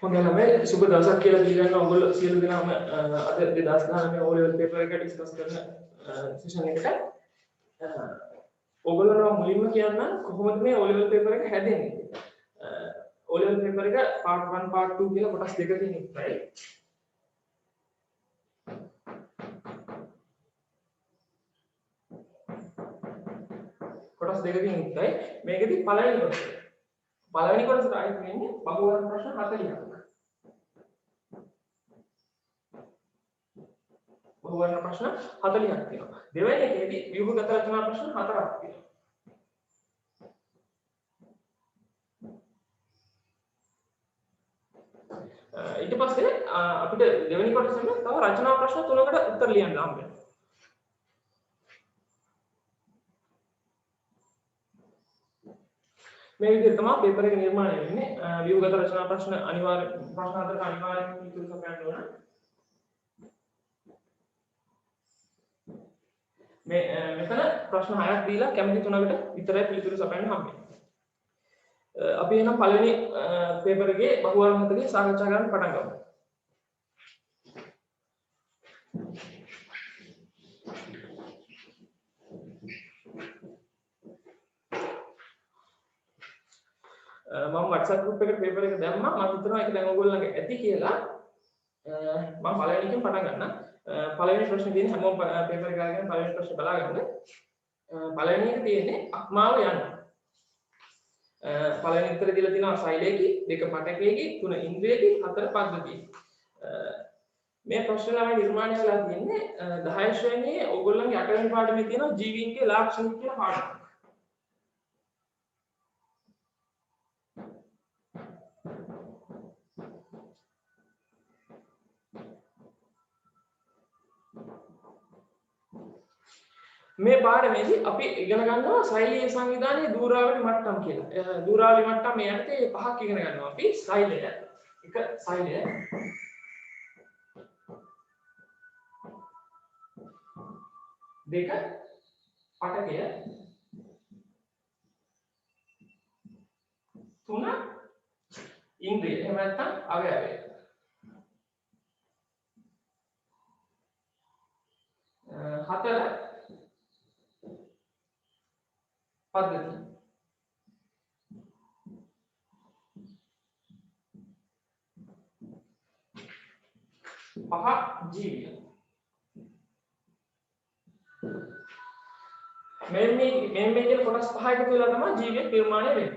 හොඳයි ළමයි සුබ දවසක් කියලා පිළිගන්න ඔයගොල්ලෝ සියලු දෙනාම අද 2019 O level paper එක ඩිස්කස් කරන සෙෂන් එකට ඔයගොල්ලෝ මුලින්ම කියන්න කොහොමද මේ O level paper එක හැදෙන්නේ කියලා. O level paper එක part 1 part 2 කියලා කොටස් දෙකකින් ඉස්සරයි. කොටස් දෙකකින් ඉස්සරයි. මේකෙදි පළවෙනි කොටසට ආයෙත් වෙන්නේ බහුවර්ණ ප්‍රශ්න 40ක්. බහුවර්ණ ප්‍රශ්න 40ක් තියෙනවා. දෙවෙනි එකේදී ව්‍යුහගත රචනා ප්‍රශ්න 4ක් තියෙනවා. ඊට පස්සේ අපිට දෙවෙනි කොටසෙම තව රචනා ප්‍රශ්න 3කට උත්තර ලියන්න හම්බ වෙනවා. මේ විදිහට තමයි පේපර් එක නිර්මාණය වෙන්නේ. ව්‍යුහගත රචනා ප්‍රශ්න ප්‍රශ්න 4ක අනිවාර්යයෙන් පිළිතුරු සපයන්න ඕන. මෙතන ප්‍රශ්න 6ක් දීලා කැමති 3කට විතරයි පිළිතුරු සපයන්න හම්බෙන්නේ. අපි එහෙනම් පළවෙනි පේපර් එකේ බහුවර්ණ හතරේ සාකච්ඡා කරන්න පටන් ගමු. මම WhatsApp group එකට පේපර් එක දැම්මා. මම හිතනවා ඒක දැන් ඔයගොල්ලෝ ළඟ ඇති කියලා. මම පළවෙනි එකෙන් පටන් ගන්නම්. පළවෙනි ප්‍රශ්නේ තියෙන හැමෝම පේපර් එක අරගෙන පළවෙනි ප්‍රශ්නේ බලාගන්න. පළවෙනි එක තියෙන්නේ අක්මාව යන්න. පළවෙනි උත්තර දීලා තියෙනවා සෛලයේකි, දෙක පටකයේකි, තුන ඉන්ද්‍රියේකි, හතර පද්ධතියේකි. මේ ප්‍රශ්න ළමයි නිර්මාණය කරලා තියෙන්නේ 10 ශ්‍රේණියේ ඕගොල්ලන්ගේ 8 වෙනි පාඩමේ තියෙනවා ජීවීන්ගේ ලාක්ෂණික කියලා පාඩම. මේ පාඩමේදී අපි ඉගෙන ගන්නවා සෛලීය සංවිධානයේ දූරාවලි මට්ටම් කියලා. දූරාවලි මට්ටම් මේ යටතේ පහක් ඉගෙන ගන්නවා අපි. සෛලය, එක සෛලය, දෙක පටකය, තුන ඉන්ද්‍රිය. එහෙම නැත්නම් අවයවය. හතර පද්ධති. පහ ජීවිය. මේ කියන කොටස් පහ එකතු වෙලා තමයි ජීවිය නිර්මාණය වෙන්නේ.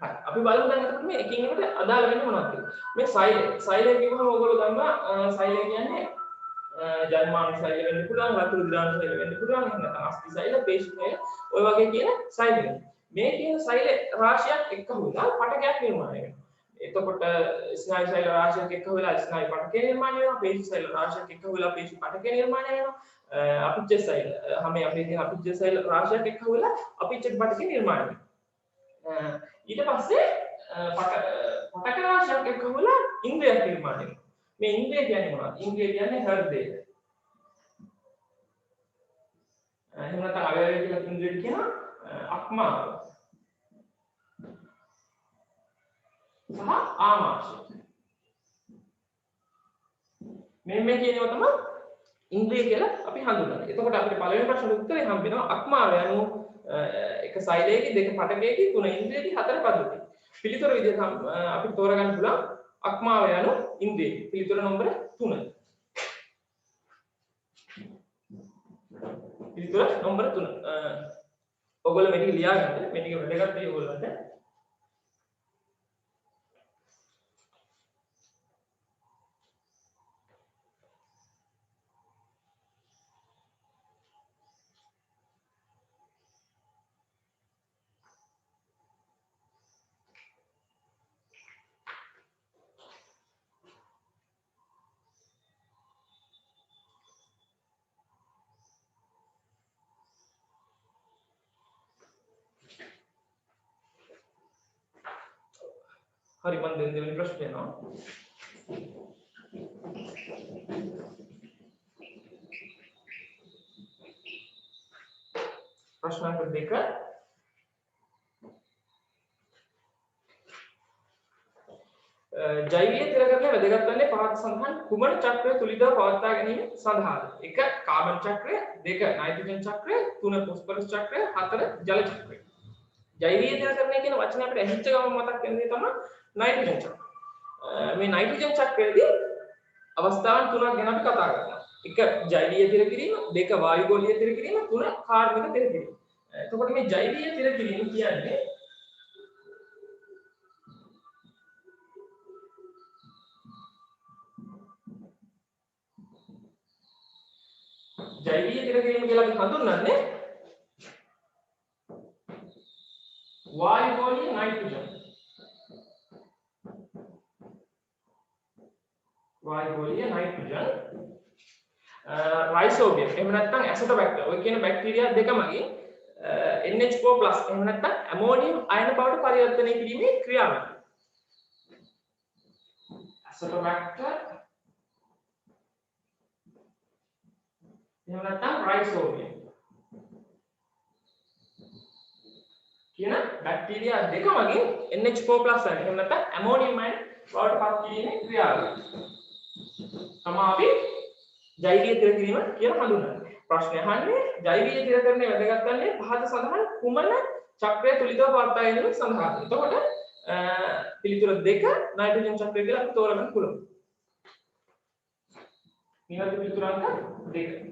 හරි. අපි බලමු දැන් අතට මේ එකින් එකට අදාළ වෙන්නේ මොනවද කියලා. මේ සෛලය කියවම ඔයගොල්ලෝ දන්නවා සෛලය කියන්නේ ජර්මානු සෛල වෙන්න පුළුවන්, වතුරු දිරාණු සෛල වෙන්න පුළුවන්, එහෙම නැත්නම් අස්ථි සෛල, පේශි සෛල, ඔය වගේ කියන සෛල. මේ කියන සෛල රාශියක් එක්ක හුදා පටකයක් නිර්මාණය වෙනවා. එතකොට ස්නායු සෛල රාශියක් එක්ක හුදලා ස්නායු පටකය නිර්මාණය වෙනවා, පේශි සෛල රාශියක් එක්ක හුදලා පේශි පටකය නිර්මාණය වෙනවා. අපිච්ච සෛල හැම අපේ තියෙන අපිච්ච සෛල රාශියක් එක්ක හුදලා අපිච්ච පටකය නිර්මාණය වෙනවා. ඊට පස්සේ පටක රාශියක් එක්ක හුදලා ඉන්ද්‍රියක් නිර්මාණය වෙනවා. මේ ඉන්ද්‍රිය කියන්නේ මොනවද? ඉන්ද්‍රිය කියන්නේ හෘදය. එහෙම නැත්නම් අවයවය කියලා ඉන්ද්‍රිය කියන අක්මාව. සහ ආමාශය. මේ කියනවා තමයි ඉන්ද්‍රිය කියලා අපි හඳුන්වන්නේ. එතකොට අපිට පළවෙනි ප්‍රශ්නෙට උත්තරේ හම්බ වෙනවා අක්මාව යනු එක සෛලයේකි, දෙක පටකයේකි, තුන ඉන්ද්‍රියේකි, හතර පද්ධතියේකි. පිළිතුර විදිහට අපිට තෝරගන්න පුළුවන් අක්මාව යනු ඉන්ද්‍රිය. පිළිතුර නම්බර 3. පිළිතුර නම්බර 3. ඔයගොල්ලෝ මේක ලියාගන්න. මේක වැදගත් වෙයි ඔයගොල්ලන්ට. හරි මම දැන් දෙවෙනි ප්‍රශ්නේ යනවා. ප්‍රශ්න නම්බර 2 2 ජෛවීය තිරකරණය වැදගත් වන්නේ පහත සඳහන් කුමන චක්‍රය තුලින්ද පවත්වා ගැනීම සඳහාද? 1 කාබන් චක්‍රය, 2 නයිට්‍රජන් චක්‍රය, 3 ෆොස්ෆරස් චක්‍රය, 4 ජල චක්‍රය. ජෛවීය තිරකරණය කියන වචනේ අපිට ඇහිච්ච ගමන් මතක් වෙන දේ තමයි නයිට්‍රජන් චක්‍රය. මේ නයිට්‍රජන් චක්‍රයේදී අවස්ථාවන් තුනක් ගැන අපි කතා කරනවා. 1 ජෛවීය තිර කිරීම, 2 වායුගෝලීය තිර කිරීම, 3 කාර්බනික තිර කිරීම. එතකොට මේ ජෛවීය තිර කිරීම කියන්නේ ජෛවීය තිර කිරීම කියලා අපි හඳුන්වන්නේ වායුගෝලීය නයිට්‍රජන්, වායුගෝලීය නයිට්‍රජන්, රයිසෝබියම් එහෙම නැත්නම් ඇසෙටෝබැක්ටර් ඔය කියන බැක්ටීරියා දෙකමගින් NH4+ එහෙම නැත්නම් ඇමෝනියම් අයන බවට පරිවර්තනය කිරීමේ ක්‍රියාවලිය. ඇසෙටෝබැක්ටර් එහෙම නැත්නම් රයිසෝබියම් කියන බැක්ටීරියා දෙකමගින් NH4+ අයන එහෙම නැත්නම් ඇමෝනියම් අයන බවට පත් කිරීමේ ක්‍රියාවලිය තමයි ජෛවීය තිර කිරීම කියලා හඳුන්වන්නේ. ප්‍රශ්නය අහන්නේ ජෛවීය තිරකරණය වැදගත් වන්නේ පහත සඳහන් කුමන චක්‍රය තුලින්ද පවත්වා ගැනීම සඳහාද? එතකොට පිළිතුර 2 නයිට්‍රජන් චක්‍රය කියලා අපි තෝරගන්න පුළුවන්. නිවැරදි පිළිතුර අංක 2.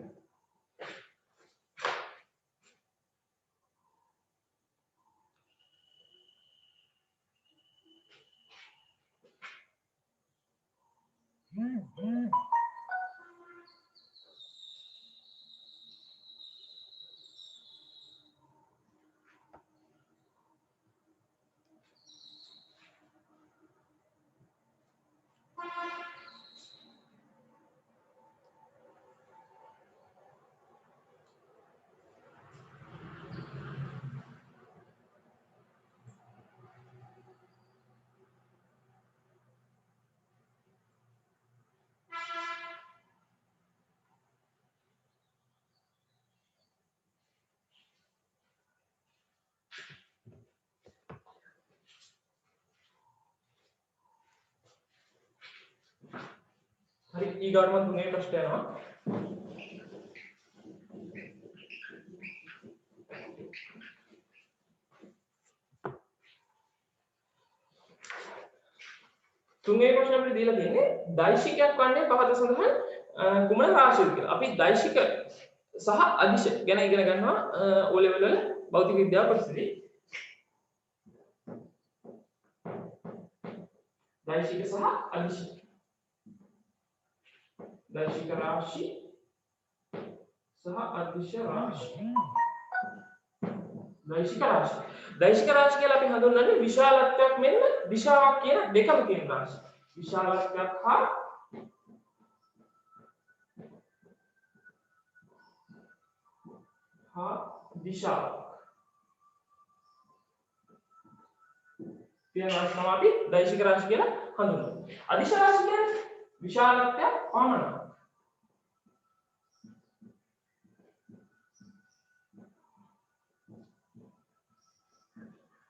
හරි ඊගාටම තුනේ ප්‍රශ්නය යනවා. තුනේ ප්‍රශ්න අපිට දීලා තියෙන්නේ දෛශිකයක් වන්නේ පහත සඳහන් කුමන රාශියද කියලා. අපි දෛශික සහ අදිශ ගැන ඉගෙන ගන්නවා O level වල භෞතික විද්‍යාව පරිසරයේ. දෛශික සහ අදිශ, දෛශික රාශි සහ අදිශ රාශි. දෛශික රාශි, දෛශික රාශි කියලා අපි හඳුන්වන්නේ විශාලත්වයක් මෙන්න දිශාවක් කියන දෙකම තියෙන රාශි. විශාලත්වයක් හා දිශාවක් තියෙන රාශි තමයි අපි දෛශික රාශි කියලා හඳුන්වන්නේ. අදිශ රාශි කියන්නේ විශාලත්වයක් පමණයි.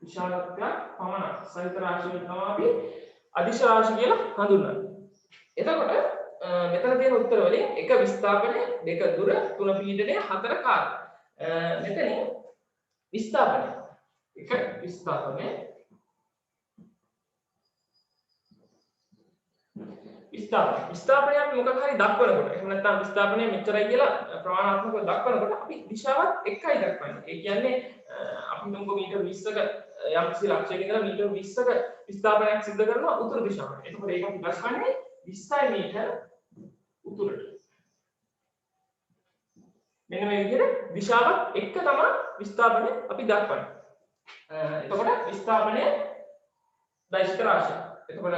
විශාලත්වයක් පමණක් සහිත රාශිය තමයි අපි අදිශ රාශි කියලා හඳුන්වන්නේ. එතකොට මෙතන තියෙන උත්තර වලින් 1 විස්ථාපනය, 2 දුර, 3 පීඩනය, 4 කාර්ය. මෙතන විස්ථාපනය 1 විස්ථාපනය, විස්ථාපනය අපි මොකක් හරි දක්වනකොට එහෙම නැත්නම් විස්ථාපනය මෙච්චරයි කියලා ප්‍රමාණාත්මකව දක්වනකොට අපි දිශාවත් එකයි දක්වන්නේ. ඒ කියන්නේ අපි මොකද මීටර් 20ක යම් කිසි ලක්ෂයක ඉඳලා මීටර් 20ක විස්ථාපනයක් සිදු කරනවා උතුරු දිශාවට. එතකොට ඒක අපි දක්වන්නේ 20 මීටර උතුරට. මෙන්න මේ විදිහට දිශාවත් එක්ක තමයි විස්ථාපනය අපි දක්වන්නේ. එතකොට විස්ථාපනය දෛශික රාශිය. එතකොට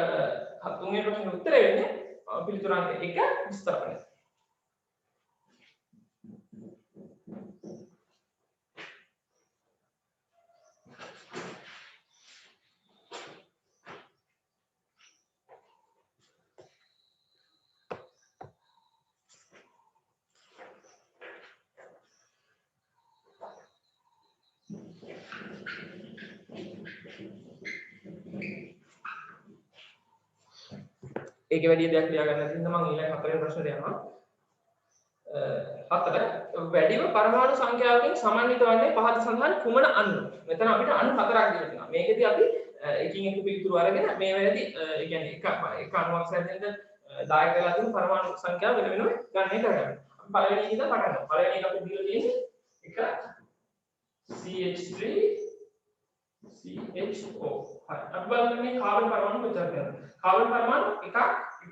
තුන්වෙනි ප්‍රශ්නේ උත්තරය වෙන්නේ පිළිතුර අංක 1 විස්ථාපනය. ඒකේ වැඩි දෙයක් ලියා ගන්න තියෙනවා මම ඊළඟ හතරෙන් ප්‍රශ්නෙට යනවා. හතර වැඩිම පරමාණු සංඛ්‍යාවකින් සමන්විත වන්නේ පහත සඳහන් කුමන අණු? මෙතන අපිට අණු හතරක් දීලා තියෙනවා. මේකෙදි අපි එකින් එක පිළිතුරු අරගෙන මේ වෙලෙදි ඒ කියන්නේ එක අණුවක් සැදෙන්න දායක වෙලා තියෙන පරමාණු සංඛ්‍යාව වෙන වෙනම ගණනය කරගන්න. අපි පළවෙනි එක ඉඳන් පටන් ගමු. පළවෙනි එක අපි දීලා තියෙන්නේ එක CH3 CHO. හරි. අපි බලමු මේ කාබන් පරමාණු මෙතන කරනවා. කාබන් පරමාණු 1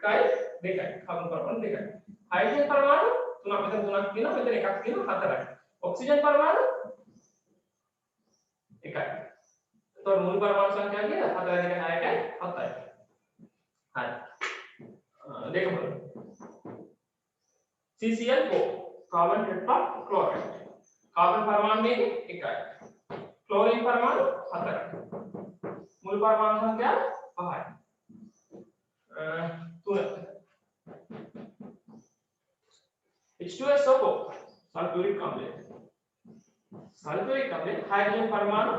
1යි 2යි. කාබන් පරමාණු 2යි. හයිඩ්‍රජන් පරමාණු තුනක් මෙතන තුනක් තියෙනවා මෙතන එකක් තියෙනවා හතරයි. ඔක්සිජන් පරමාණු එකයි. එතකොට මුළු පරමාණු සංඛ්‍යාව කියලා 4 2 6යි 7යි. හරි. දෙක බලමු. CCl4 carbon tetrachloride. කාබන් පරමාණු මේක එකයි. ක්ලෝරින් පරමාණු හතරයි. මුළු පරමාණු සංඛ්‍යාව 5යි. 3 H2SO4 sulfuric amlate. Sulfuric amlate hydrogen परमाणु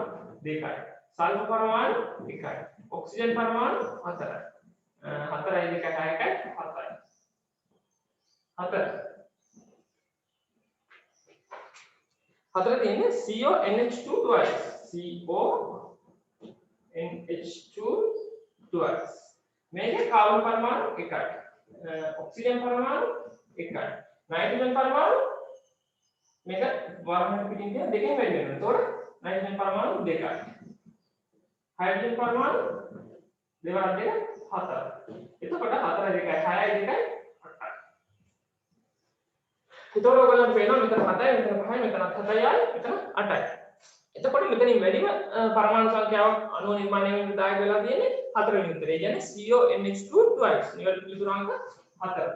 2යි. सल्फर परमाणु 1යි. ऑक्सीजन परमाणु 4යි. 4යි 2යි 6යි 7යි. 4 තියෙන්නේ CONH2 twice. CONH2 twice. මේකේ කාබන් පරමාණු 1යි. ऑक्सीजन परमाणु 1යි. नाइट्रोजन परमाणु මේක වර්ණන පිටින් තියෙන දෙකෙන් වැඩි වෙනවා. එතකොට नाइट्रोजन परमाणु 2යි. हाइड्रोजन परमाणु දෙවරක් දෙක 4යි. එතකොට 4 2යි 6යි 2යි 8යි. එතකොට ඔයගොල්ලන්ට පේනවා මෙතන 7යි මෙතන 5යි මෙතන 7යි මෙතන 8යි. එතකොට මෙතනින් වැඩිම පරමාණු සංඛ්‍යාවක් අණු නිර්මාණය වෙන්න දායක වෙලා තියෙන්නේ 4 වෙනි උත්තරේ. ඒ කියන්නේ CONH2 twice. නිවැරදි පිළිතුර අංක 4.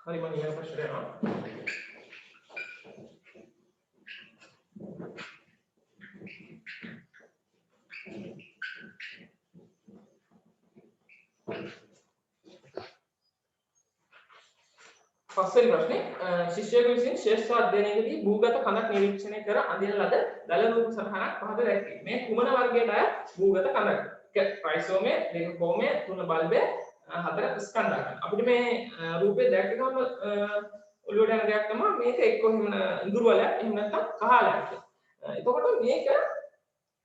හරි මම ඊළඟ ප්‍රශ්නයට යනවා. පස්වෙනි ප්‍රශ්නේ ශිෂ්‍යයෙකු විසින් ශ්‍රේෂ්ඨ අධ්‍යයනයේදී භූගත කඳක් නිරීක්ෂණය කර අඳින ලද දල රූප සටහනක් පහත දැක්වේ. මේ කුමන වර්ගයට අයත් භූගත කඳක්? 1 රයිසෝමය, 2 කෝමය, 3 බල්බය, 4 ස්කන්ධාක. අපිට මේ රූපේ දැක්ක ගමන් ඔළුවට යන දෙයක් තමයි මේක එක්ක එහෙම ඉඳුරු වලයක් එහෙම නැත්නම් කහලයක් කියලා. එතකොට මේක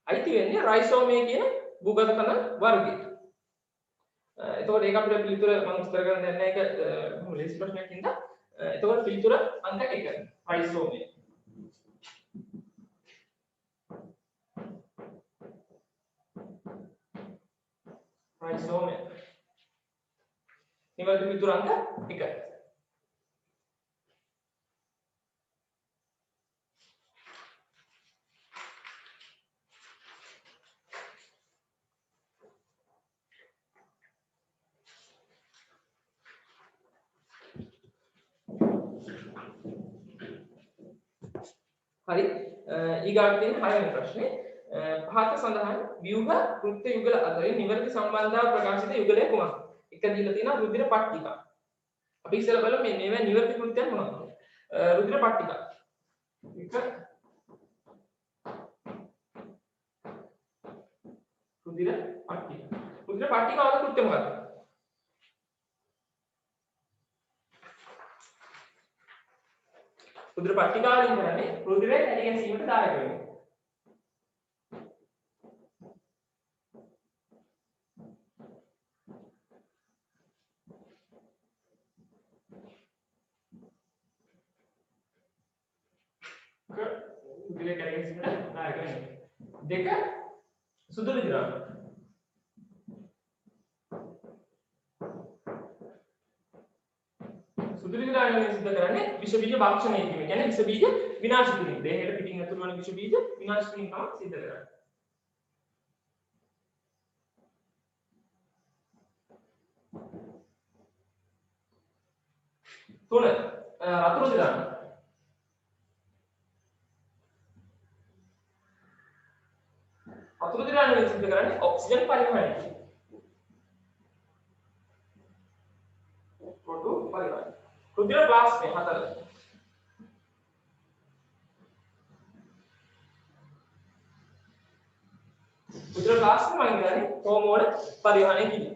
අයිති වෙන්නේ රයිසෝමය කියන භූගත කඳ වර්ගයට. එතකොට ඒක අපිට පිළිතුර මම විස්තර කරන්න දෙන්නේ ඒක ලේසි ප්‍රශ්නයක් ඉඳලා. එතකොට පිළිතුර අංක 1 රයිසෝමය. රයිසෝමය. නිවැරදි පිළිතුර අංක 1. හරි ඊගාට තියෙන 6 වෙනි ප්‍රශ්නේ පහත සඳහන් ව්‍යුහ කෘත්‍ය යුගල අතරින් නිවැරදි සම්බන්ධතාව ප්‍රකාශිත යුගලය කුමක්ද? එක දීලා තියෙනවා රුධිර පට්ටිකා. අපි ඉස්සෙල්ලා බලමු මේවා නිවැරදි කෘත්‍යයන් මොනවද? රුධිර පට්ටිකා. එක රුධිර පට්ටිකා. රුධිර පට්ටිකාවක කෘත්‍ය මොකක්ද? රුධිර පට්ටිකාවලින් කරන්නේ රුධිරය කැටි ගැසීමට දායක වෙනවා. රුධිරය කැටි ගැසීමට දායක වෙනවා. 2 සුදු රුධිරාංග. සුදු රුධිරාංගය සිද්ධ කරන්නේ විෂ බීජ භක්ෂණය කිරීම. කියන්නේ විෂ බීජ විනාශ කිරීම. දේහයට පිටින් ඇතුළු වන විෂ බීජ විනාශ කිරීම තමයි සිද්ධ කරන්නේ. 3 රතු රුධිර අණු. රතු රුධිර අණු සිද්ධ කරන්නේ ඔක්සිජන් පරිවහනය. පොටු පරිවහනය. රුධිර ප්ලාස්මය 4. රුධිර ප්ලාස්මය මම කියන්නේ හෝමෝන පරිවහනය කියන්නේ.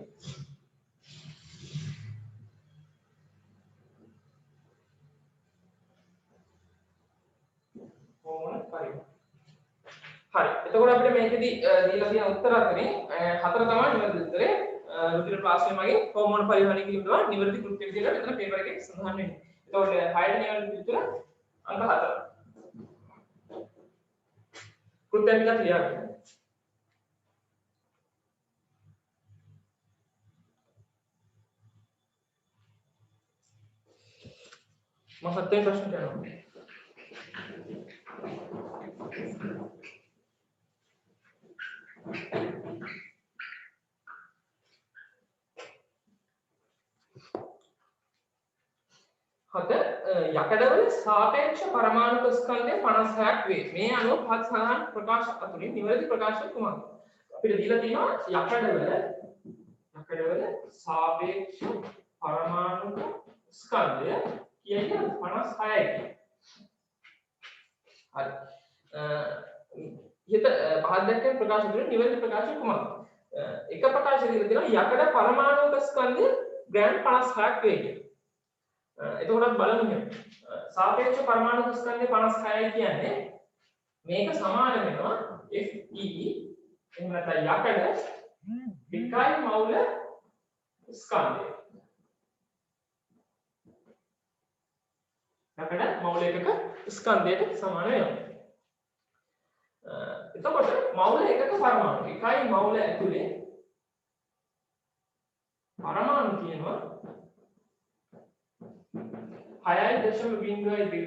හෝමෝන පරිවහනය. හරි. එතකොට අපිට මේකෙදි දීලා තියෙන උත්තර අතරේ 4 තමයි නිවැරදි උත්තරේ. රුධිර ප්ලාස්මය මගින් හෝමෝන පරිවහනය කිරීම තමයි නිවැරදි කෘත්‍ය කියලා මෙතන පේපර් එකේ සඳහන් වෙන්නේ. එතකොට 6 නිවැරදි උත්තර අංක 4. කෘත්‍ය ටික ක්ලියර් කරන්න. මම හත්වෙනි ප්‍රශ්නට යනවා. හත යකඩවල සාපේක්ෂ පරමාණු ස්කන්ධය 56ක් වේ. මේ අනුව පහත සඳහන් ප්‍රකාශ අතුරින් නිවැරදි ප්‍රකාශය කුමක්ද? අපිට දීලා තියෙනවා යකඩවල සාපේක්ෂ පරමාණු ස්කන්ධය කියන්නේ 56යි. හරි. හිත පහත දැක්කේ ප්‍රකාශ අතුරින් නිවැරදි ප්‍රකාශය කුමක්ද? එක ප්‍රකාශය දීලා තියෙනවා යකඩ පරමාණු ස්කන්ධය ග්‍රෑම් 56ක් වේ කියලා. එතකොට බලමු සාපේක්ෂ පරමාණු ස්කන්ධය 56යි කියන්නේ මේක සමාන වෙනවා Fe එහෙම නැත්නම් යකඩ එකයි මවුල ස්කන්ධය. යකඩ මවුල එකක ස්කන්ධයට සමාන වෙනවා. එතකොට මවුල එකක පරමාණු එකයි මවුල ඇතුලේ පරමාණු කියනවා 6.02 වැඩි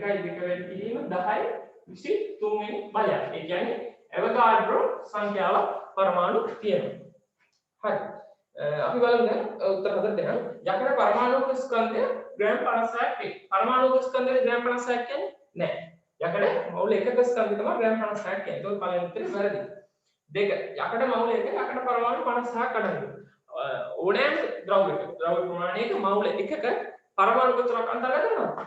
කිරීම 1023 වෙනි බලයක්. ඒ කියන්නේ ඇවෝගාඩ්‍රෝ සංඛ්‍යාව පරමාණු තියෙනවා. හරි. අපි බලමු දැන් උත්තර හතර දෙන්න. යකඩ පරමාණු ස්කන්ධය ග්‍රෑම් 56ක් වේ. පරමාණු ස්කන්ධය ග්‍රෑම් 56ක් කියන්නේ නැහැ. යකඩ මවුල එකක ස්කන්ධය තමයි ග්‍රෑම් 56ක් කියන්නේ. ඒක පළවෙනි උත්තරේ වැරදි. දෙක යකඩ මවුල එක යකඩ පරමාණු 56ක් අඩංගුයි. ඕනෑම ද්‍රව්‍ය ප්‍රමාණයක මවුල එකක පරමාණු කොටසක් අන්තර්ගත වෙනවා.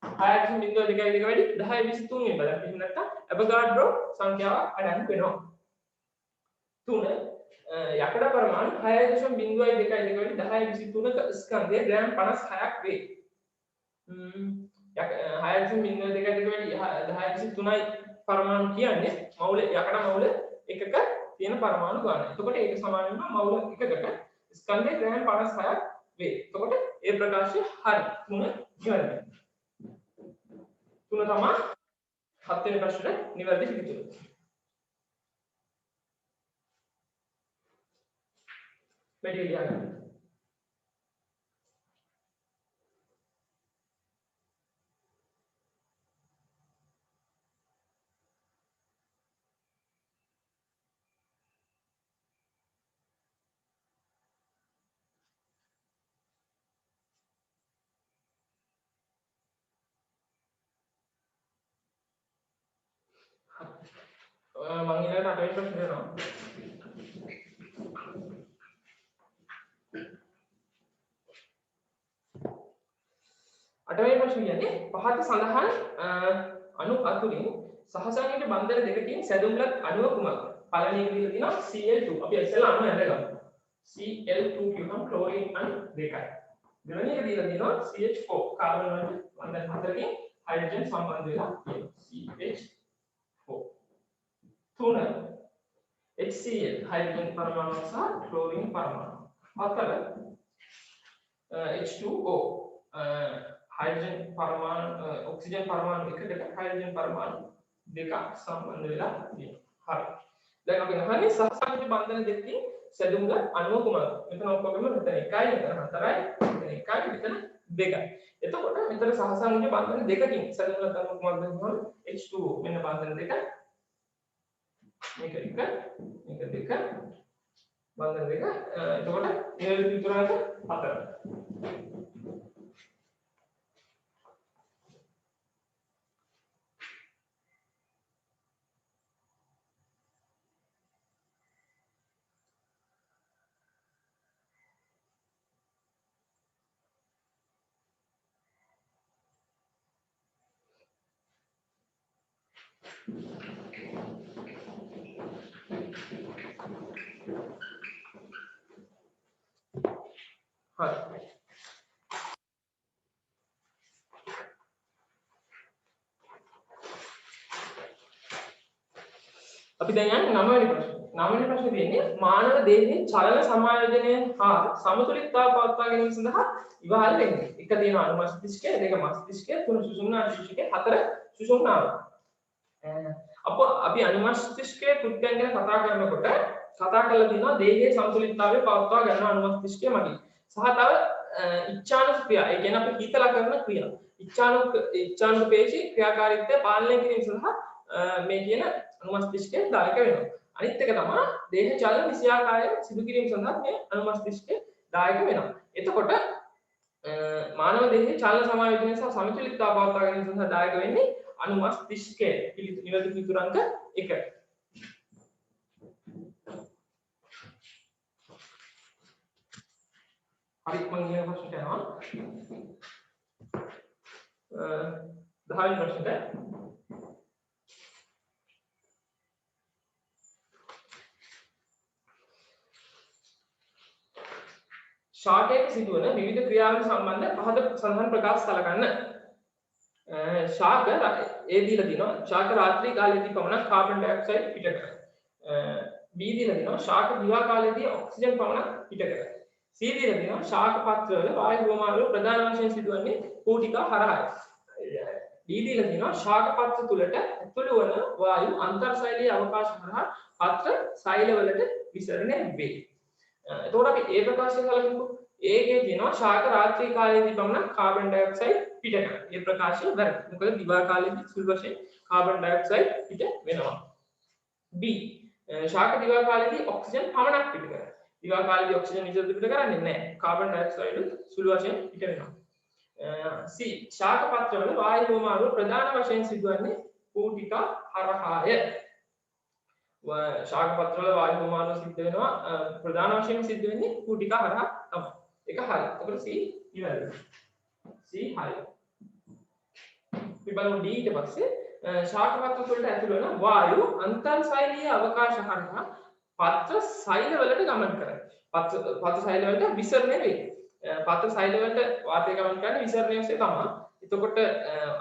6.02 වැඩි 1023 වෙනි බලයක්. එහෙම නැත්නම් ඇවෝගාඩ්‍රෝ සංඛ්‍යාව අඩංගු වෙනවා. 3 යකඩ පරමාණු 6.02 වැඩි 1023ක ස්කන්ධය ග්‍රෑම් 56ක් වේ. 6.02 වැඩි 1023යි පරමාණු කියන්නේ මවුල යකඩ මවුල එකක තියෙන පරමාණු ගාන. එතකොට ඒක සමාන වෙනවා මවුල එකකට ස්කන්ධය ග්‍රෑම් 56ක් වේ. එතකොට ඒ ප්‍රකාශය හරි. 3 නිවැරදි. 3 තමයි 7 වෙනි ප්‍රශ්නේ නිවැරදි පිළිතුර. වැඩි ලියා ගන්න. මම ඊළඟට 8 වෙනි ප්‍රශ්නේ යනවා. අටවෙනි ප්‍රශ්නේ කියන්නේ පහත සඳහන් අණු අතුරින් සහසංයුත බන්ධන දෙකකින් සැදුම්ලත් අණුව කුමක්ද? පළවෙනි එක දීලා තියෙනවා Cl2. අපි ඉස්සෙල්ලා අණුව ඇඳගමු. Cl2 කියවම ක්ලෝරින් අණු දෙකයි. දෙවෙනි එක දීලා තියෙනවා CH4 කාබන් වල බන්ධන හතරකින් හයිඩ්‍රජන් සම්බන්ධ වෙලා තියෙනවා. CH4. 3 HCl හයිඩ්‍රජන් පරමාණු සහ ක්ලෝරින් පරමාණු. 4 H2O हाइड्रोजन परमाणु ऑक्सीजन परमाणु එකට हाइड्रोजन परमाणु දෙකක් සම්බන්ධ වෙලා තියෙනවා. හරි. දැන් අපි අහන්නේ සහසංයුත බන්ධන දෙකකින් සැදුම්ගත් අණුව කුමක්ද? මෙතන ඔක්කොගෙම මෙතන 1යි, මෙතන 4යි, මෙතන 1යි, මෙතන 2යි. එතකොට මෙතන සහසංයුත බන්ධන දෙකකින් සැදුම්ගත් අණුව කුමක්ද කියනවනේ H2O මෙන්න බන්ධන දෙක. මේක 1, මේක 2 බන්ධන දෙක. එතකොට නිවැරදි උත්තරය 4. හරි. අපි දැන් යන්නේ 9 වෙනි ප්‍රශ්නේ. 9 වෙනි ප්‍රශ්නේ තියෙන්නේ මානව දේහයේ චලන සමායෝජනය හා සමතුලිතතාව පවත්වා ගැනීම සඳහා ඉවහල් වෙන්නේ. එක තියෙනවා අනුමස්තිෂ්කය, දෙක මස්තිෂ්කය, තුන සුසුම්නා ශිෂ්කය, හතර සුසුම්නාව. අපි අනුමස්තිෂ්කයේ කෘත්‍යයන් ගැන කතා කරනකොට කතා කරලා තියෙනවා දේහයේ සමතුලිතතාවය පවත්වා ගන්න අනුමස්තිෂ්කය මගින්. සහ තව ඉච්ඡානුක ක්‍රියා. ඒ කියන්නේ අපි හිතලා කරන ක්‍රියා. ඉච්ඡානුක පේශී ක්‍රියාකාරීත්වය පාලනය කිරීම සඳහා මේ කියන අනුමස්තිෂ්කය දායක වෙනවා. අනිත් එක තමයි දේහ චලන විෂයාකාරයෙන් සිදු කිරීම සඳහා මේ අනුමස්තිෂ්කය දායක වෙනවා. එතකොට මානව දේහයේ චලන සමායෝජනය සහ සමතුලිතතාව පවත්වා ගැනීම සඳහා දායක වෙන්නේ අනුමස්තිෂ්කය. නිවැරදි පිටුරංක 1. හරි මම ඊළඟ ප්‍රශ්නට යනවා. 10 වෙනි ප්‍රශ්නට. ශාකයක සිදුවන විවිධ ක්‍රියාවන් සම්බන්ධ පහද සඳහන් ප්‍රකාශ සලකන්න. ශාක ඒ දීලා දිනවා ශාක රාත්‍රී කාලයේදී පමණක් කාබන් ඩයොක්සයිඩ් පිට කරයි. B දීලා දිනවා ශාක දිවා කාලයේදී ඔක්සිජන් පමණක් පිට කරයි. C දීලා දිනවා ශාක පත්‍රවල වායු හුවමාරු ප්‍රධාන වශයෙන් සිදුවන්නේ කූටිකා හරහායි. D දීලා දිනවා ශාක පත්‍ර තුලට ඇතුළු වන වායු අන්තර්සෛලීය අවකාශ හරහා පත්‍ර සෛලවලට විසරණය වේ. එතකොට අපි ඒ ප්‍රකාශය කලකින්කෝ ඒකේ තියෙනවා ශාක රාත්‍රී කාලයේදී පමණක් කාබන් ඩයොක්සයිඩ් පිට කරනවා. මේ ප්‍රකාශය වැරදි. මොකද දිවා කාලයේදී සුළු වශයෙන් කාබන් ඩයොක්සයිඩ් පිට වෙනවා. B ශාක දිවා කාලයේදී ඔක්සිජන් පමණක් පිට කරනවා. දිවා කාලයේදී ඔක්සිජන් නිතරම පිට කරන්නේ නැහැ. කාබන් ඩයොක්සයිඩ් සුළු වශයෙන් පිට වෙනවා. C ශාක පත්‍රවල වායු හුවමාරුව ප්‍රධාන වශයෙන් සිදුවන්නේ කූටිකා හරහාය. ශාක පත්‍රවල වායු හුවමාරුව සිද්ධ වෙනවා ප්‍රධාන වශයෙන් සිද්ධ වෙන්නේ කූටිකා හරහා තමයි. ඒක හරි. එතකොට C ඉවරයි. C හරි. අපි බලමු D ඊට පස්සේ ශාක පත්‍ර වලට ඇතුළු වෙන වායු අන්තර්සෛලීය අවකාශ හරහා පත්‍ර සෛල වලට ගමන් කරයි. පත්‍ර සෛල වලට විසරණය වේ. පත්‍ර සෛල වලට වාතය ගමන් කරන්නේ විසරණය ඔස්සේ තමයි. එතකොට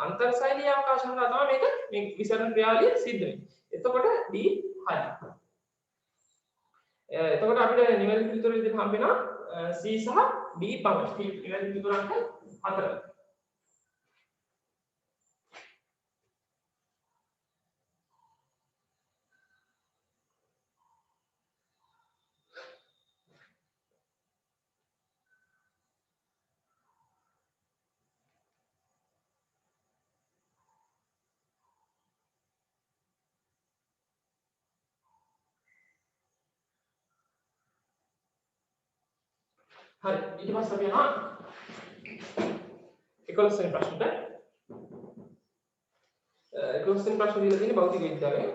අන්තර්සෛලීය අවකාශ හරහා තමයි මේ විසරණ ක්‍රියාවලිය සිද්ධ වෙන්නේ. එතකොට D හරි. එතකොට අපිට නිවැරදි පිළිතුර විදිහට හම්බ වෙනවා C සහ D පමණයි. නිවැරදි පිළිතුරක් 4. හරි ඊට පස්සේ අපි යනවා 11 වෙනි ප්‍රශ්නට. 11 වෙනි ප්‍රශ්නේ දීලා තියෙන්නේ භෞතික විද්‍යාවේ.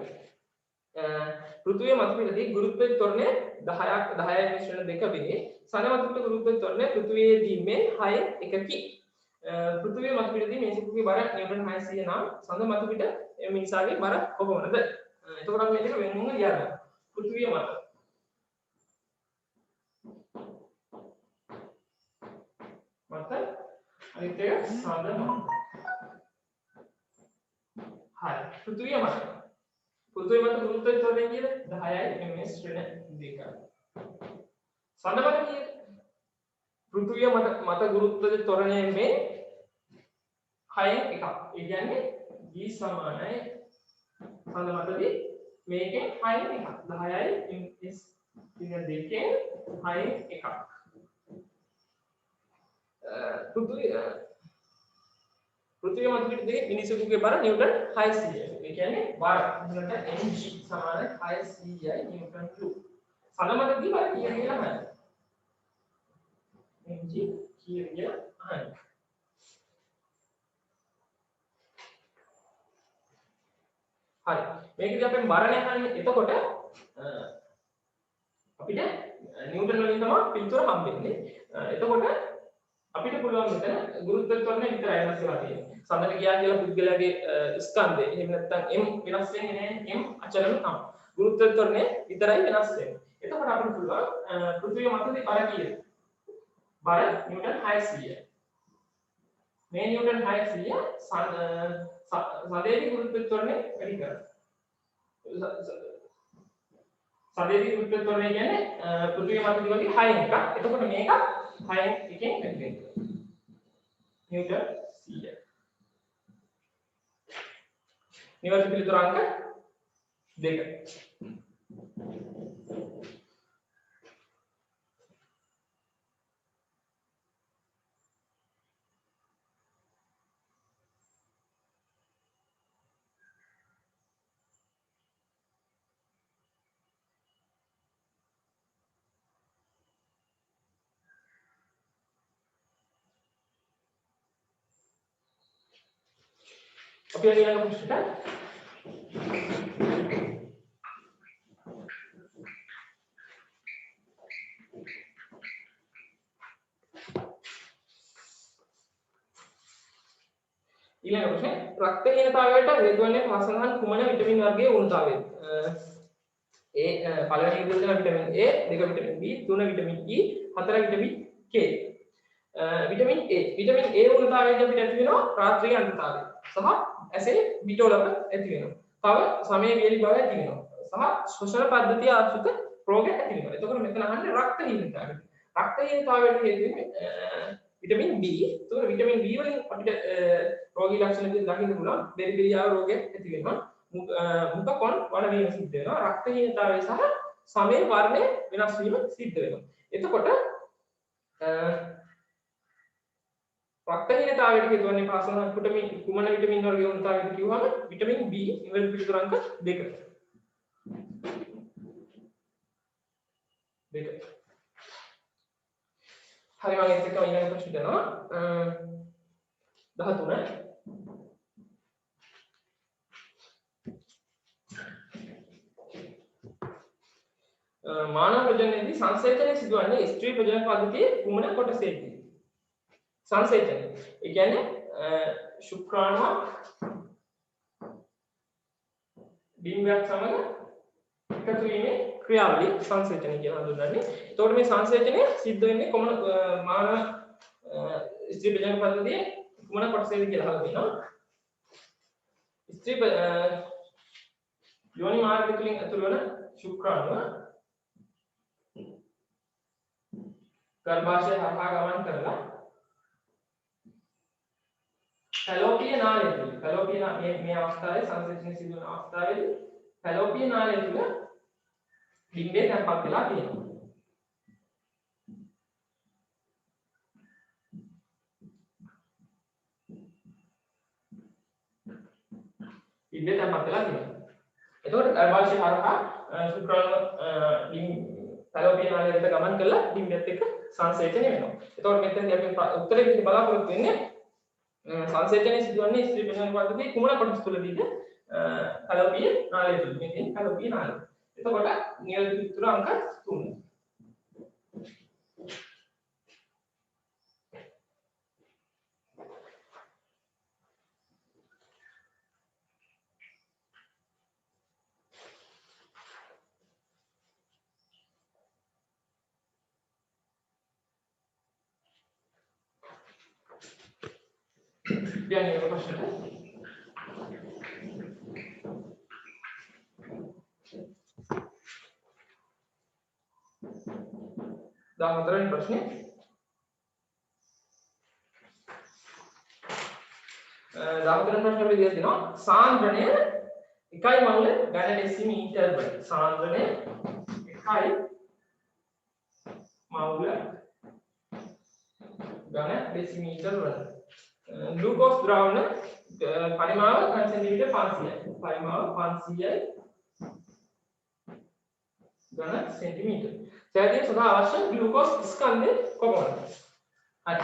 පෘථිවිය මතුපිටදී ගුරුත්වයේ ත්වරණය 10යි මිශ්‍රණ 2 වේ. සන මතුපිට ගුරුත්වයේ ත්වරණය පෘථිවියේ දීමේ 6 එකකි. පෘථිවිය මතුපිටදී මේසෙකුගේ බර නිව්ටන් 600 නම් සඳ මතුපිට මිනිසාගේ බර කොහොමද? එතකොට අපි මේක වෙන මොන ලියනවා? පෘථිවිය මත අනිත් එක සඳ මත. හරි. පෘථිවිය මත ගුරුත්වයේ ත්වරණය කියන්නේ 10යි ms ඍණ 2. සඳ මත කියන්නේ පෘථිවිය මත ගුරුත්වයේ ත්වරණය මේ 6න් එකක්. ඒ කියන්නේ g සමානයි සඳ මතදී මේකෙන් 6න් එකක්. 10යි ms ඍණ 2කින් 6න් එකක්. පෘථිවිය මතුපිටදී මිනිසෙකුගේ බර නිව්ටන් 600යි. ඒ කියන්නේ බර නිව්ටන් mg සමාන 600යි නිව්ටන් කිව්. සන මතදී බර කීයද කියලා අහන්න. mg කීයද කියලා අහන්න. හරි. මේකදී අපෙන් බරනේ අහන්නේ. එතකොට අපිට නිව්ටන් වලින් තමයි පිළිතුර හම්බෙන්නේ. එතකොට අපිට පුළුවන් මෙතන ගුරුත්ව ත්වරණය විතරයි වෙනස් වෙලා තියෙන්නේ. සඳහන් ගියා කියලා පුද්ගලයාගේ ස්කන්ධය. එහෙම නැත්නම් m වෙනස් වෙන්නේ නැහැ. m අචලන තමයි. ගුරුත්ව ත්වරණය විතරයි වෙනස් වෙන්නේ. එතකොට අපිට පුළුවන් පෘථිවිය මතදී බර කීයද? බර නිව්ටන් 600යි. මේ නිව්ටන් 600 සදේවි ගුරුත්ව ත්වරණය වැඩි කරනවා. සදේවි ගුරුත්ව ත්වරණය කියන්නේ පෘථිවිය මතදී වගේ 6 එකක්. එතකොට මේක 6 එකෙන් වැඩි වෙනවා. නිව්ටන් 100. නිවැරදි පිළිතුර අංක 2. අපි ඊළඟ ප්‍රශ්නට ඊළඟ ප්‍රශ්නේ රක්තහීනතාවයට හේතු වන්නේ පසඳහන් කුමන විටමින් වර්ගයේ උණුතාවයද? පළවෙනි විදිහට විටමින් A, දෙක විටමින් B, තුන විටමින් E, හතර විටමින් K. විටමින් A උණුතාවයද අපිට ඇති වෙනවා රාත්‍රී අන්තතාවය. සහ ඇසේ බිටෝලක ඇති වෙනවා. තව සමේ වියලි බව ඇති වෙනවා. සහ ශ්වසන පද්ධතිය ආශ්‍රිත රෝග ඇති වෙනවා. එතකොට මෙතන අහන්නේ රක්තහීනතාවය. රක්තහීනතාවයට හේතු වෙන්නේ විටමින් B. ඒතකොට විටමින් B වලින් අපිට රෝගී ලක්ෂණ විදිහට දකින්න පුළුවන්. බෙරිබෙරියාව රෝගය ඇති වෙනවා. මුඛ කොන් වඩ වීම සිද්ධ වෙනවා. රක්තහීනතාවය සහ සමේ වර්ණය වෙනස් වීම සිද්ධ වෙනවා. එතකොට රක්තහීනතාවයට හේතු වන්නේ පාසලන කුමන විටමින් වර්ගයේ උණුතාවයද කිව්වම විටමින් B නිවැරදි පිළිතුර අංක 2. හරි මම ඒකත් එක්කම ඊළඟ ප්‍රශ්නෙට යනවා 13 මානව ප්‍රජනනයේදී සංසේචනය සිදුවන්නේ ස්ත්‍රී ප්‍රජනන පද්ධතියේ කුමන කොටසේදී? සංසේචනය. ඒ කියන්නේ ශුක්‍රාණුව ඩිම්බයක් සමග එකතු වීමේ ක්‍රියාවලිය සංසේචනය කියලා හඳුන්වන්නේ. එතකොට මේ සංසේචනය සිද්ධ වෙන්නේ කොමන මානව ස්ත්‍රී ප්‍රජනන පද්ධතියේ කුමන කොටසේද කියලා අහලා තියෙනවා. ස්ත්‍රී යෝනි මාර්ග තුලින් ඇතුළු වන ශුක්‍රාණුව ගර්භාෂය හරහා ගමන් කරලා ෆැලෝපිය නාලය තුල මේ අවස්ථාවේ සංසේචනය සිදු වන අවස්ථාවේදී ෆැලෝපිය නාලය තුල ඩිම්බේ තැන්පත් වෙලා තියෙනවා. ඩිම්බේ තැන්පත් වෙලා තියෙනවා. එතකොට ගර්භාෂය හරහා ශුක්‍රාණු ෆැලෝපිය නාලය වෙත ගමන් කරලා ඩිම්බෙත් එක්ක සංසේචනය වෙනවා. එතකොට මෙතනදී අපි උත්තරේ විදිහට බලාපොරොත්තු වෙන්නේ සංසේචනය සිදුවන්නේ ස්ත්‍රී ප්‍රජනන පද්ධතියේ කුමන කොටස තුළදීද? ෆැලෝපිය නාලය තුළ. මේකෙන් ෆැලෝපිය නාලය. එතකොට නිවැරදි පිළිතුර අංක 3. දැන් මේ ප්‍රශ්නට දාමතරෙන් ප්‍රශ්නේ දාමතරෙන් ප්‍රශ්න අපි දිහා දිනවා සාන්ද්‍රණය 1 මවුල ඝන ඩෙසිමීටර් වල සාන්ද්‍රණය 1 මවුල ඝන ඩෙසිමීටර් වල ग्लूकोज द्रावण परिमाण घन सेंटीमीटर 500 परिमाण 500 घन सेंटीमीटर සෑදීම සඳහා අවශ්‍ය ග්ලූකෝස් ස්කන්ධය කොපමණද? හරි.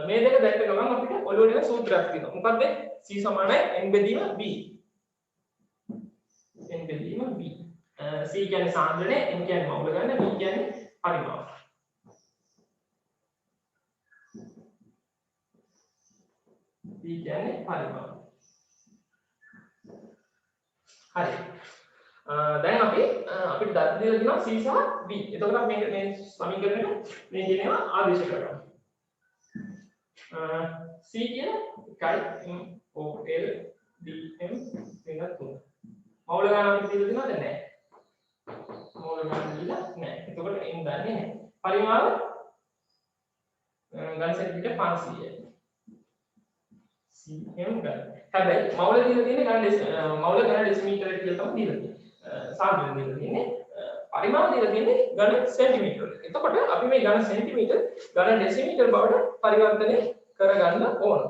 මේ දෙක දැක්ක ගමන් අපිට ඔළුවට එන සූත්‍රයක් තියෙනවා. මොකද්ද? C = n බෙදීම b. n බෙදීම b. C කියන්නේ සාන්ද්‍රණය, n කියන්නේ මවුල ගන්න, b කියන්නේ පරිමාණ. D කියන්නේ පරිමාව. හරි. දැන් අපිට දත් දීලා තියෙනවා C සහ B. එතකොට අපි මේ සමීකරණයට මේ කියනවා ආදේශ කරගන්න. C කියන එකයි OL DM වෙනත් තුන. මෞල ගාන අපිට දීලා තියෙනවද නැහැ? මෞල ගාන දීලා නැහැ. එතකොට n දන්නේ නැහැ. පරිමාව ගාන සෙන්ටිමීටර් 500යි. cm ගන්න. හැබැයි මෞල දීලා තියෙන්නේ මෞල ගාන ඩෙසිමීටර කියලා තමයි දීලා තියෙන්නේ. සාමාන්‍ය දීලා තියෙන්නේ පරිමාව දීලා තියෙන්නේ ඝන සෙන්ටිමීටර. එතකොට අපි මේ ඝන සෙන්ටිමීටර ඝන ඩෙසිමීටර බවට පරිවර්තනය කරගන්න ඕන.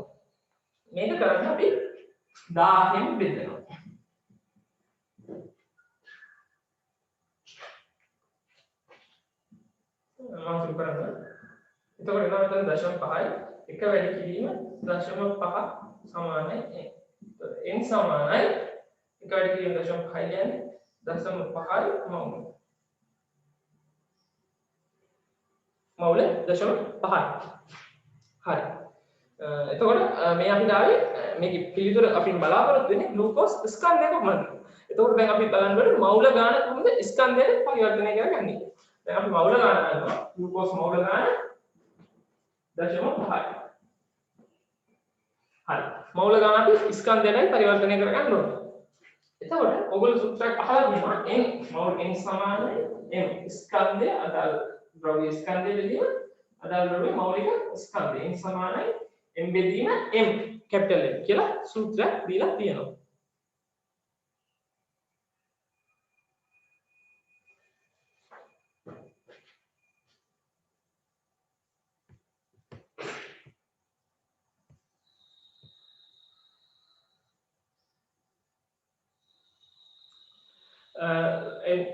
මේක කරන්න අපි 1000න් බෙදනවා. මම සුළු කරන්න. එතකොට එනවා මෙතන 0.5යි 1 වැඩි කිරීම 0.5 සමානයි n සමානයි 1 වැඩි කිරීම 0.5 කියන්නේ 0.5යි මෞල 0.5යි. හරි. එතකොට මේ අපි දාවේ මේකේ පිළිතුර අපි බලාපොරොත්තු වෙන්නේ ග්ලූකෝස් ස්කන්ධය කොහොමද? එතකොට දැන් අපි බලන්න ඕනේ මෞල ගාන කොහොමද ස්කන්ධයට පරිවර්තනය කරගන්නේ. දැන් අපි මෞල ගාන ගන්නවා ග්ලූකෝස් මෞල ගාන 0.5යි. හරි. මෞල ගාන අපි ස්කන්ධයට පරිවර්තනය කරගන්න ඕනේ. එතකොට ඔයගොල්ලෝ සූත්‍රයක් අහලා තියෙනවා n මෞල n සමානයි m ස්කන්ධය අදාළ ද්‍රව්‍ය ස්කන්ධය බෙදීම අදාළ ද්‍රව්‍ය මෞලික ස්කන්ධය n සමානයි m බෙදීම m කැපිටල් M කියලා සූත්‍රයක් දීලා තියෙනවා.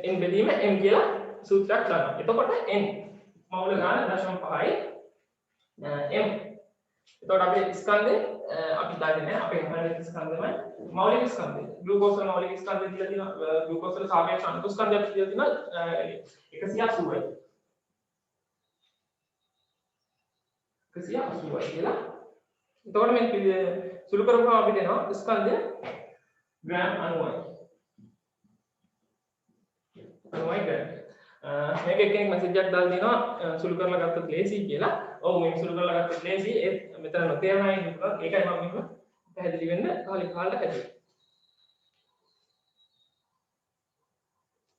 n බෙදීම m කියලා සූත්‍රයක් ගන්නවා. එතකොට n මෞල ගාන 0.5යි m. එතකොට අපේ ස්කන්ධේ අපි දන්නේ නැහැ අපේ මෞලික ස්කන්ධමයි මෞලික ස්කන්ධය. ග්ලූකෝස් වල මෞලික ස්කන්ධය දීලා තියෙනවා. ග්ලූකෝස් වල සාපේක්ෂ අණු ස්කන්ධයක් දීලා තියෙනවා 180යි. 180යි කියලා. එතකොට මේ සුළු කරපුවම අපිට එනවා ස්කන්ධය ග්‍රෑම් 90යි. මේක එක්කෙනෙක් මැසේජ් එකක් දාලා දිනවා සුළු කරලා ගත්තොත් ලේසි කියලා. ඔව් මේක සුළු කරලා ගත්තොත් ලේසි. ඒ මෙතන නොතේරෙනවා නේද? ඒකයි මම මෙහෙම පැහැදිලි වෙන්න කාලෙට හැදුවේ.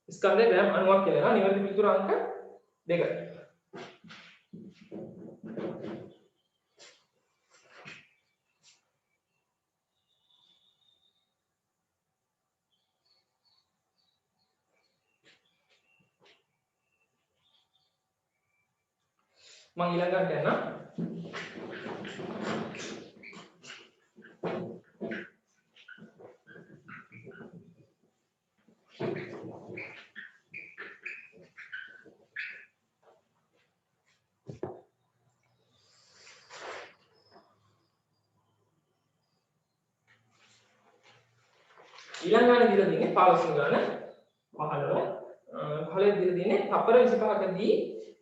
ස්කන්ධය ග්‍රෑම් 90ක් කියලා එනවා. නිවැරදි පිළිතුර අංක 2. මම ඊළඟට යනවා ඊළඟ ගාන දීලා තියෙන්නේ 15 ගාන 15 දීලා තියෙන්නේ තප්පර 25කදී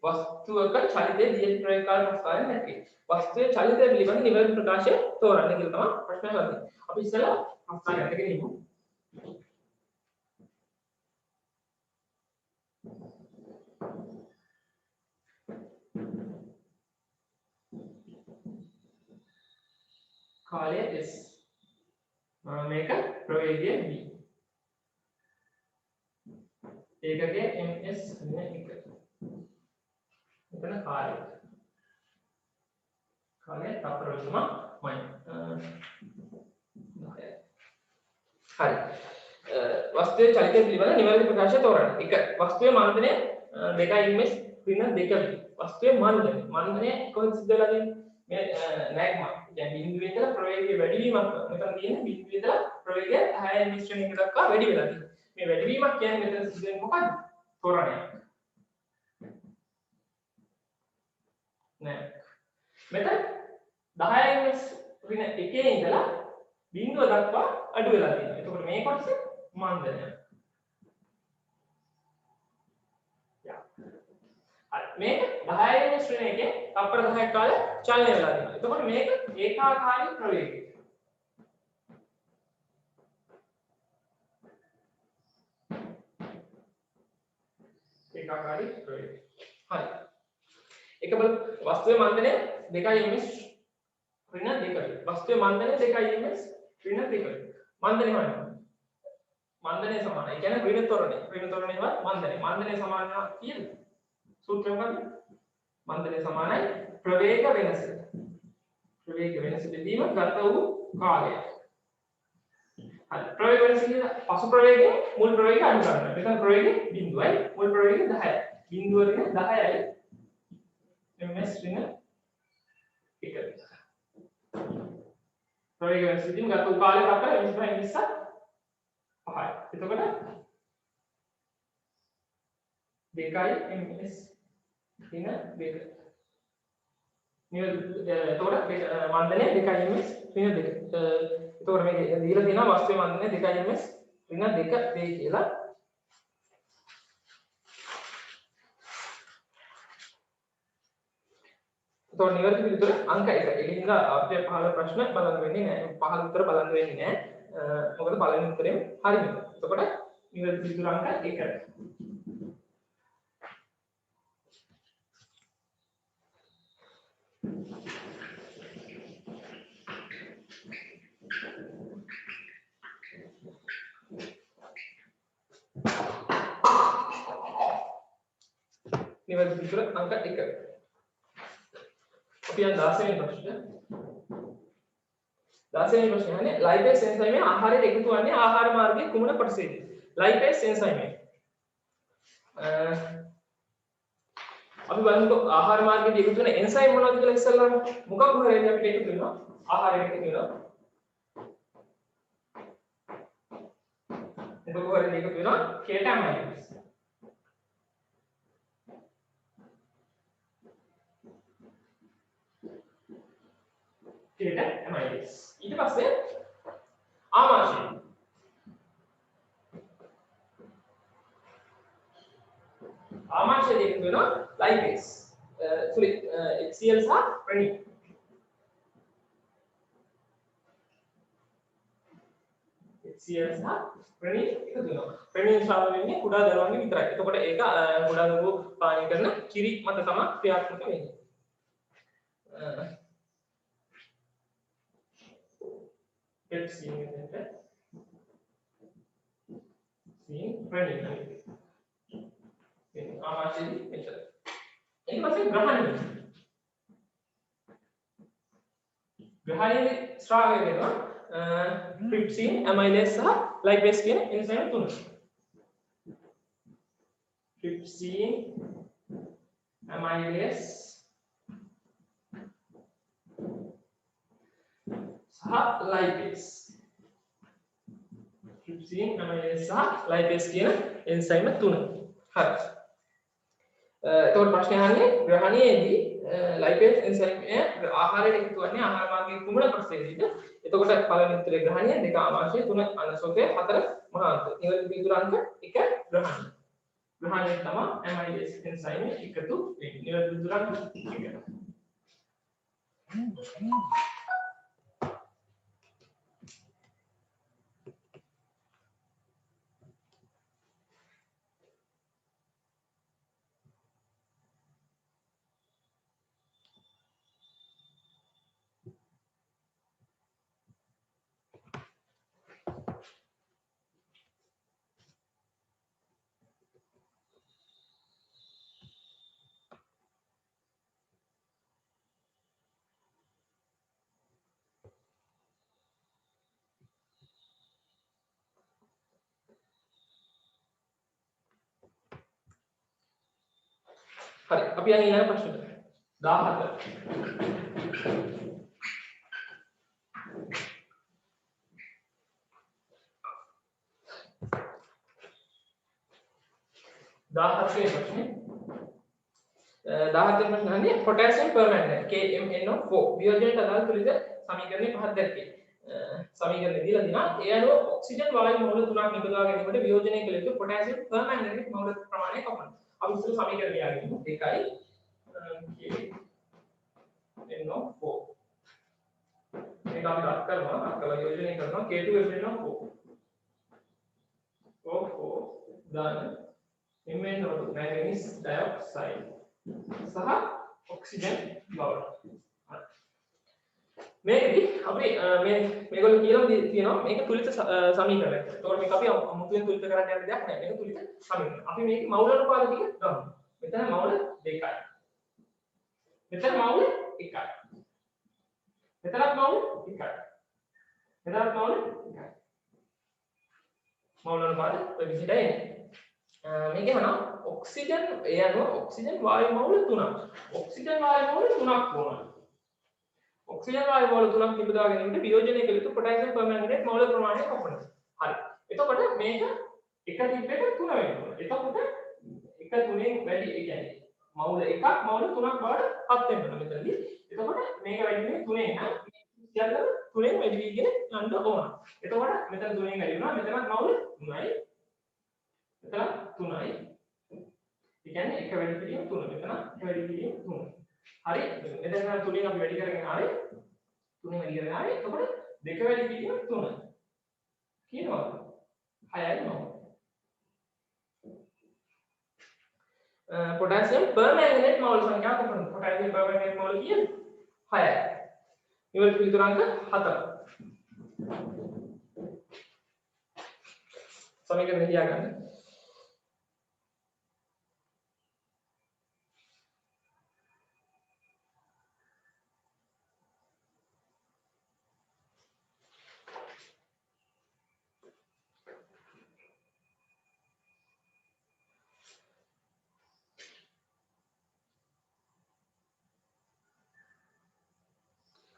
වස්තුවක චලිතයේ දිය ප්‍රයෝග කාල ප්‍රස්තාවයෙන් නැති. වස්තුවේ චලිතය පිළිබඳ නිවැරදි ප්‍රකාශය තෝරන්න කියලා තමයි ප්‍රශ්න කරන්නේ. අපි ඉස්සෙල්ලා ප්‍රස්තාවය අරගෙන ඉමු. කාලය S. මේක ප්‍රවේගය V. ඒකගේ ms වෙන එක. මෙතන කාලය තප්පර වලම මයි 10යි. හරි. වස්තුවේ චලිතය පිළිබඳ නිවැරදි ප්‍රකාශය තෝරන්න. 1. වස්තුවේ මන්දනය 2 ms ඍණ 2 වස්තුවේ මන්දනය කොහොමද සිද්ධ වෙලා තියෙන්නේ? මේ නැග්ම දැන් බිඳුවේ ඉඳලා ප්‍රවේගයේ වැඩිවීමක් මෙතන තියෙන බිඳුවේ ඉඳලා ප්‍රවේගය 6 මිශ්‍රණයක දක්වා වැඩි වෙලා තියෙනවා. මේ වැඩිවීමක් කියන්නේ මෙතන සිද්ධ වෙන්නේ මොකක්ද? ත්වරණයක්. නෑ. මෙතන 10 ms ඍණ 1 ඉඳලා බිඳුව දක්වා අඩු වෙලා තියෙනවා. එතකොට මේ කොටස මන්දනය. යා. හරි. මේක 10 ms ඍණ එකේ තප්පර 10ක් කාලයක් චලනය වෙලා තියෙනවා. එතකොට මේක ඒකාකාරී ප්‍රවේගය. ඒකාකාරී ප්‍රවේගය. හරි. එක බල වස්තුවේ මන්දනය 2 ms ඍණ 2. වස්තුවේ මන්දනය 2 ms ඍණ 2. මන්දනය හොයන්න. මන්දනය සමානයි. ඒ කියන්නේ ඍණ ත්වරණය. ඍණ ත්වරණයවත් මන්දනය. මන්දනය සමාන කීයද? සූත්‍රය මොකක්ද? මන්දනය සමානයි ප්‍රවේග වෙනස. ප්‍රවේග වෙනස බෙදීම ගත වූ කාලය. හරි. ප්‍රවේග වෙනස කියන පසු ප්‍රවේගයෙන් මුල් ප්‍රවේගය අඩු කරනවා. එතන ප්‍රවේගය බිඳුවයි මුල් ප්‍රවේගය 10යි. බිඳුව ඍණ 10යි. ms ඍණ 1. ප්‍රවේග වෙනස බෙදීම ගත වූ කාලය තප්පර 25 5යි. එතකොට 2යි ms ඍණ 2. එතකොට මන්දනය 2 ms ඍණ 2. එතකොට මේක දීලා තියෙනවා වස්තුවේ මන්දනය 2 ms ඍණ 2 වේ කියලා. එතකොට නිවැරදි පිළිතුර අංක 1. ඒකින්ද අපේ 15 ප්‍රශ්න බලන්න වෙන්නේ නැහැ. 15 උත්තර බලන්න වෙන්නේ නැහැ. මොකද පළවෙනි උත්තරේ හරියම. එතකොට නිවැරදි පිළිතුර අංක 1. නිවැරදි පිළිතුර අංක 1. අපි යන 16 වෙනි ප්‍රශ්නය. 16 වෙනි ප්‍රශ්නේ අහන්නේ ලයිපේස් එන්සයිමේ ආහාරයට එකතු වන්නේ ආහාර මාර්ගයේ කුමන කොටසේද? ලයිපේස් එන්සයිමේ අපි බලමුකෝ ආහාර මාර්ගයේ එකතු වෙන එන්සයිම් මොනවද කියලා ඉස්සෙල්ලාම මොකක් හොරේදී අපිට එකතු වෙනවා ආහාරයට එකතු වෙනවා මොකක් හොරේදී එකතු වෙනවා කෙටාමයින්ස් කෙටාමයින්ස් ඊට පස්සේ ආමාශය ආමාශයදී එකතු වෙනවා ලයිපේස් HCl සහ ප්‍රණීත HCl සහ ප්‍රණීත එකතු වෙනවා ප්‍රණීත ශ්‍රාව වෙන්නේ කුඩා දරුවන්ගේ විතරයි. එතකොට ඒක කුඩා දරුවෝ පානය කරන කිරි මත තමයි ක්‍රියාත්මක වෙන්නේ. HCl එකට සීන් ප්‍රණීත ආමාශයදී මෙච්චර. ඊට පස්සේ ග්‍රහණයේ ශ්‍රාවය වෙනවා ට්‍රිප්සින් ඇමයිලේස් සහ ලයිපේස් කියන එන්සයිම් තුන. ට්‍රිප්සින් ඇමයිලේස් සහ ලයිපේස්. ට්‍රිප්සින් ඇමයිලේස් සහ ලයිපේස් කියන එන්සයිම් තුන. හරි. එතකොට ප්‍රශ්නේ අහන්නේ ග්‍රහණයේදී ලයිපේස් එන්සයිම් ආහාරයට එකතු වන්නේ ආහාර මාර්ගයේ කුමන කොටසේදීද? එතකොට පළවෙනි උත්තරේ ග්‍රහණය, දෙක ආමාශය, තුන අනසෝකය, හතර මහාන්ත. නිවැරදි පිළිතුර අංක 1 ග්‍රහණය. ග්‍රහණය තමයි ඇමයිලේස් එන්සයිම් එකතු වෙන්නේ. නිවැරදි පිළිතුර අංක 1. හරි අපි යන්නේ ඊළඟ ප්‍රශ්නෙට 14 වෙනි ප්‍රශ්නේ 17 වෙනි ප්‍රශ්නේ අහන්නේ potassium permanganate KMnO4 වියෝජනයට අදාළ තුලිත සමීකරණය පහක් දැක්කේ සමීකරණය දීලා දිනා ඒ අනුව ඔක්සිජන් වායු මෝල 3ක් නිපදවා ගැනීමට වියෝජනය කළ යුතු potassium permanganate මෝල ප්‍රමාණය කොපමණද? අපි ඉස්සෙල්ලා සමීකරණය ලියාගමු. ඒකයි KNO4 මේක අපි රත් කරනවා රත් කරලා යෝජනය කරනවා K2SNO4 O4 දාන MnO2 manganese dioxide සහ ඔක්සිජන් බවට මේකදී අපි මේගොල්ලෝ කියලා තියෙනවා මේක තුලිත සමීකරණයක්. ඒතකොට මේක අපි අමුතුවෙන් තුලිත කරන්න යන්න දෙයක් නැහැ. මේක තුලිත සමීකරණ. අපි මේක මවුල අනුපාත ටික ගමු. මෙතන මවුල 2යි. මෙතන මවුල 1යි. මෙතනත් මවුල 1යි. මෙතනත් මවුල 1යි. මවුල අනුපාත ඔය විදිහට එන්නේ. මේක හන ඔක්සිජන් එයනවා ඔක්සිජන් වායු මවුල 3ක්. ඔක්සිජන් වායු මවුල 3ක් වුණා. ඔක්සිජන් වායු මෝල් 3ක් නිබදවා ගැනීමට වියෝජනය කළ යුතු පොටෑසියම් පර්මැංගනේට් මෝල් ප්‍රමාණය කොපමණද? හරි. එතකොට මේක එක තිබ්බේක 3 වෙනවා. එතකොට එක 3න් වැඩි ඒ කියන්නේ මෝල් 1ක් මෝල් 3ක් බවට පත් වෙනවා මෙතනදී. එතකොට මේක වැඩි වෙන්නේ 3ෙන් නම් සියල්ල 3ෙන් වැඩි වීගෙන යන්න ඕන. එතකොට මෙතන 3ෙන් වැඩි වෙනවා. මෙතනත් මෝල් 3යි. මෙතන 3යි. ඒ කියන්නේ එක වැඩි කිරීම 3. මෙතන එක වැඩි කිරීම 3. හරි එතන තුලින් අපි වැඩි කරගෙන ආවේ තුනෙන් වැඩි කරගෙන ආවේ එතකොට දෙක වැඩි කිරීම 3 කියනවා 6යි මම पोटेशियम परमैंगनेट मौल संख्या කොපමණද पोटेशियम परमैंगनेट मौल කියන්නේ 6යි නිවැරදි පිළිතුරාංක 4 සමීකරණය තියාගන්න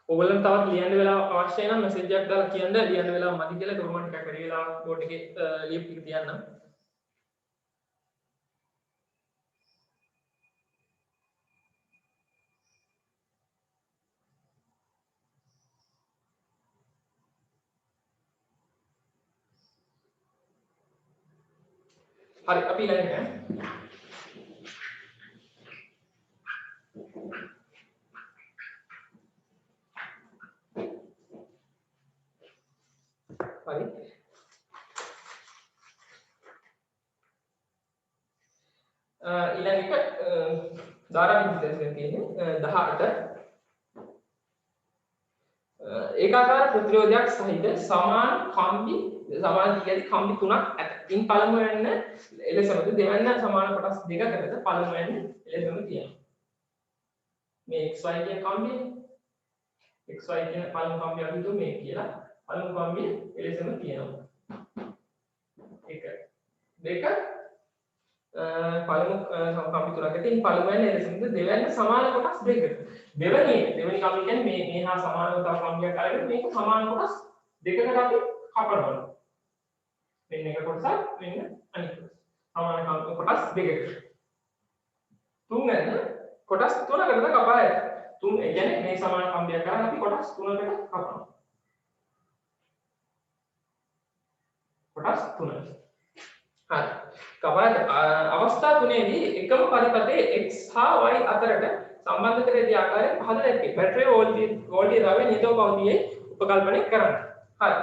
ඔයගොල්ලන් තවත් ලියන්න වෙලාව අවශ්‍ය නම් මෙසේජ් එකක් දාලා කියන්න ලියන්න වෙලාව මදි කියලා කමෙන්ට් එකක් හරි වෙලාව බෝඩ් එකේ ලියපු ටික තියන්න. හරි අපි ඊළඟට හරි ඊළඟට ධාරා විද්‍යාවෙන් තියෙන්නේ 18 ඒකාකාර ප්‍රතිරෝධයක් සහිත සමාන කම්බි සමාන කියන්නේ කම්බි තුනක් ඇත. ඉන් පළමුවෙන්න එලෙසමද දෙවැන්න සමාන කොටස් දෙකකට පළමුවෙන්න එලෙසම තියෙනවා. මේ xy කියන කම්බිය xy කියන පළමු කම්බිය අපි හිතුව මේ කියලා. පළමු කම්බිය එලෙසම තියෙනවා. එක දෙක පළමු කම්බි තුනකට ඉන් පළමුවෙන්න එලෙසමද දෙවැන්න සමාන කොටස් දෙකකට. දෙවෙනි කම්බිය කියන්නේ මේ හා සමානව තව කම්බියක් අරගෙන මේක සමාන කොටස් දෙකකට අපි කපනවා. මෙන්න එක කොටසක් මෙන්න අනිත් කොටස. සමාන කොටස් දෙකකට. තුන්වෙනි කොටස් තුනකට කපාය. තුන් ඒ කියන්නේ මේ සමාන කම්බියක් කරන් අපි කොටස් තුනකට කපනවා. කොටස් තුනකට. හරි. කපාය අවස්ථා තුනේදී එකම පරිපථයේ x හා y අතරට සම්බන්ධ කර ඇති ආකාරයෙන් පහළ දැක්වේ. බැටරියේ වෝල්ටේජ් ද්‍රව්‍ය නියතව පවතියේ උපකල්පනය කරන්න. හරි.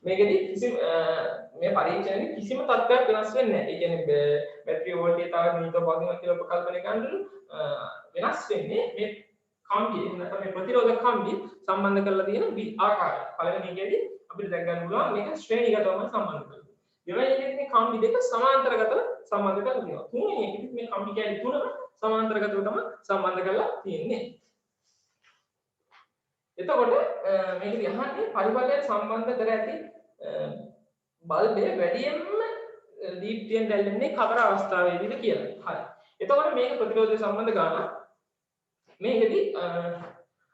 මේකෙදි කිසිම මේ පරීක්ෂණයේ කිසිම තත්ත්වයක් වෙනස් වෙන්නේ නැහැ. ඒ කියන්නේ බැටරියේ වෝල්ටේජ් ද්‍රව්‍ය නියතව පවතිනවා කියලා උපකල්පනය කරනකොට වෙනස් වෙන්නේ මේ කම්බිය නැත්නම් මේ ප්‍රතිරෝධක කම්බිය සම්බන්ධ කරලා තියෙන ආකාරය. පළවෙනි එකේදී අපිට දැක් ගන්න පුළුවන් මේක ශ්‍රේණිගතවම සම්බන්ධ කරලා. දෙවෙනි එකේදී මේ කම්බි දෙක සමාන්තරගතව සම්බන්ධ කරලා තියෙනවා. තුන්වෙනි එකේදී මේ කම්බි කැලි තුනම සමාන්තරගතව තමයි සම්බන්ධ කරලා තියෙන්නේ. එතකොට මේකදී අහන්නේ පරිබලයට සම්බන්ධ කර ඇති බල්බය වැඩියෙන්ම දීප්තියෙන් දැල්වෙන්නේ කවර අවස්ථාවේදීද කියලා. හරි. එතකොට මේක ප්‍රතිරෝධය සම්බන්ධ ගානක්. මේකෙදී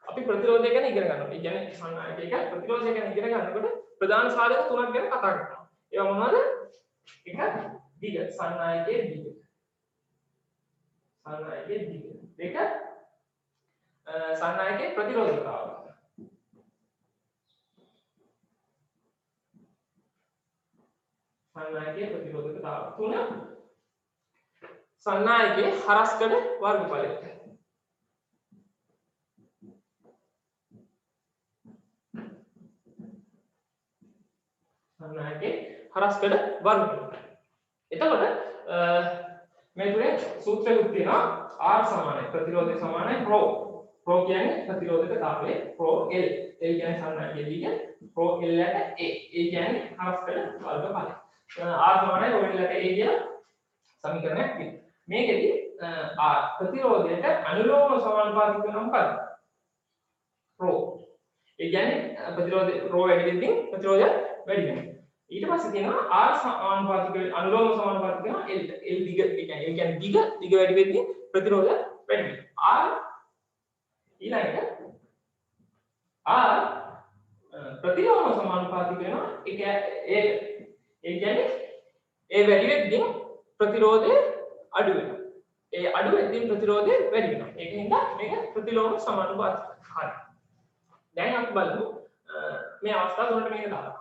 අපි ප්‍රතිරෝධය ගැන ඉගෙන ගන්නවා. ඒ කියන්නේ සාමාන්‍ය එක ප්‍රතිරෝධය ගැන ඉගෙන ගන්නකොට ප්‍රධාන සාධක තුනක් ගැන කතා කරනවා. ඒවා මොනවද? එක දිග සානායකයේ දිග. සානායකයේ දිග. දෙක සානායකයේ ප්‍රතිරෝධතාවය. සානායකයේ ප්‍රතිරෝධතාවය. තුන සන්නායකයේ හරස්කඩ වර්ගඵලය. සන්නායකයේ හරස්කඩ වර්ගඵලය. එතකොට මේ තුනේ සූත්‍රයක් තියෙනවා R සමානයි ප්‍රතිරෝධය සමානයි ρ. ρ කියන්නේ ප්‍රතිරෝධකතාවය, ρ L. L කියන්නේ සන්නායකයේ දිග, ρ L යට A. A කියන්නේ හරස්කඩ වර්ගඵලය. R සමානයි ρ L යට A කියලා සමීකරණයක් තියෙනවා. මේකෙදි ප්‍රතිරෝධයට අනුලෝම සමානුපාතික වෙනවා මොකක්ද? ρ. ඒ කියන්නේ ප්‍රතිරෝධය ρ වැඩි වෙද්දී ප්‍රතිරෝධය වැඩි වෙනවා. ඊට පස්සේ තියෙනවා R සමානුපාතික අනුලෝම සමානුපාතික වෙනවා L. L දිග ඒ කියන්නේ දිග වැඩි වෙද්දී ප්‍රතිරෝධය වැඩි වෙනවා. R ඊළඟට R ප්‍රතිලෝම සමානුපාතික වෙනවා. ඒ කියන්නේ ඒ වැඩි වෙද්දී ප්‍රතිරෝධය අඩු වෙනවා. ඒ අඩු වෙද්දී ප්‍රතිරෝධය වැඩි වෙනවා. ඒකින්ද මේක ප්‍රතිලෝම සමානුපාතික. හරි. දැන් අපි බලමු මේ අවස්ථා තුනට මේක දාලා.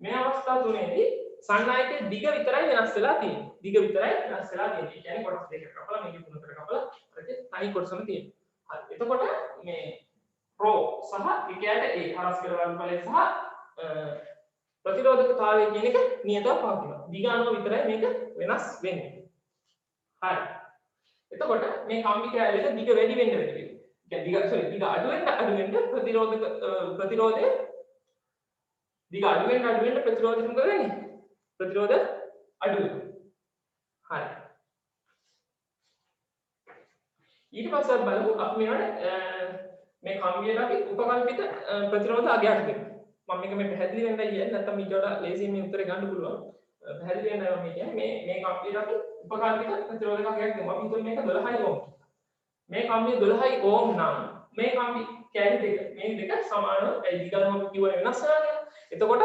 මේ අවස්ථා තුනේදී සන්නායකයේ දිග විතරයි වෙනස් වෙලා තියෙන්නේ. දිග විතරයි වෙනස් වෙලා තියෙන්නේ. ඒ කියන්නේ කොටස් දෙකකට කපලා මේක තුනකට කපලා අරක තනි කොටසම තියෙනවා. හරි. එතකොට මේ ρ සහ විකයට A හරස්කඩ වර්ගඵලය සහ ප්‍රතිරෝධකතාවය කියන එක නියතව පවතිනවා. දිග අනුව විතරයි මේක වෙනස් වෙන්නේ. හරි. එතකොට මේ කම්බි කැලේක දිග වැඩි වෙන්න වැඩි වෙනවා. කියන්නේ දිග අඩු වෙන්න ප්‍රතිරෝධය දිග අඩු වෙන්න ප්‍රතිරෝධය මොකද වෙන්නේ? ප්‍රතිරෝධ අඩු වෙනවා. හරි. ඊට පස්සේ බලමු අපි මේ කම්බියට අපි උපකල්පිත ප්‍රතිරෝධ අගයක් දෙමු. මම මේක මේ පැහැදිලි වෙන්නයි කියන්නේ නැත්නම් ඊට වඩා ලේසියෙන් මේ උත්තරේ ගන්න පුළුවන්. පැහැදිලි වෙන්න මම කියන්නේ මේ කම්බියට අපි උපකල්පිත ප්‍රතිරෝධක අගයක් දෙමු. අපි හිතුවේ මේක 12යි ඕම්. මේ කම්බිය 12යි ඕම් නම් මේ කම්බි කැලි දෙක මේ දෙක සමානව දිගම කිව්ව වෙනස් වෙනවා. එතකොට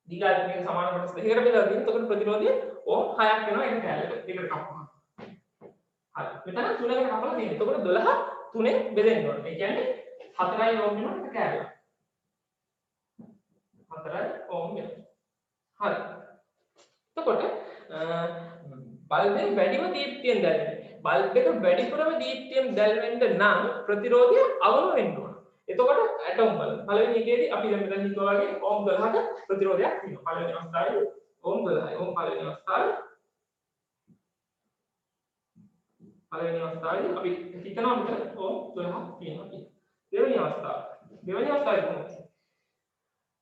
දිග අඩු මේක සමාන කොටස් දෙකකට බෙදලා දෙන්න. එතකොට ප්‍රතිරෝධය ඕම් 6ක් වෙනවා ඒක කැලේට දෙකට කපනවා. හරි. මෙතන 3කට කපලා තියෙනවා. එතකොට 12 3ෙන් බෙදෙන්න ඕනේ. ඒ කියන්නේ 4යි ඕම් වෙනවා එක කැලේ. 4යි ඕම් වෙනවා. හරි. එතකොට බල්බෙන් වැඩිම දීප්තියෙන් දැල්වෙන්නේ. බල්බ් එක වැඩිපුරම දීප්තියෙන් දැල්වෙන්න නම් ප්‍රතිරෝධය අවම වෙන්න ඕන. එතකොට ඇටෝම් බලන්න. පළවෙනි එකේදී අපි දැන් මෙතන හිතුවා වගේ ඕම් 12ක ප්‍රතිරෝධයක් තියෙනවා. පළවෙනි අවස්ථාවේ ඕම් 12යි. ඕම් පළවෙනි අවස්ථාවේ අපි හිතනවා මෙතන ඕම් 12ක් තියෙනවා කියලා. දෙවෙනි අවස්ථාවේ කොහොමද?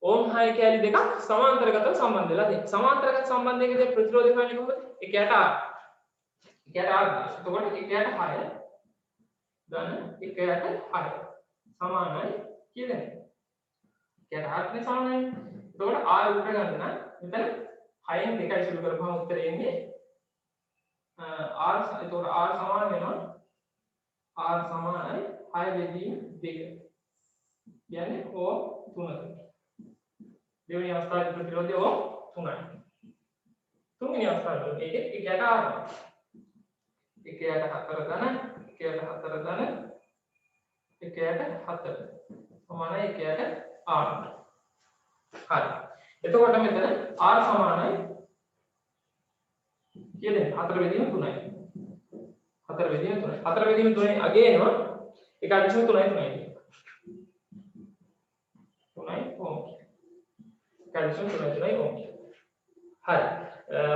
ඕම් 6 කැලි දෙකක් සමාන්තරගතව සම්බන්ධ වෙලා තියෙනවා. සමාන්තරගත සම්බන්ධයකදී ප්‍රතිරෝධය හොයන්නේ කොහොමද? එකයට R. එතකොට එකයට 6 ධන එකයට 6 සමානයි කියලා. එකයට 6 නේ සමානයි. එතකොට R උඩට ගන්න නම් මෙතන 6න් 2යි සුළු කරපුවම උත්තරේ එන්නේ R. එතකොට R සමාන වෙනවා R සමානයි 6 බෙදීම 2. කියන්නේ ඕම් 3ක. දෙවෙනි අවස්ථාවේ ප්‍රතිරෝධය ඕම් 3යි. තුන්වෙනි අවස්ථාවේ ඒකේ එකයට R. එකයට 4 ධන එකයට 4 ධන එකයට 4 සමානයි එකයට R. හරි. එතකොට මෙතන R සමානයි කියන්නේ 4 බෙදීම 3යි. 4 බෙදීම 3යි. 4 බෙදීම 3යි අගේ එනවා 1.3යි. 3යි ඕම්. 1.3යි ඕම්. හරි.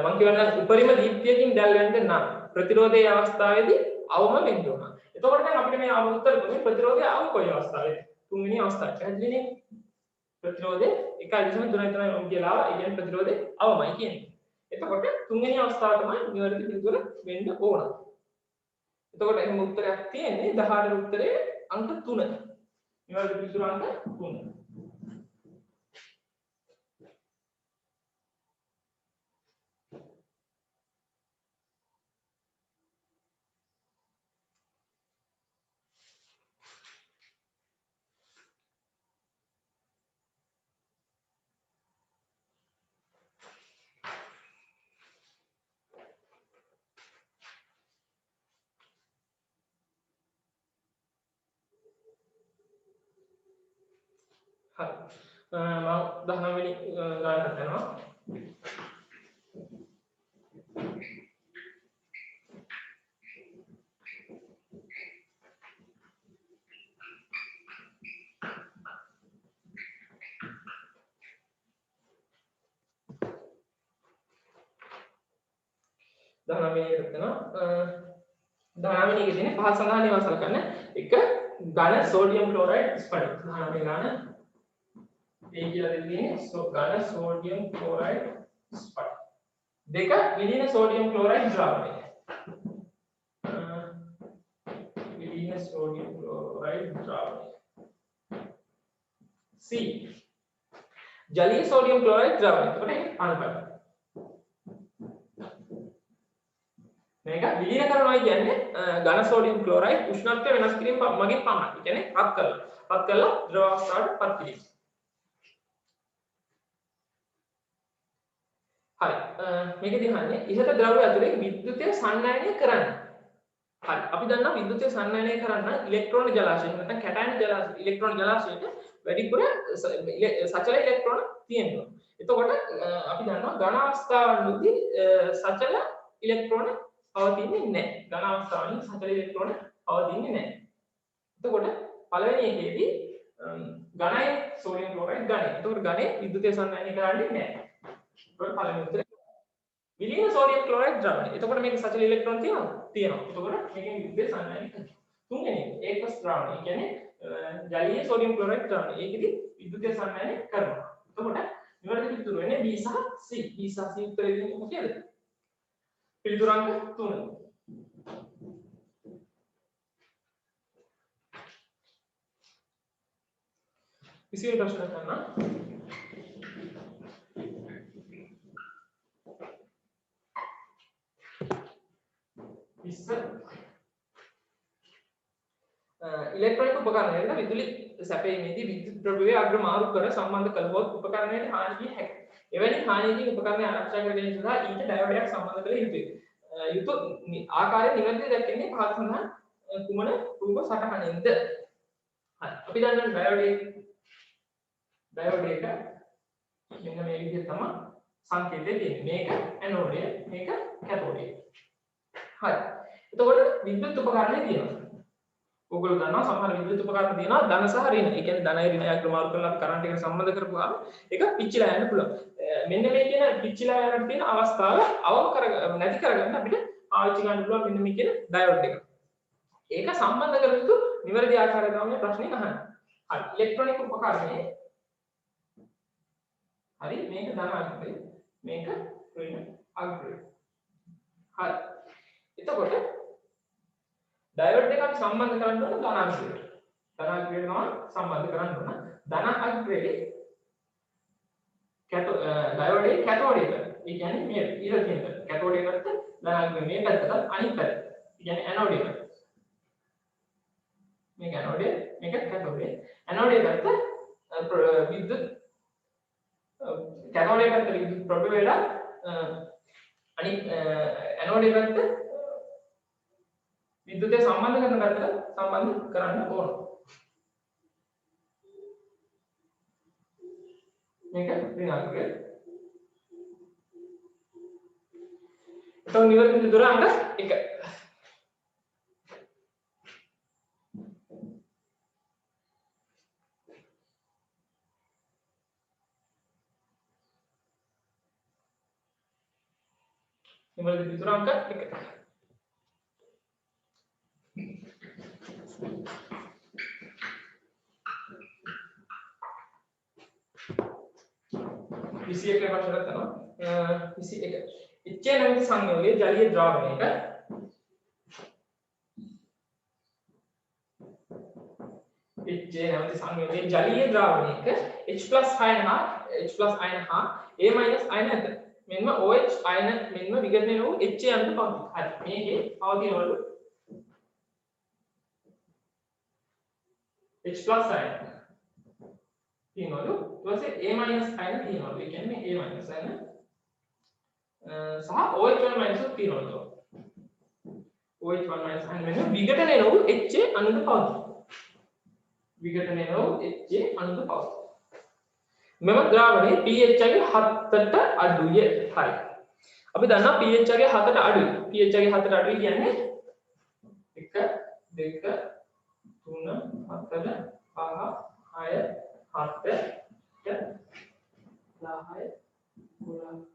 මම කියවනම් උපරිම දීප්තියකින් දැල්වෙන්න නම් ප්‍රතිරෝධයේ අවස්ථාවේදී අවම වෙන්න ඕන. එතකොට දැන් අපිට මේ උත්තර දුන්නේ ප්‍රතිරෝධය අවම කොයි අවස්ථාවේද? තුන්වෙනි අවස්ථාවේ. පැහැදිලිනේ? ප්‍රතිරෝධය 1.3යි ඕම් කියලා ඒ කියන්නේ ප්‍රතිරෝධය අවමයි කියන්නේ. එතකොට තුන්වෙනි අවස්ථාව තමයි නිවැරදි පිළිතුර වෙන්න ඕන. එතකොට එහෙම උත්තරයක් තියෙන්නේ 18 උත්තරේ අංක 3. නිවැරදි පිළිතුර අංක 3. හරි. මම 19 වෙනි ගානකට යනවා. 19 එකට දෙනවා 19 එකේ තියෙන පහ සඳහන් ඒවා සලකන්න එක ඝන සෝඩියම් ක්ලෝරයිඩ් ස්පටික 19 ගාන ඒ කියලා දෙන්නේ ඝන සෝඩියම් ක්ලෝරයිඩ් ස්පටික දෙක විලීන සෝඩියම් ක්ලෝරයිඩ් ද්‍රාවණය विलीन सोडियम क्लोराइड द्रावण C जलीय सोडियम क्लोराइड द्रावण එතකොට අනුපාත මේක විලීන කරනවා කියන්නේ ඝන සෝඩියම් ක්ලෝරයිඩ් උෂ්ණත්වය වෙනස් කිරීම මගින් පමණයි. ඒ කියන්නේ රත් කරලා ද්‍රව අවස්ථාවට පත් කිරීම. හරි. මේකදී අහන්නේ ඉහත ද්‍රව්‍ය ඇතුලේ විද්‍යුතය සංනයනය කරන්න. හරි. අපි දන්නවා විද්‍යුතය සංනයනය කරන්න ඉලෙක්ට්‍රෝන ජලාශය නැත්නම් කැටයන් ජලාශය ඉලෙක්ට්‍රෝන ජලාශයට වැඩිපුර සචල ඉලෙක්ට්‍රෝන තියෙනවා. එතකොට අපි දන්නවා ඝන අවස්ථාවන්වලදී සචල ඉලෙක්ට්‍රෝන පවතින්නේ නැහැ. ඝන අවස්ථාවලින් සචල ඉලෙක්ට්‍රෝන පවතින්නේ නැහැ. එතකොට පළවෙනි එකේදී ඝනයි සෝඩියම් ක්ලෝරයිඩ් ඝනයි. එතකොට ඝනේ විද්‍යුතය සංනයනය කරන්නේ නැහැ. එතකොට පළවෙනි උත්තරේ විලීන සෝඩියම් ක්ලෝරයිඩ් ද්‍රවණය. එතකොට මේක සචල ඉලෙක්ට්‍රෝන තියෙනවද? තියෙනවා. එතකොට මේකෙන් විද්‍යුතය සංනයනය කරනවා. තුන්වෙනි එක ඒකස් ද්‍රවණය. ඒ කියන්නේ ජලීය සෝඩියම් ක්ලෝරයිඩ් ද්‍රවණය. ඒකෙදි විද්‍යුතය සංනයනය කරනවා. එතකොට නිවැරදි පිළිතුර වෙන්නේ B සහ C. B සහ C උත්තරේ දෙන්නේ මොකද? පිළිතුර අංක 3. විසිවෙනි ප්‍රශ්න ගන්න. ඉලෙක්ට්‍රොනික උපකරණයකට විදුලි සැපයීමේදී විද්‍යුත් ප්‍රභවය අග්‍ර මාරු කර සම්බන්ධ කළහොත් උපකරණයට හානි විය හැකියි. එවැනි හානියකින් උපකරණය ආරක්ෂා කර ගැනීම සඳහා ඊට ඩයෝඩයක් සම්බන්ධ කළ යුතුය. ආකාරය නිවැරදිව දැක්වෙන්නේ පහත සඳහන් කුමන රූප සටහනින්ද? හරි. අපි දන්නවා ඩයෝඩ් එක මෙන්න මේ විදිහට තමයි සංකේතය තියෙන්නේ. මේක ඇනෝඩය, මේක කැතෝඩය. හරි. එතකොට විද්‍යුත් උපකරණ තියෙනවා. ඔයගොල්ලෝ දන්නවා සමහර විද්‍යුත් උපකරණ තියෙනවා ධන සහ ඍණ. ඒ කියන්නේ ධනයි ඍණයි අග්‍ර මාරු කරලා අපි කරන්ට් එකට සම්බන්ධ කරපුවාම ඒක පිච්චිලා යන්න පුළුවන්. මෙන්න මේ කියන පිච්චිලා යන තියෙන අවස්ථාව අවම නැති කරගන්න අපිට පාවිච්චි ගන්න පුළුවන් මෙන්න මේ කියන ඩයෝඩ් එක. ඒක සම්බන්ධ කර යුතු නිවැරදි ආකාරය තමයි ප්‍රශ්නේ අහන්නේ. හරි. ඉලෙක්ට්‍රොනික උපකරණයේ හරි මේක ධන අග්‍රය මේක ඍණ අග්‍රය. හරි. එතකොට ඩයෝඩ් එක අපි සම්බන්ධ කරන්න ඕන ධන අග්‍රයට. ධන අග්‍රයට තමයි සම්බන්ධ කරන්න ඕන. ධන අග්‍රයේ ඩයෝඩ් එක කැතෝඩ් එක. ඒ කියන්නේ මේ ඉර තියෙන කැතෝඩ් එකට ධන අග්‍රය මේ පැත්තට අනිත් පැත්ත. ඒ කියන්නේ ඇනෝඩ් එක. මේක ඇනෝඩ් එක මේක කැතෝඩ් එක. ඇනෝඩ් එක පැත්ත විද්‍යුත් කැතෝඩ් එක පැත්ත විද්‍යුත් ප්‍රභවය වල අනිත් ඇනෝඩ් එක පැත්ත විද්‍යුතය සම්බන්ධ කරන පැත්තට සම්බන්ධ කරන්න ඕන. මේක ඍණාංගය. එතකොට නිවැරදි පිළිතුර අංක 1. නිවැරදි පිළිතුර අංක 1. විසි එක ප්‍රශ්නයක් තමයි 21. ඉච්ඡේ නැමැති සංයෝගයේ ජලීය ද්‍රාවණයක ඉච්ඡේ නැමැති සංයෝගයේ ජලීය ද්‍රාවණයක H+ අයන හා A- අයන ඇත. මෙන්ම OH අයන මෙන්ම විඝටනය වූ HA අණු පවතී. හරි. මේකේ පවතිනවලු H+ අයන තියෙනවලු ඊට පස්සේ A- අයන තියෙනවලු. ඒ කියන්නේ A- අයන සහ OH1- තියෙනවලු. OH1- අයන මෙන්න විඝටනය වූ HA අණුද පවතී. විඝටනය වූ HA අණුද පවතී. මෙම ද්‍රාවණයේ pH ගේ 7ට අඩුය. හරි. අපි දන්නවා pH ගේ 7ට අඩුයි. pH ගේ 7ට අඩුයි කියන්නේ 1 2 3 4 5 6 7 10 11 12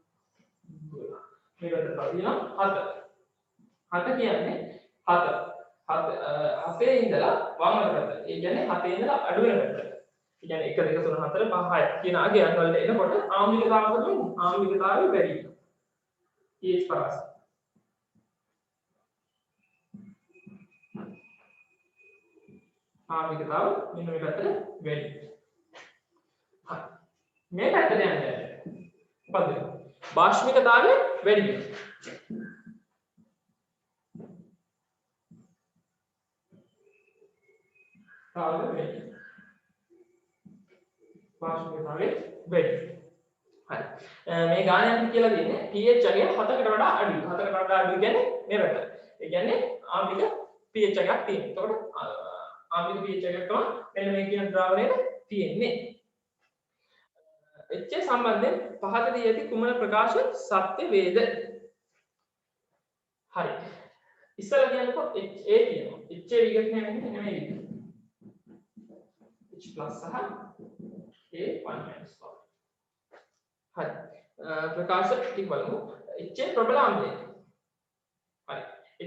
මේකට තියෙනවා 7. 7 කියන්නේ 7 7 ඉඳලා වම් අත පැත්ත. ඒ කියන්නේ 7 ඉඳලා අඩු වෙන පැත්ත. ඒ කියන්නේ 1 2 3 4 5 6 කියන අගයන් වලට එනකොට ආම්ලිකතාවය වැඩි වෙනවා. pH පරාස. ආම්ලිකතාව මෙන්න මේ පැත්තට වැඩි. හරි. මේ පැත්තට යන්නේ මොකද? බාෂ්මිකතාවය වැඩි වෙනවා. බාෂ්මිකතාවය වැඩි. හරි. මේ ගාණය අපි කියලා දෙන්නේ pH අගය 7කට වඩා අඩුයි. 7කට වඩා අඩුයි කියන්නේ මේ පැත්ත. ඒ කියන්නේ ආම්ලික pH එකක් තියෙනවා. එතකොට ආම්ලික pH එකක් තමයි මෙන්න මේ කියන ද්‍රාවණයට තියෙන්නේ. HA සම්බන්ධයෙන් පහත දී ඇති කුමන ප්‍රකාශ සත්‍ය වේද? හරි. ඉස්සෙල්ලා කියනකොට HA කියනවා. HA විගණනය වෙන්නේ නෙමෙයි. H+ සහ A 1 - 1. හරි. ප්‍රකාශ ටික බලමු. HA ප්‍රබල අම්ලය. හරි.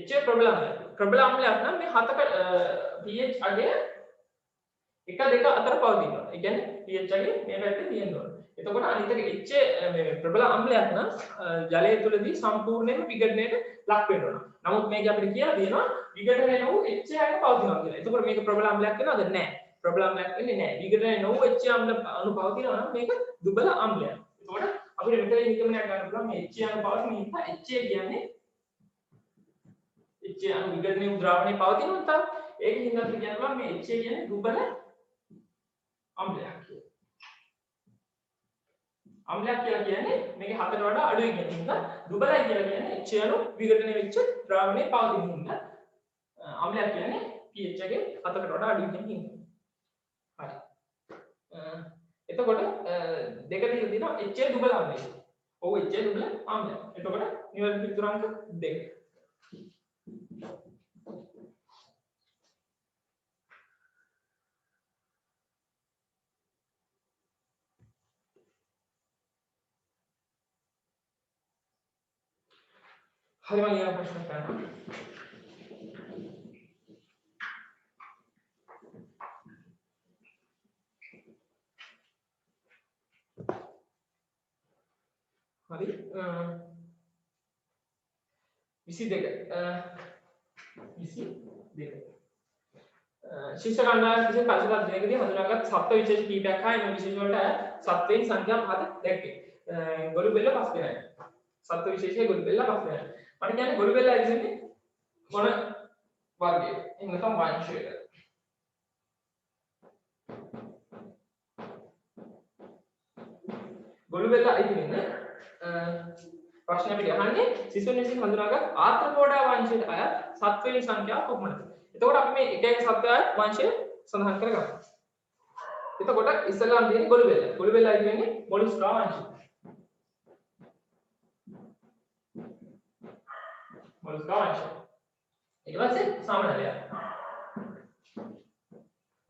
HA ප්‍රබල අම්ලය. ප්‍රබල අම්ලයක් නම් මේ 7ක pH අගය 1 2 අතර පවතිනවා. ඒ කියන්නේ pH අගය මේ පැත්තේ තියෙනවා. එතකොට අනිත් එක HA මේ ප්‍රබල අම්ලයක් නම් ජලය තුලදී සම්පූර්ණයෙන්ම විඝටනයට ලක් වෙනවා. නමුත් මේක අපිට කියලා දෙනවා විඝටනය නොවු HA අගය පවතිනවා කියලා. එතකොට මේක ප්‍රබල අම්ලයක් වෙනවද? නැහැ. ප්‍රබල අම්ලයක් වෙන්නේ නැහැ. විඝටනය නොවු HA අණු පවතිනවා නම් මේක දුබල අම්ලයක්. එතකොට අපිට මෙතන නිගමනයක් ගන්න පුළුවන් මේ HA අණු පවතින නිසා HA කියන්නේ HA අණු විඝටනය වූ ද්‍රාවණයේ පවතිනවා නම් ඒක හින්දා අපි කියනවා මේ HA කියන්නේ දුබල අම්ලයක් කියලා. අම්ලයක් කියලා කියන්නේ මේකේ 7ට වඩා අඩුයි කියන නිසා දුබලයි කියලා කියන්නේ HA අණු විඝටනය වෙච්ච ද්‍රාවණයේ පවතින නිසා අම්ලයක් කියන්නේ pH එකේ 7කට වඩා අඩුයි කියන හින්දා. හරි. එතකොට දෙක දීලා තියෙනවා HA දුබල අම්ලය. ඔව් HA දුබල අම්ලය. එතකොට නිවැරදි පිටුරංක 2. හරි මම ඊළඟ ප්‍රශ්න කරනවා. හරි 22 ශිෂ්‍ය කණ්ඩායම විසින් පරිසර අධ්‍යයනයේදී හඳුනාගත් සත්ත්ව විශේෂ කීපයක් හා එම විශේෂ වලට සත්ත්වයන් සංඛ්‍යා පහද දැක්කේ. ගොළු බෙල්ල 5 දෙනයි. සත්ත්ව විශේෂයේ ගොළු බෙල්ල 5 දෙනයි. මට කියන්නේ ගොළු බෙල්ල ඉන්නේ මොන වර්ගයේද? එහෙනම් නැත්නම් වංශයේද? ගොළු බෙල්ල ඉන්නේ ප්‍රශ්න අපිට අහන්නේ සිසුන් විසින් හඳුනාගත් ආර්ථ්‍රෝපෝඩා වංශයට අයත් සත්වයන් සංඛ්‍යාව කොපමණද? එතකොට අපි මේ එක එක සත්වයන් වංශය සඳහන් කරගමු. එතකොට ඉස්සෙල්ලාම තියෙන්නේ ගොළු බෙල්ල. ගොළු බෙල්ල කියන්නේ මොලුස්කා වංශය. මොලුස්කා වංශය. ඊට පස්සේ සාමනලය.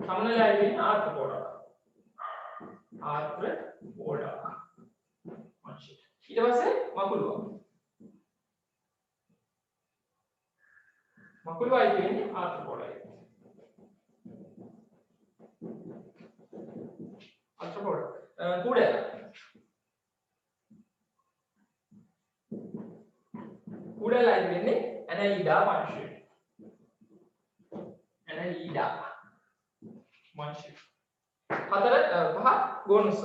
සාමනලය කියන්නේ ආර්ථ්‍රෝපෝඩා. ආර්ථ්‍රෝපෝඩා වංශය. ඊට පස්සේ මකුළුවා. මකුළුවා කියන්නේ ආර්ථ්‍රෝපෝඩයි. ආර්ථ්‍රෝපෝඩා. කුඩල. කුඩල කියන්නේ ඇනලීඩා වංශය. ඇනලීඩා වංශය. හතර පහ ගෝනුස.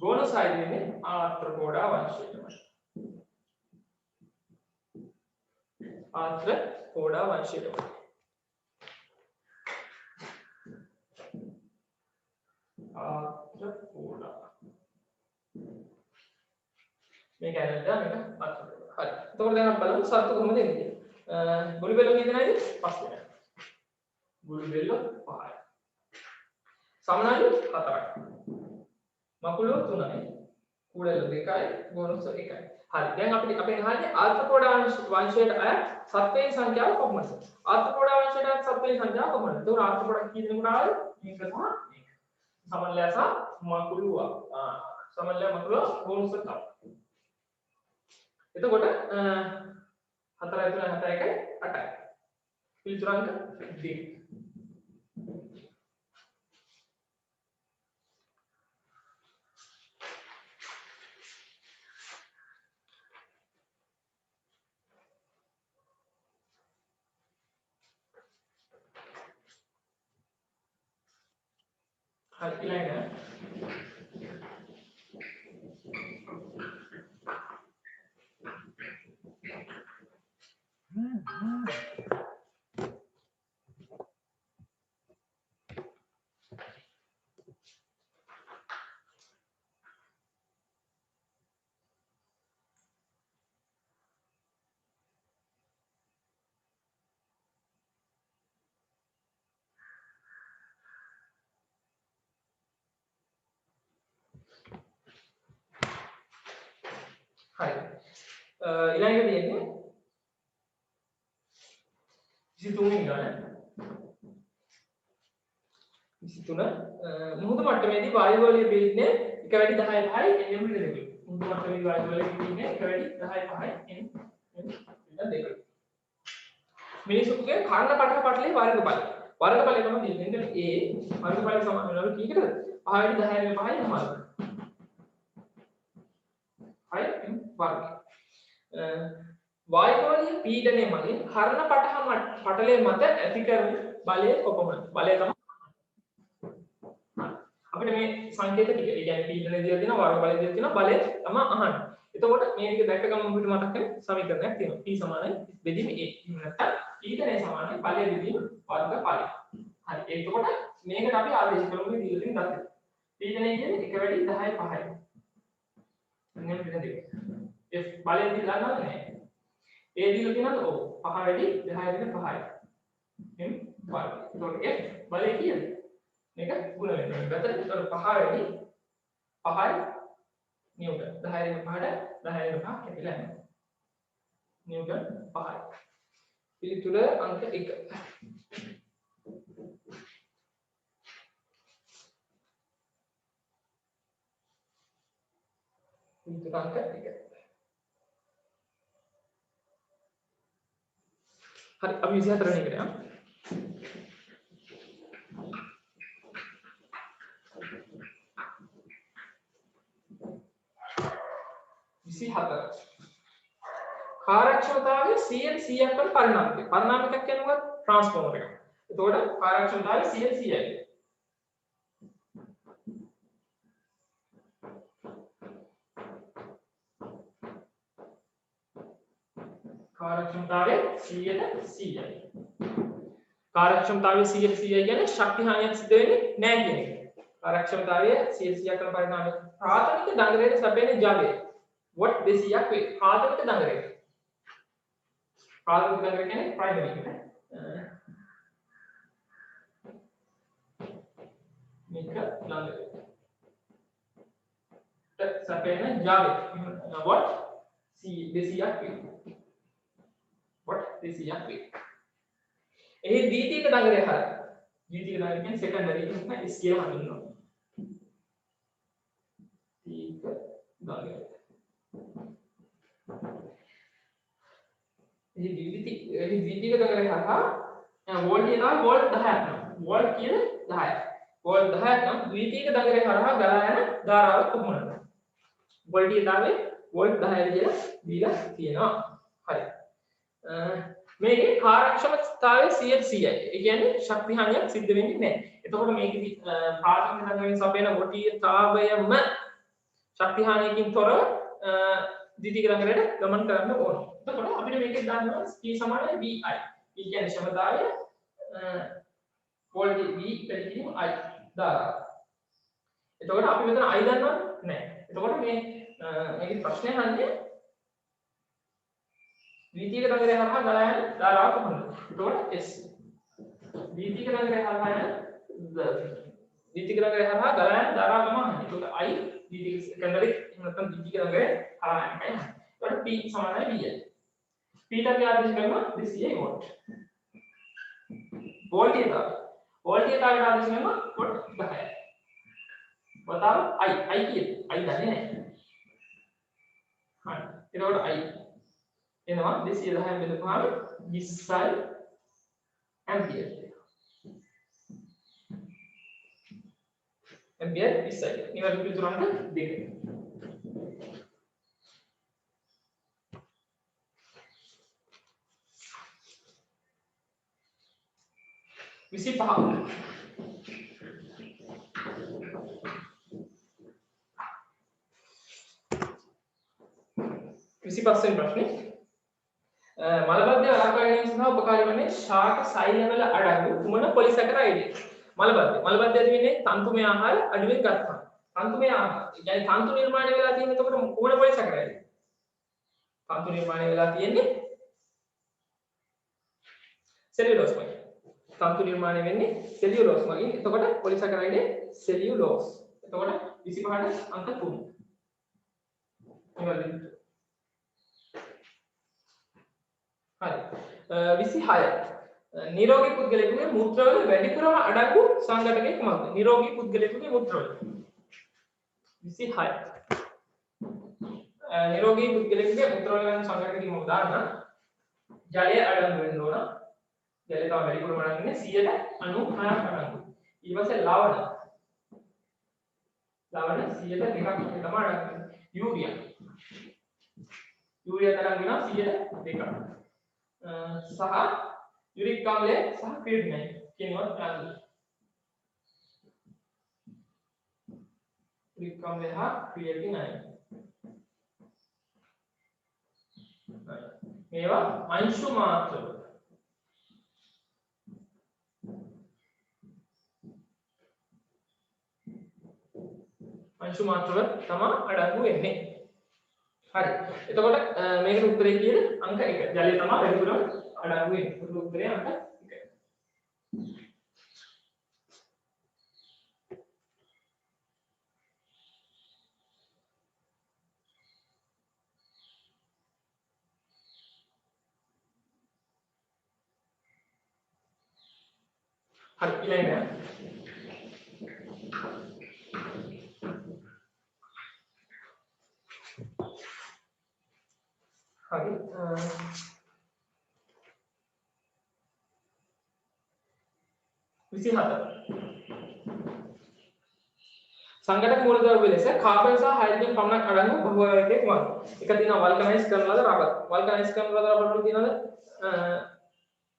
ගෝනුසයි කියන්නේ ආර්ථ්‍රෝපෝඩා වංශයටමයි. ආර්ථ්‍රෝපෝඩා වංශයටමයි. ආර්ථ්‍රෝපෝඩා. මේක ඇරෙද්දා මේක ආර්ථ්‍රෝපෝඩා. හරි. එතකොට දැන් අපි බලමු සත්තු කොහොමද එන්නේ කියලා. ගොළු බෙල්ල කී දෙනාද? 5 දෙනා. ගොළු බෙල්ල 5යි. සමනලු 4යි. මකුළු 3යි. කුඩල 2යි. ගෝනුස 1යි. හරි. දැන් අපිට අහන්නේ ආර්ථ්‍රෝපෝඩා වංශයට අයත් සත්වයන් සංඛ්‍යාව කොහොමද? ආර්ථ්‍රෝපෝඩා වංශයට අයත් සත්වයන් සංඛ්‍යාව කොහොමද? එතකොට ආර්ථ්‍රෝපෝඩා කී දෙනෙකුට ආවද? මේක තමයි මේක. සමනලය සහ මකුළුවා. සමනලය මකුළුවා ගෝනුස තමයි. එතකොට 4 3 7 1 8යි. පිළිතුරු අංක 2. හරි ඊළඟට හරි ඊළඟට තියෙන්නේ 23 වෙනි ගාන 23 මුහුදු මට්ටමේදී වායු ගෝලීය පීඩනය 1 වැඩි 10 5 nm දෙකයි. මුහුදු මට්ටමේදී වායු ගෝලීය පීඩනය 1 වැඩි 10 5 nm දෙකයි. මිනිසුන්ගේ කර්ණ පටහ පටලේ වර්ගඵලය. වර්ගඵලය තමයි දෙන්නේ. A වර්ගඵලය සමාන වෙනවා කීයකටද? 5 වැඩි 10 5 සමාන. 5 වර්ග. වායුගෝලීය පීඩනය මගින් කර්ණ පටහ පටලේ මත ඇති කරන බලය කොපමණද? බලය තමයි අපිට මේ සංකේත ටික. ඒ කියන්නේ පීඩනය දීලා තියෙනවා, වර්ගඵලය දීලා තියෙනවා, බලය තමයි අහන්නේ. එතකොට මේ ටික දැක්ක ගමන් අපිට මතක් වෙන සමීකරණයක් තියෙනවා. P සමානයි බෙදීම A. නැත්නම් පීඩනය සමානයි බලය බෙදීම වර්ගඵලය. හරි. එතකොට මේකට අපි ආදේශ කරමු දීලා තියෙන දත්ත. පීඩනය කියන්නේ 1 වැඩි 10 5යි. මෙන්න මෙතන දෙක. F බලය දීලා නැහැ. A දීලා තියෙනවද? ඔව්. 5 වැඩි 10 වැඩි 5යි. m වර්ග. එතකොට F බලය කියන්නේ මේක ගුණ වෙනවා. එතකොට 5 වැඩි 5යි නිව්ටන්. 10 වැඩි 5ට 10 වැඩි 5 කැපිලා යනවා. නිව්ටන් 5යි. පිළිතුර අංක 1. පිළිතුර අංක 1. හරි අපි 24 වෙනි එකට යමු. 24 කාර්යක්ෂමතාවය 100% වන පරිණාමයක්. පරිණාමයක් කියන්නේ මොකක්ද? ට්‍රාන්ස්ෆෝමර් එකක්. එතකොට කාර්යක්ෂමතාවය 100%යි. කාර්යක්ෂමතාවය 100%යි. කාර්යක්ෂමතාවය 100%යි කියන්නේ ශක්ති හානියක් සිදු වෙන්නේ නැහැ කියන එක. කාර්යක්ෂමතාවය 100% කරන පරිණාමයක්. ප්‍රාථමික දඟලයට සැපෙන ජවය what 200ක් වේ. ප්‍රාථමික දඟලයට. ප්‍රාථමික දඟලය කියන්නේ ප්‍රයිමරි එක. මේක දඟලයට. සැපෙන ජවය what 200ක් වේ. what 200ක් වේ. එහි ද්විතීයික දඟලය හරහා ද්විතීයික දඟලය කියන්නේ සෙකන්ඩරි එක නිසා S කියලා හඳුන්වනවා. ද්විතීයික දඟලය. එහි ද්විතීයික දඟලය හරහා වෝල්ට් එක තමයි වෝල්ට් 10ක් නම් වෝල්ට් කියන්නේ 10යි. වෝල්ට් 10ක් නම් ද්විතීයික දඟලය හරහා ගලා යන ධාරාව කොහොමද? වෝල්ට් එක දාවේ වෝල්ට් 10යි කියලා දීලා තියෙනවා. හරි. මේකේ කාර්යක්ෂමතාවය 100%යි. ඒ කියන්නේ ශක්ති හානියක් සිද්ධ වෙන්නේ නැහැ. එතකොට මේකෙදි ප්‍රාථමික දඟලෙන් සපයන වොටීයතාවයම ශක්ති හානියකින් තොරව ද්විතීයික දඟලයට ගමන් කරන්න ඕන. එතකොට අපිට මේකෙන් දාන්නවා P සමානයි VI. P කියන්නේ ක්ෂමතාවය වෝල්ට් V වැඩි කිරීම I ධාරාව. එතකොට අපි මෙතන I දන්නවද? නැහැ. එතකොට මේකේ ප්‍රශ්නේ අහන්නේ ද්විතීයික දඟලය හරහා ගලා යන ධාරාව කොහොමද? එතකොට S. ද්විතීයික දඟලය හරහා යන ද්විතීයික දඟලය හරහා ගලා යන ධාරාව තමයි. එතකොට I ද්විතීයික සෙකන්ඩරි එහෙම නැත්නම් ද්විතීයික දඟලය හරහා යන එකයි. එතකොට P සමානයි VI. P ට අපි ආදේශ කරනවා 200 වෝල්ට්. වෝල්ටීයතාවයට ආදේශ කරනවා වෝල්ට් 10යි. වතාව I කියන්නේ I දන්නේ නැහැ. හරි. එතකොට I එනවා 210න් බෙදපුවාම 20 ඇම්පියර්. ඇම්පියර් 20යි. නිවැරදි පිළිතුර අංක 2. විසි පහ පස්වෙනි ප්‍රශ්නේ මලබද්ධය වළක්වා ගැනීම සඳහා උපකාරී වන්නේ ශාක සෛලවල අඩංගු කුමන පොලිසැකරයිඩ්? මලබද්ධය ඇති වෙන්නේ තන්තුමය ආහාර අඩුවෙන් ගත්තාම. තන්තුමය ආහාර يعني තන්තු නිර්මාණය වෙලා තියෙන එතකොට කුමන පොලිසැකරයිඩ්? තන්තු නිර්මාණය වෙලා තියෙන්නේ සෙලියුලෝස් මගින්. තන්තු නිර්මාණය වෙන්නේ සෙලියුලෝස් මගින්. එතකොට පොලිසැකරයිඩ් සෙලියුලෝස්. එතකොට 25ට අංක 3. හරි 26 නිරෝගී පුද්ගලයෙකුගේ මූත්‍රවල වැඩිපුරම අඩංගු සංඝටකයේ කුමක්ද? නිරෝගී පුද්ගලයෙකුගේ මූත්‍රවල 26 නිරෝගී පුද්ගලයෙකුගේ මූත්‍රවල වෙන සංඝටකයේ උදාහරණ ජලය අඩංගු වෙන්න ඕන. ජලය තමයි වැඩිපුරම අඩංගුනේ 96ක් අඩංගු. ඊට පස්සේ ලවණ 100ට 2ක් තමයි අඩංගු. යූරියා තරම් වෙනවා 100ට 2ක්. සහ යුරික් අම්ලය සහ ක්‍රියටිනයින් කියනවා ගන්න. යුරික් අම්ලය සහ ක්‍රියටිනයින්. මේවා අංශු මාත්‍රවල. අංශු මාත්‍රවල තමයි අඩංගු වෙන්නේ. හරි. එතකොට මේකට උත්තරේ කියන්නේ අංක 1. ජලය තමයි වැඩිපුරම අඩංගු වෙන්නේ. ඒකට උත්තරේ අංක 1. හරි ඊළඟට හරි සංඝටක මූලද්‍රව්‍ය ලෙස කාබන් සහ හයිඩ්‍රජන් පමණක් අඩංගු බහුවර්ගයේ කුමක්ද? එක තියෙනවා වල්කනයිස් කරන ලද රබර්. වල්කනයිස් කරන ලද රබර් වල තියෙනවද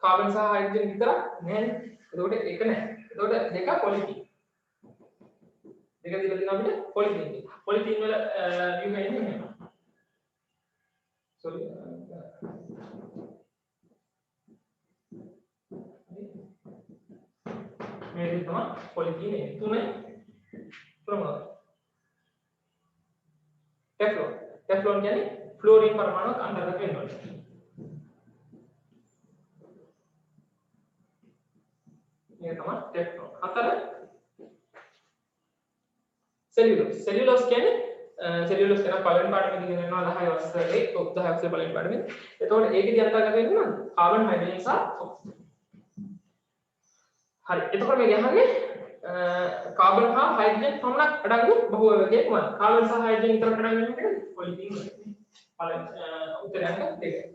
කාබන් සහ හයිඩ්‍රජන් විතරක් නෑනේ. එතකොට එක නෑ. එතකොට දෙක පොලිතීන්. දෙක දිග තියෙනවා අපිට පොලිතීන්. පොලිතීන් වල view එක එන්නේ මෙහෙම. sorry මේ තමයි පොලිතීන් එක. තුනේ ප්‍රමාණය. ටෙෆ්ලොන්. ටෙෆ්ලොන් කියන්නේ ෆ්ලෝරින් පරමාණුක අන්තර්ගත වෙනවා. මේක තමයි ටෙෆ්ලොන්. 4 සෙලියුලෝස්. සෙලියුලෝස් කියන්නේ සෙලියුලෝස් කියන පළවෙනි පාඩමේදී ඉගෙන ගන්නවා 10 වසරේ 10 වසරේ පළවෙනි පාඩමේ. එතකොට ඒකේදී අන්තර්ගත වෙන්නේ මොනවද? කාබන් හයිඩ්‍රජන් සහ ඔක්සිජන්. හරි. එතකොට මේ ගහන්නේ කාබන් හා හයිඩ්‍රජන් පමණක් අඩංගු බහුවර්ගයේ කුමක්ද? කාබන් සහ හයිඩ්‍රජන් විතරක් අඩංගු වෙන එකද? පොලිතීන් වල. පළවෙනි උත්තරය අංක 2.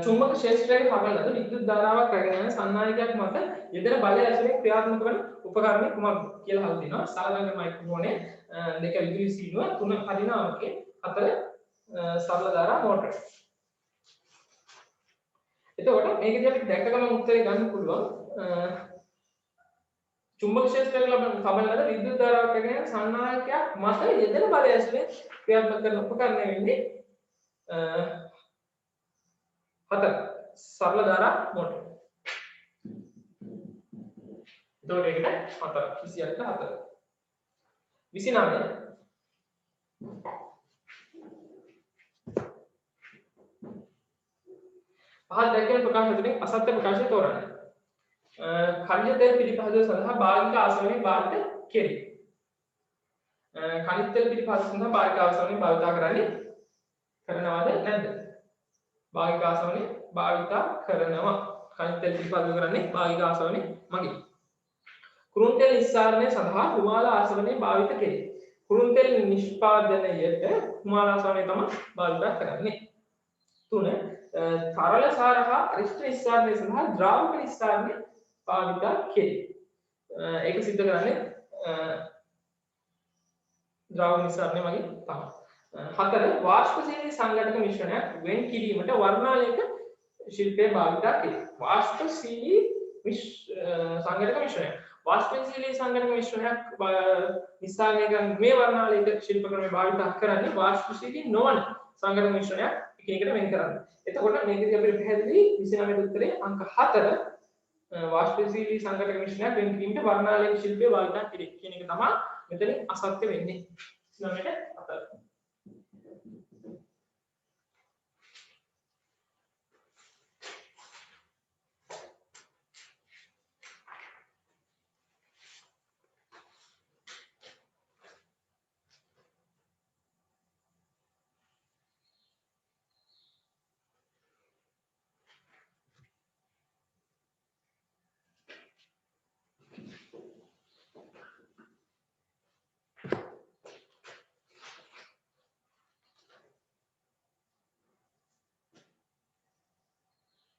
චුම්බක ක්ෂේත්‍රයේ පවරන ලද විද්‍යුත් ධාරාවක් රැගෙන යන සන්නායකයක් මත යෙදෙන බලය ඇසුරෙන් ක්‍රියාත්මක වන උපකරණය කුමක්ද කියලා අහලා තිනවා. සාධාරණ මයික්‍රෝෆෝනේ 2 විදුලි සීනුව 3 පරිණාමකේ 4 සරල ධාරා මෝටර. එතකොට මේකදී අපි දැක්ක ගමන් උත්තරේ ගන්න පුළුවන්. චුම්බක ක්ෂේත්‍රයේ ලබන පවරන ලද විද්‍යුත් ධාරාවක් රැගෙන යන සන්නායකයක් මත යෙදෙන බලය ඇසුරෙන් ක්‍රියාත්මක කරන උපකරණය වෙන්නේ 4 සරල ධාරා මෝටර. එතකොට ඒකට 4 28ට 4. 29 පහත් දැක්වෙන ප්‍රකාශ තුලින් අසත්‍ය ප්‍රකාශය තෝරන්න. කර්ජ තෙල් පිළිපහදුව සඳහා භාගික ආසනයේ භාවිත කෙරේ. කනිත් තෙල් පිළිපහසු සඳහා භාවික ආසවනේ භාවිත කරනවද නැද්ද? භාවික ආසවනේ භාවිත කරනවා. කනිත් තෙල් පිළිපහසු කරන්නේ භාවික ආසවනේ මගින්. කුරුණු තෙල් නිස්සාරණය සඳහා කුමාල ආසවනේ භාවිත කෙරේ. කුරුණු තෙල් නිෂ්පාදනයට කුමාල ආසවනේ තමයි භාවිත කරන්නේ. 3 තරල සාර හා අරිෂ්ඨ නිස්සාරණය සඳහා ද්‍රාවක නිස්සාරණය භාවිත කෙරේ. ඒක සිද්ධ කරන්නේ ද්‍රාවක නිස්සාරණය මගින් තමයි. 4 වාෂ්පශීලී සංඝටක මිශ්‍රණයක් වෙන් කිරීමට වර්ණාලයක ශිල්පයේ භාවිත කෙරේ. වාෂ්පශීලී සංඝටක මිශ්‍රණයක්. වාෂ්පශීලී සංඝටක මිශ්‍රණයක් නිස්සාරණය කරන මේ වර්ණාලයක ශිල්ප ක්‍රමය භාවිත කරන්නේ වාෂ්පශීලී නොවන සංඝටක මිශ්‍රණයක් එකිනෙකට වෙන් කරන්න. එතකොට මේකදී අපිට පැහැදිලි 29 උත්තරේ අංක 4 වාෂ්පශීලී සංඝටක මිශ්‍රණයක් වෙන් කිරීමට වර්ණාලයක ශිල්පයේ භාවිත කෙරේ කියන එක තමයි මෙතන අසත්‍ය වෙන්නේ. 29 4.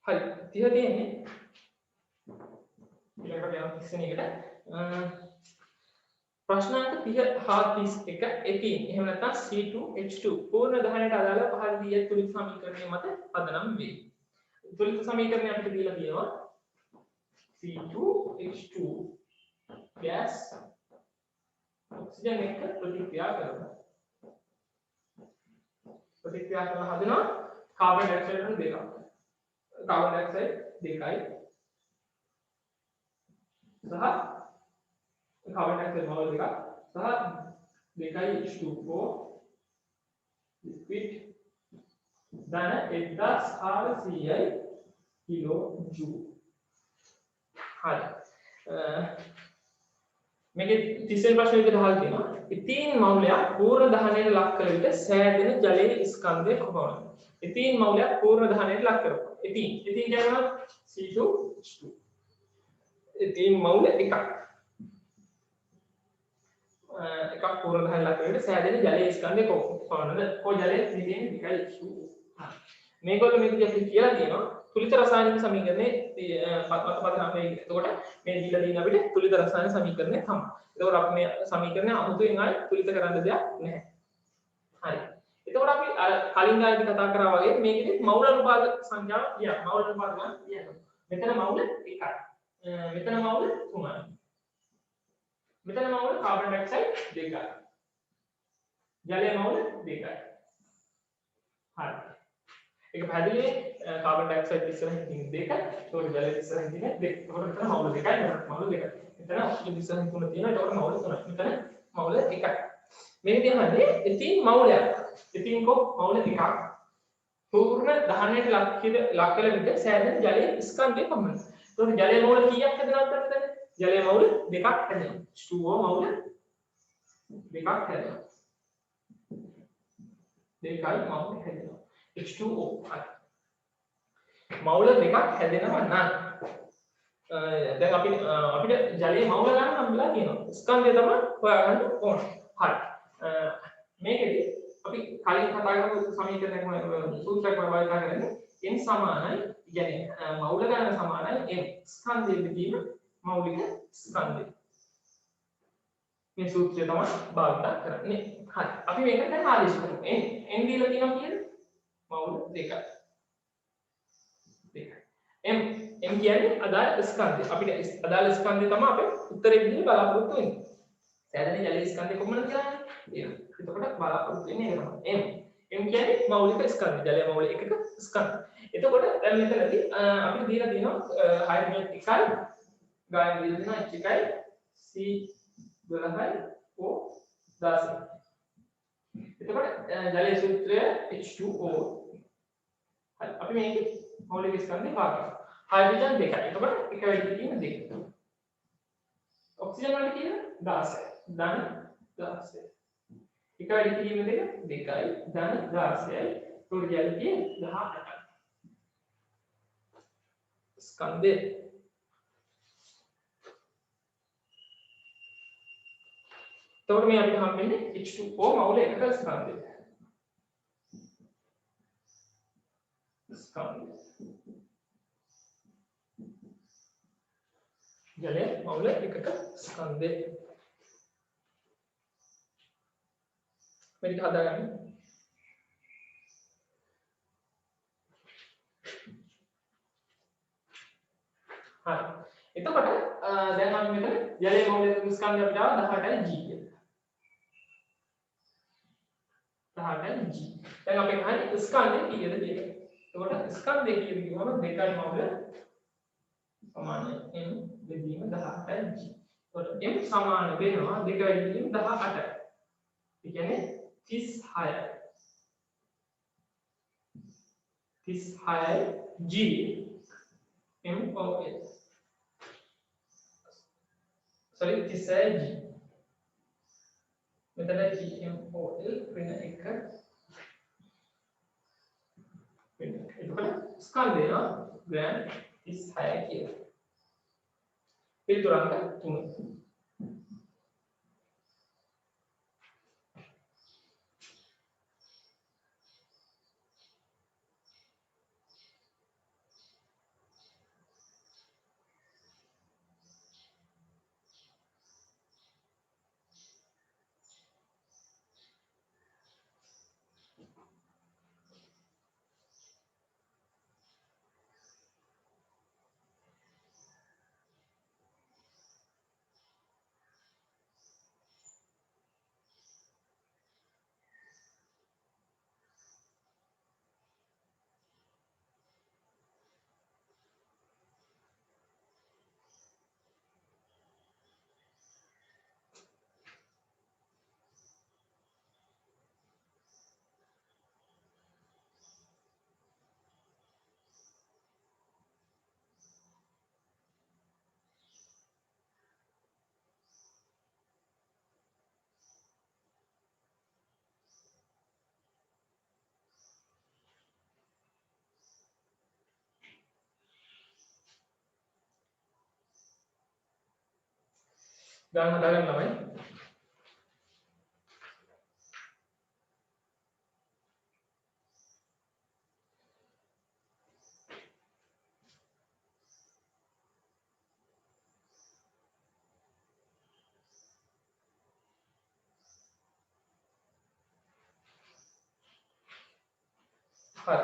හරි 30 තියෙන්නේ ඊළඟට යන 30 එකට ප්‍රශ්නාංක 30 හා 31 එකින් එහෙම නැත්නම් C2H2 පූර්ණ දහනයට අදාළ පහළ දී ඇති තුලිත සමීකරණය මත පදනම් වේ. තුලිත සමීකරණය අපිට දීලා තියෙනවා C2H2 gas ඔක්සිජන් එක්ක ප්‍රතික්‍රියා කරනවා. ප්‍රතික්‍රියා කරන හදනවා කාබන් ඩයොක්සයිඩ් දෙකක්. कार्बन डाइऑक्साइड देखाई सह कार्बन डाइऑक्साइड मॉल देखा सह देखाई H2O लिक्विड दाना 10 Ci किलो जूल. हां මේකේ 30 වෙනි ප්‍රශ්නේ විදිහට අහලා තියෙනවා. ඉතින් මවුලයක් පූර්ණ දහනයට ලක් කළ විට සෑදෙන ජලයේ ස්කන්ධය කොහොමද? ඉතින් මවුලයක් පූර්ණ දහනයට ලක් කරනවා. ඉතින් කියනවා C2H2. ඉතින් මවුල එකක් පූර්ණ දහනයට ලක් කළ විට සෑදෙන ජලයේ ස්කන්ධය කොහොමද? ජලයේ නිදෙන්නේ H2O. මේගොල්ලෝ මේකදී අපි කියලා තියෙනවා තුලිත රසායනික සමීකරණේ පදනමේ. එතකොට මේ දීලා තියෙන අපිට තුලිත රසායනික සමීකරණය තමයි. එතකොට අපි මේ සමීකරණය අමුතුවෙන් ආයි තුලිත කරන්න දෙයක් නැහැ. හරි. එතකොට අපි අර කලින් ආයතන කතා කරා වගේ මේකෙදි මවුල අනුපාත සංඛ්‍යාව කියන්න. මවුල අනුපාත ගන්න කියන්න. මෙතන මවුල 1යි. මෙතන මවුල 3යි. මෙතන මවුල කාබන් ඩයොක්සයිඩ් 2යි. ජලයේ මවුල 2යි. හරි. ඒක පැහැදිලි කාබන් ඩයොක්සයිඩ් ඉස්සරහින් තියෙන 2යි. ඒකට ජලයේ ඉස්සරහින් තියෙන 2. ඒකට මෙතන මවුල 2යි. මෙතන මවුල 2යි. මෙතන ඔක්සිජන් ඉස්සරහින් 3 තියෙනවා. ඒකට මවුල 3යි. මෙතන මවුල 1යි. මේ විදිහමනේ ඉතින් මවුලයක්. ඉතින් මවුල එකක් පූර්ණ දහනයට ලක් කළ විට සෑදෙන ජලයේ ස්කන්ධය කොහොමද? ඒතකොට ජලයේ මවුල කීයක් හැදෙනවද එතන? ජලයේ මවුල දෙකක් හැදෙනවා. H2O මවුල දෙකක් හැදෙනවා. දෙකයි මවුල හැදෙනවා. H2O හරි. මවුල දෙකක් හැදෙනවා නම් දැන් අපිට ජලයේ මවුල ගන්න හම්බලා තියෙනවා. ස්කන්ධය තමයි හොයාගන්න ඕනේ. හරි. මේකෙදි අපි කලින් කතා කරපු සමීකරණයක් සූත්‍රයක් වලට කරන්නේ n සමානයි කියන්නේ මවුල ගණන සමානයි m ස්කන්ධය විදින මෞලික ස්කන්ධය. මේ සූත්‍රය තමයි භාවිත කරන්නේ. හරි. අපි මේක දැන් ආදේශ කරමු. n දීලා තියෙනවා කියන්නේ මවුල දෙකයි. m කියන්නේ අදාළ ස්කන්ධය. අපිට අදාළ ස්කන්ධය තමයි අපේ උත්තරේ විදිහට බලාපොරොත්තු වෙන්නේ. සෑදෙන ජලයේ ස්කන්ධය කොහොමද කියන්නේ? ඒක. එතකොට බලාපොරොත්තු වෙන්නේ ඒක තමයි. m කියන්නේ මෞලික ස්කන්ධ. ජලයේ මෞල එකක ස්කන්ධ. එතකොට දැන් මෙතනදී අපිට දීලා තියෙනවා හයිඩ්‍රජන් 1යි ගායන දීලා තියෙනවා 1යි C12යි O10. එතකොට ජලයේ සූත්‍රය H2O. හරි. අපි මේකේ මෞලික ස්කන්ධේ පාගමු. හයිඩ්‍රජන් 2යි. එතකොට එක වෙලෙදී තියෙන 2. ඔක්සිජන් වලට තියෙන 16. ධන 16. එක වැඩි කිරීම දෙක 2යි ධන 16යි උඩ යන්නේ 18යි ස්කන්ධය එතකොට මේ අපිට හම්බෙන්නේ H2O මවුල එකක ස්කන්ධය ජලය මවුල එකක ස්කන්ධය මේක හදාගන්න හරි එතකොට දැන් අපි මෙතන ජලයේ මවුල එකක ස්කන්ධය අපිට ආව 18යි G කියලා 18යි G දැන් අපි අහන්නේ ස්කන්ධය කීයද කියලා එතකොට ස්කන්ධය කීයද කියවම 2යි මවුල සමානයි m බෙදීම 18යි G එතකොට m සමාන වෙනවා 2 වැඩි කිරීම 18යි ඒ කියන්නේ 36යි G MOL sorry 36යි G මෙතන GMOL වෙන එක එතකොට ස්කන්ධය ග්‍රෑම් 36යි කියලා පිළිතුරක් 3 ගාන හදාගන්න ළමයි හරි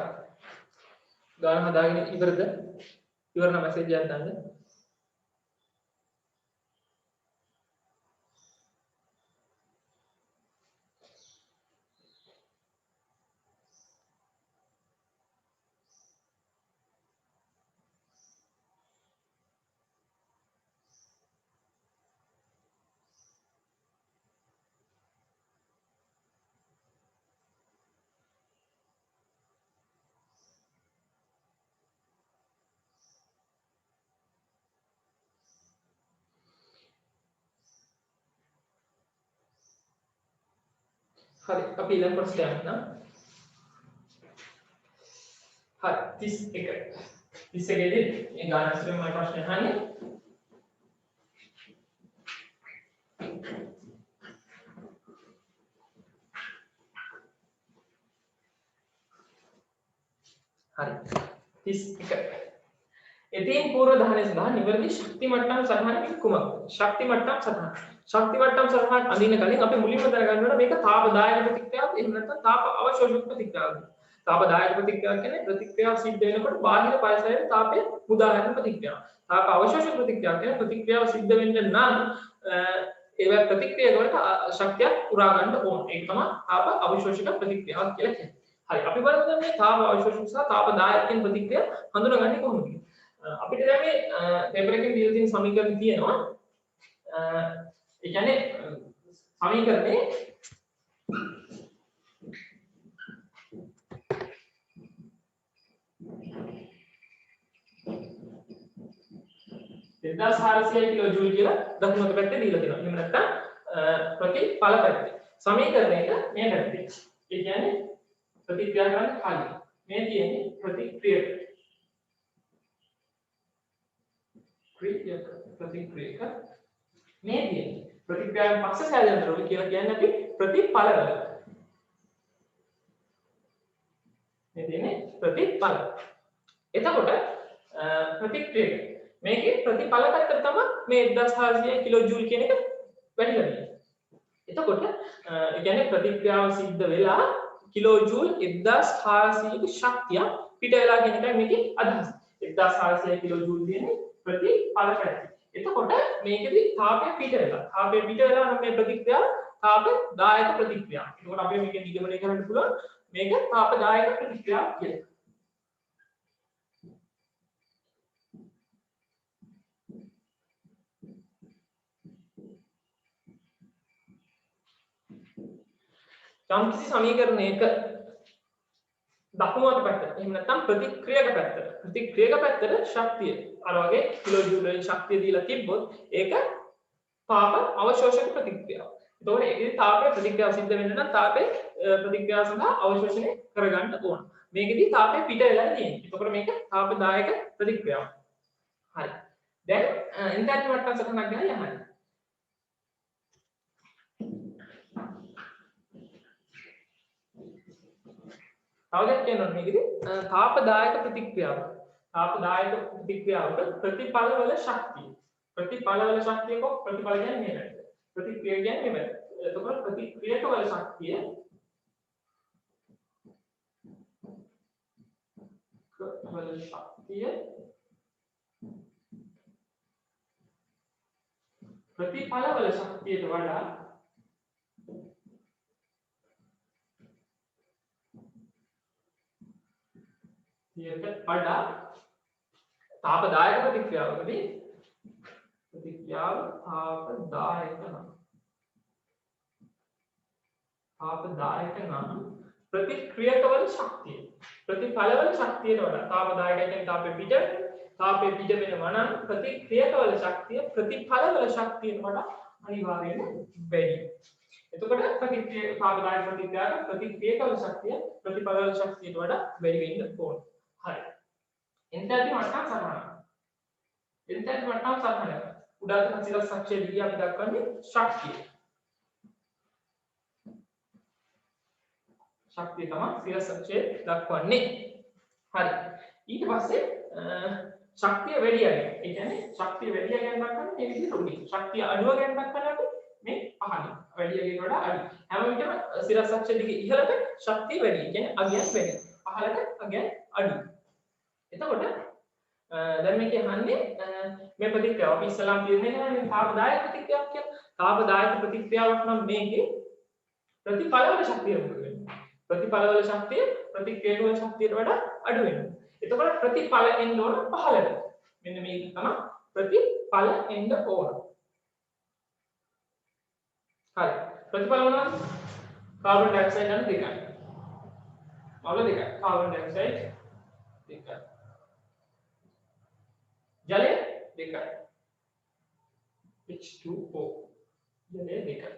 ගාන හදාගෙන ඉවරද ඉවර නම් මැසේජ් එකක් දාන්න හරි අපි ඊළඟ ප්‍රශ්නයට යන්න. හරි 31. 31 දී මේ ගාන ඇතුලේ මම ප්‍රශ්න අහන්නේ. හරි 31. එතෙන් පූර්ව දහනය සඳහා නිවැරදි ශක්ති මට්ටම් සටහනකින් කුමක්ද? ශක්ති මට්ටම් සටහන. ශක්ති මට්ටම් සටහනක් අඳින්න කලින් අපි මුලින්ම දැනගන්න ඕන මේක තාපදායක ප්‍රතික්‍රියාවක් එහෙම නැත්නම් තාප අවශෝෂක ප්‍රතික්‍රියාවක්. තාපදායක ප්‍රතික්‍රියාව කියන්නේ ප්‍රතික්‍රියාව සිද්ධ වෙනකොට බාහිර පරිසරයේ තාපය මුදාහැරෙන ප්‍රතික්‍රියාව. තාප අවශෝෂක ප්‍රතික්‍රියාව කියන්නේ ප්‍රතික්‍රියාව සිද්ධ වෙන්න නම් ඒ ප්‍රතික්‍රියාවකට ශක්තියක් උරා ගන්න ඕන. ඒක තමයි තාප අවශෝෂක ප්‍රතික්‍රියාවක් කියලා කියන්නේ. හරි අපි බලමු දැන් මේ තාප අවශෝෂක සහ තාපදායක කියන ප්‍රතික්‍රියා හඳුනාගන්නේ කොහොමද කියලා. අපිට දැන් මේ පේපර් එකේ දීලා තියෙන සමීකරණ තියෙනවා. ඒ කියන්නේ සමීකරණේ 2400 කිලෝ ජූල් කියලා දකුණු අත පැත්තේ දීලා තියෙනවා. එහෙම නැත්නම් ප්‍රතිඵල පැත්තේ. සමීකරණයක මේ පැත්තේ. ඒ කියන්නේ ප්‍රතික්‍රියා කරන්න කලින් මේ තියෙන්නේ ප්‍රතික්‍රියක. ප්‍රතික්‍රියක මේ තියෙන්නේ ප්‍රතික්‍රියාවෙන් පස්සේ සැලෙන්න ඕනේ කියලා කියන්නේ අපි ප්‍රතිඵලවල. මේ තියෙන්නේ ප්‍රතිඵල. එතකොට ප්‍රතික්‍රියක මේකේ ප්‍රතිඵල පැත්තට තමයි මේ 1400 කිලෝ ජූල් කියන එක වැඩිලා තියෙන්නේ. එතකොට ඒ කියන්නේ ප්‍රතික්‍රියාව සිද්ධ වෙලා කිලෝ ජූල් 1400 ක ශක්තිය පිට වෙලා කියන එකයි මේකේ අදහස. 1400 කිලෝ ජූල් තියෙන්නේ ප්‍රතිඵල පැත්තේ. එතකොට මේකෙදි තාපය පිට වෙලා. තාපය පිට වෙලා නම් මේ ප්‍රතික්‍රියාව තාප දායක ප්‍රතික්‍රියාව. එතකොට අපි මේකෙන් නිගමනය කරන්න පුළුවන් මේක තාප දායක ප්‍රතික්‍රියාවක් කියලා. යම්කිසි සමීකරණයක දකුණු අත පැත්තට එහෙම නැත්නම් ප්‍රතික්‍රියක පැත්තට ශක්තිය අර වගේ කිලෝ ජූල් වලින් ශක්තිය දීලා තිබ්බොත් ඒක තාප අවශෝෂක ප්‍රතික්‍රියාව. එතකොට ඒකේ තාපයේ ප්‍රතික්‍රියාව සිද්ධ වෙන්න නම් තාපයේ ප්‍රතික්‍රියාව සඳහා අවශෝෂණය කරගන්න ඕන. මේකෙදි තාපය පිට වෙලා තියෙන්නේ. එතකොට මේක තාපදායක ප්‍රතික්‍රියාවක්. හරි. දැන් එන්තැල්පි මට්ටම් සටහනක් ගැන යන්න. තවදක් කියනවා මේකෙදි තාපදායක ප්‍රතික්‍රියාවක ප්‍රතිඵලවල ශක්තිය. ප්‍රතිඵලවල ශක්තිය කො ප්‍රතිඵල කියන්නේ මේකට. ප්‍රතික්‍රියා කියන්නේ මේකට. එතකොට ප්‍රතික්‍රියකවල ශක්තිය ප්‍රතිඵලවල ශක්තියට වඩා තාපදායක ප්‍රතික්‍රියාවකදී ප්‍රතික්‍රියාව තාපදායක නම් ප්‍රතික්‍රියකවල ශක්තිය ප්‍රතිඵලවල ශක්තියට වඩා තාපදායක කියන්නේ තාපේ පිට වෙනවා නම් ප්‍රතික්‍රියකවල ශක්තිය ප්‍රතිඵලවල ශක්තියට වඩා අනිවාර්යයෙන්ම වැඩි. එතකොට තාපදායක ප්‍රතික්‍රියාවක ප්‍රතික්‍රියකවල ශක්තිය ප්‍රතිඵලවල ශක්තියට වඩා වැඩි වෙන්න ඕන. හරි. එන්තැල්පි මට්ටම් සටහන. එන්තැල්පි මට්ටම් සටහන. උදාහරණ සිරස් අක්ෂය දිගේ අපි දක්වන්නේ ශක්තිය. ශක්තිය තමයි සිරස් අක්ෂය දක්වන්නේ. හරි. ඊට පස්සේ ශක්තිය වැඩි යන්නේ. ඒ කියන්නේ ශක්තිය වැඩි යන දක්වන්නේ මේ විදිහට උඩින්. ශක්තිය අඩුව ගැන දක්වන්නේ අපි මේ පහළින්. වැඩි යකින් වඩා අඩු. හැම විටම සිරස් අක්ෂය දිගේ ඉහළට ශක්තිය වැඩි. ඒ කියන්නේ අගයන් වැඩි. පහළට අගයන් අඩු. එතකොට දැන් මේක යන්නේ මේ ප්‍රතික්‍රියාව අපි ඉස්සලාම් තීරණය කරන්නේ තාපදායක ප්‍රතික්‍රියාවක් කියලා. තාපදායක ප්‍රතික්‍රියාවක් නම් මේකේ ප්‍රතිඵලවල ශක්තිය මොකද වෙන්නේ? ප්‍රතිඵලවල ශක්තිය ප්‍රතික්‍රියාවල ශක්තියට වඩා අඩු වෙනවා. එතකොට ප්‍රතිඵල එන්න ඕන පහළට. මෙන්න මේක තමයි ප්‍රතිඵල එන්න ඕන. හරි. ප්‍රතිඵල මොනවද? කාබන් ඩයොක්සයිඩ් යන දෙකයි. මොකද දෙකයි? කාබන් ඩයොක්සයිඩ් දෙකයි. ජලය දෙකයි. H2O ජලය දෙකයි.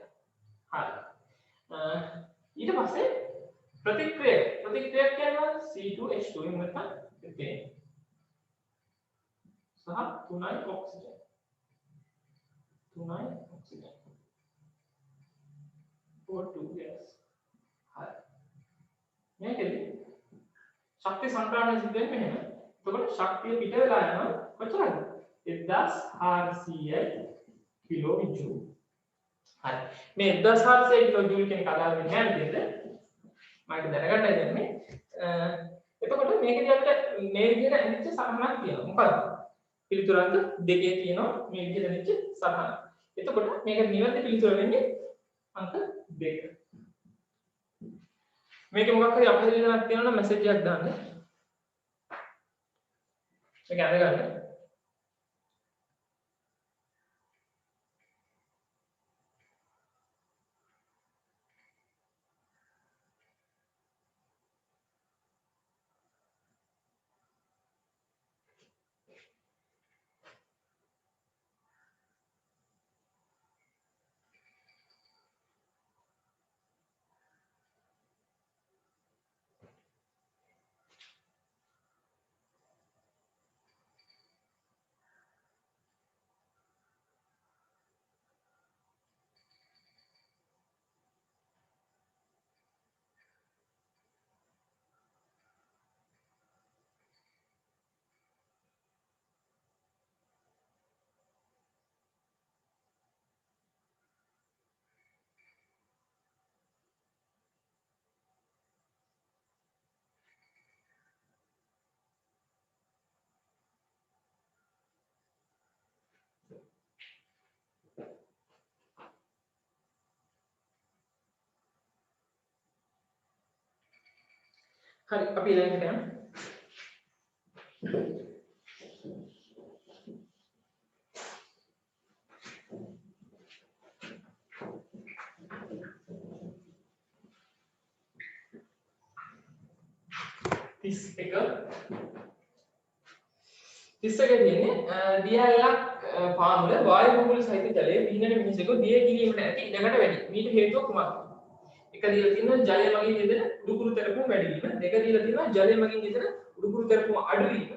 හරි. ඊට පස්සේ ප්‍රතික්‍රියක කියන්නේ C2H2 එහෙම නැත්නම් ethane සහ 3 ඔක්සිජන් 3 ඔක්සිජන් O2 gas. හරි. මේකෙදි ශක්ති සංක්‍රමණය සිද්ධ වෙන්නේ මෙහෙම. එතකොට ශක්තිය පිට වෙලා යනවා කොච්චරද? 1400 කිලෝ ජූල්. හරි. මේ 1400 කිලෝ ජූල් කියන එක අදාළ වෙන්නේ නැහැ නේද? මම ඒක දැනගන්නයි දෙන්නේ. එතකොට මේකදී අපිට මේ විදිහට ඇනිච්ච සටහනක් තියෙනවා. මොකද්ද? පිළිතුර අංක දෙකේ තියෙනවා මේ විදිහට ඇනිච්ච සටහන. එතකොට මේක නිවැරදි පිළිතුර වෙන්නේ අංක 2. මේක මොකක් හරි අපහසු දෙයක් තියෙනවා නම් මැසේජ් එකක් දාන්න. මේක අරගන්න. හරි අපි ඊළඟට යමු. තිස්සක තියෙන්නේ දියැලක් පාමුල වායු බුබුළු සහිත ජලයේ පීනන මිනිසෙකු දිය කිරීමට ඇති ඉඩකට වැඩි. මීට හේතුව කුමක්ද? එක දීලා තියෙනවා ජලය මගින් යෙදෙන උඩුකුරු තෙරපුම වැඩි වීම. දෙක දීලා තියෙනවා ජලය මගින් යෙදෙන උඩුකුරු තෙරපුම අඩු වීම.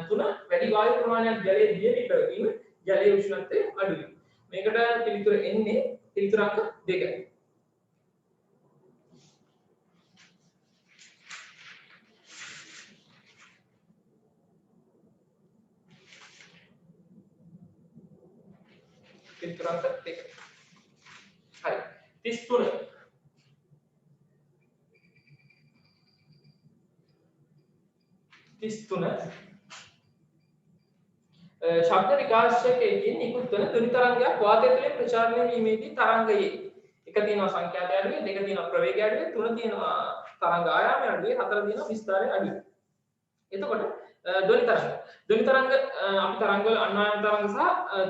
තුන වැඩි වායු ප්‍රමාණයක් ජලයේ දියවි පැවතීම ජලයේ උෂ්ණත්වය අඩු වීම. මේකට පිළිතුර එන්නේ පිළිතුර අංක 2. පිළිතුරක් දෙක. හරි. 33. ශබ්ද විකාශකයකින් නිකුත් වන ධ්වනි තරංගයක් වාතය තුළින් ප්‍රචාරණය වීමේදී තරංගයේ එක තියෙනවා සංඛ්‍යාත අඩුවේ, දෙක තියෙනවා ප්‍රවේගය අඩුවේ, තුන තියෙනවා තරංග ආයාමය අඩුවේ, හතර තියෙනවා විස්තාරය අඩුවේ. එතකොට ධ්වනි තරංග අපි තරංග වල අන්වායන තරංග සහ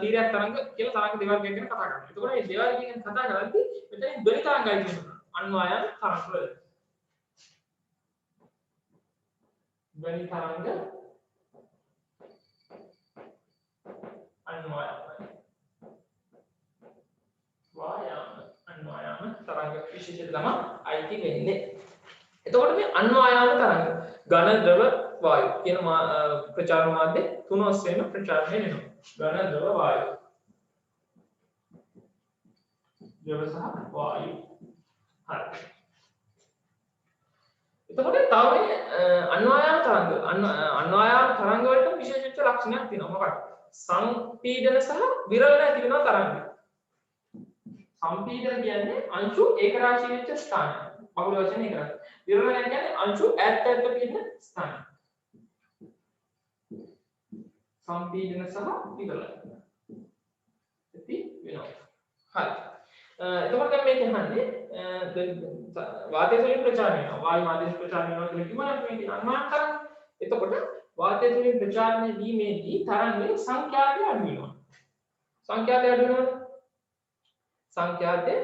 තීරයක් තරංග කියලා තරංග දෙකක් ගැන කතා කරනවා. එතකොට මේ දෙකක් ගැන කතා කරද්දී මෙතන ධ්වනි තරංගයි කියනවා. අන්වායන තරංග වල ධ්වනි තරංග අන්වායාම තරංග විශේෂයට තමයි අයිති වෙන්නේ. එතකොට මේ අන්වායාම තරංග ඝන ද්‍රව වායු කියන ප්‍රචාරණ මාධ්‍ය තුන ඔස්සේම ප්‍රචාරණය වෙනවා. ඝන ද්‍රව වායු ද්‍රව සහ වායු. හරි. එතකොට තව මේ අන්වායාම තරංග වලට විශේෂිත ලක්ෂණයක් තියෙනවා. මොකක්ද? සංපීඩන සහ විරලන ඇති වෙන තරංග. සංපීඩන කියන්නේ අංශු ඒකරාශී වෙච්ච ස්ථානය. බහුල වශයෙන් ඒකරාශී. විරලන කියන්නේ අංශු ඈත් තියෙන ස්ථානය. සංපීඩන සහ විරලන. ඇති වෙනවා. හරි. එතකොට දැන් මේක අහන්නේ වාතය තුළින් ප්‍රචාරණය වෙනවා. වායු මාධ්‍යයෙන් ප්‍රචාරණය වෙනවා කියලා කිව්වනම් මේක අන්වායන තරංග. එතකොට වාතය තුළින් ප්‍රචාරණය වීමේදී තරංගයේ සංඛ්‍යාතය අඩු වෙනවා. සංඛ්‍යාතය අඩු වෙනවා. සංඛ්‍යාතය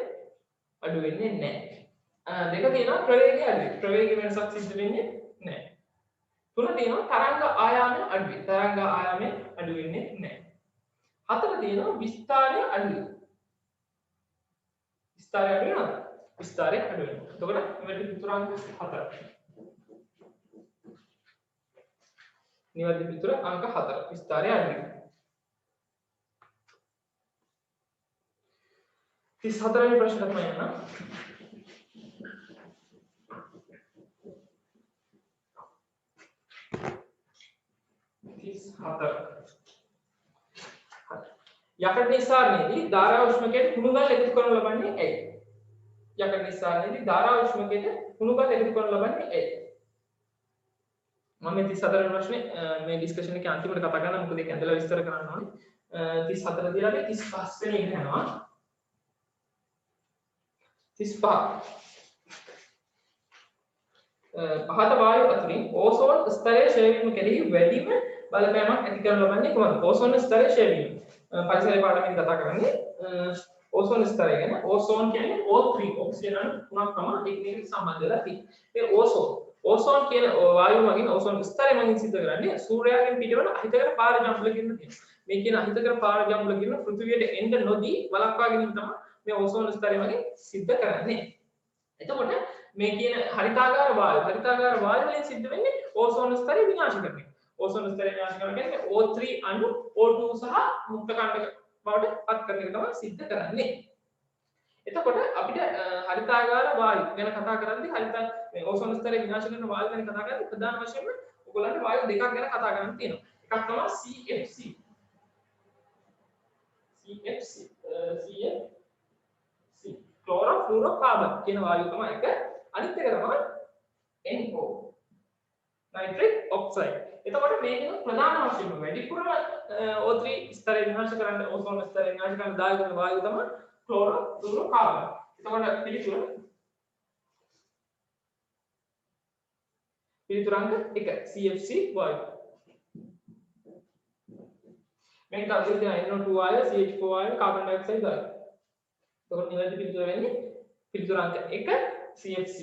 අඩු වෙන්නේ නැහැ. දෙක තියෙනවා ප්‍රවේගය අඩුයි. ප්‍රවේග වෙනසක් සිද්ධ වෙන්නේ නැහැ. තුන තියෙනවා තරංග ආයාමය අඩුයි. තරංග ආයාමය අඩු වෙන්නේ නැහැ. හතර තියෙනවා විස්තාරය අඩුයි. විස්තාරය අඩු වෙනවද? විස්තාරය අඩු වෙනවා. එතකොට මෙතන පිටුරාංක 4. නිවැරදි පිටුර අංක 4 විස්තරය අඩුයි. 34 වෙනි ප්‍රශ්නට තමයි යන්න. 34. යකඩ නිස්සාරණයේදී ධාරා උෂ්ණකයට කුණුගල් එකතු කරනු ලබන්නේ ඇයි? යකඩ නිස්සාරණයේදී ධාරා උෂ්ණකයට කුණුගල් එකතු කරනු ලබන්නේ ඇයි? මම 34 වෙනි ප්‍රශ්නේ මේ ඩිස්කෂන් එකේ අන්තිමට කතා කරනවා. මොකද ඒක ඇඳලා විස්තර කරන්න ඕනේ. 34 දීලා 35 වෙනි එක යනවා. 35 පහත වායු අතුරින් ඕසෝන් ස්තරයේ ක්ෂය වීම කෙරෙහි වැඩිම බලපෑමක් ඇති කරන ලබන්නේ කොහොමද? ඕසෝන් ස්තරයේ ක්ෂය වීම. පරිසරයේ පාඩමෙන් කතා කරන්නේ ඕසෝන් ස්තරය ගැන. ඕසෝන් කියන්නේ O3 ඔක්සිජන් අණු තුනක් තමයි එකිනෙකට සම්බන්ධ වෙලා තියෙන්නේ. මේ ඕසෝන් කියන වායුව මගින් ඕසෝන් ස්තරය මගින් සිද්ධ කරන්නේ සූර්යයාගෙන් පිටවන අහිතකර පාරජම්බුලකින් තියෙනවා. මේ කියන අහිතකර පාරජම්බුලකින් පෘථිවියට එන්න නොදී වළක්වා ගැනීම තමයි මේ ඕසෝන් ස්තරය මගින් සිද්ධ කරන්නේ. එතකොට මේ කියන හරිතාගාර වායු වලින් සිද්ධ වෙන්නේ ඕසෝන් ස්තරය විනාශ කරන එක. ඕසෝන් ස්තරය විනාශ කරන කියන්නේ O3 අණු O2 සහ මුක්ත කණ්ඩක බවට පත් කරන එක තමයි සිද්ධ කරන්නේ. එතකොට අපිට හරිතාගාර වායු ගැන කතා කරද්දී මේ ඕසෝන් ස්තරය විනාශ කරන වායු ගැන කතා කරද්දී ප්‍රධාන වශයෙන්ම ඔයගොල්ලන්ට වායු දෙකක් ගැන කතා කරන්න තියෙනවා. එකක් තමයි CFC ක්ලෝරෝෆ්ලුරෝකාබන් කියන වායුව තමයි එක. අනිත් එක තමයි NO නයිට්‍රික් ඔක්සයිඩ්. එතකොට මේකේ ප්‍රධාන වශයෙන්ම වැඩිපුර O3 ස්තරය විනාශ කරන්න ඕසෝන් ස්තරය විනාශ කරන්න දායක වෙන වායුව තමයි ක්ලෝරෝෆ්ලුරෝකාබන්. එතකොට පිළිතුර පිළිතුරංක 1 CFC වායු. මේක අපිට NO2 වායු, CH4 වායු, කාබන් ඩයොක්සයිඩ් වායු. එතකොට නිවැරදි පිළිතුර වෙන්නේ පිළිතුරංක 1 CFC.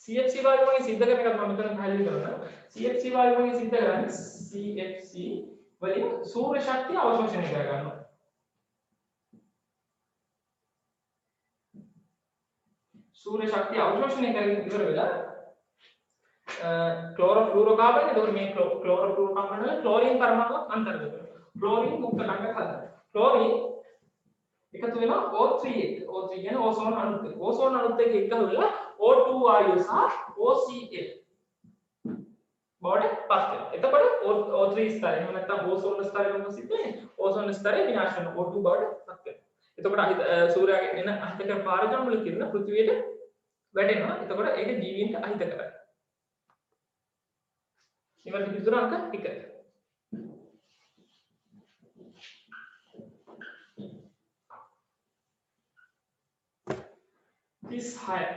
CFC වායු වගේ සිද්ධ කරන එකත් මම මෙතන පැහැදිලි කරනවා. CFC වායු වගේ සිද්ධ කරන්නේ CFC වලින් සූර්ය ශක්තිය අවශෝෂණය කර ගන්නවා. සූර්ය ශක්තිය අවශෝෂණය කරගෙන ඉවර වෙලා ක්ලෝරෝෆ්ලුරෝකාබන් එතකොට මේ ක්ලෝරෝෆ්ලුරෝකාබන් වල ක්ලෝරින් පරමාණුවක් අන්තර්ගත වෙනවා. ක්ලෝරින් මුක්ත කණ්ඩක හදනවා. ක්ලෝරින් එකතු වෙනවා O3 එක. O3 කියන්නේ ඕසෝන අණුත් එක. ඕසෝන අණුත් එක එකතු වෙලා O2 වායුව සහ OCl බවට පත් වෙනවා. එතකොට O3 ස්තරය එහෙම නැත්නම් ඕසෝන ස්තරය මොකද සිද්ධ වෙන්නේ? ඕසෝන ස්තරය විනාශ වෙනවා. O2 බවට පත් වෙනවා. එතකොට සූර්යාගේ එන අහිතකර පාරගම් වල කිරණ පෘථිවියට වැටෙනවා. එතකොට ඒක ජීවීන්ට අහිතකරයි. නිවැරදි පිළිතුර අංක 1. This high.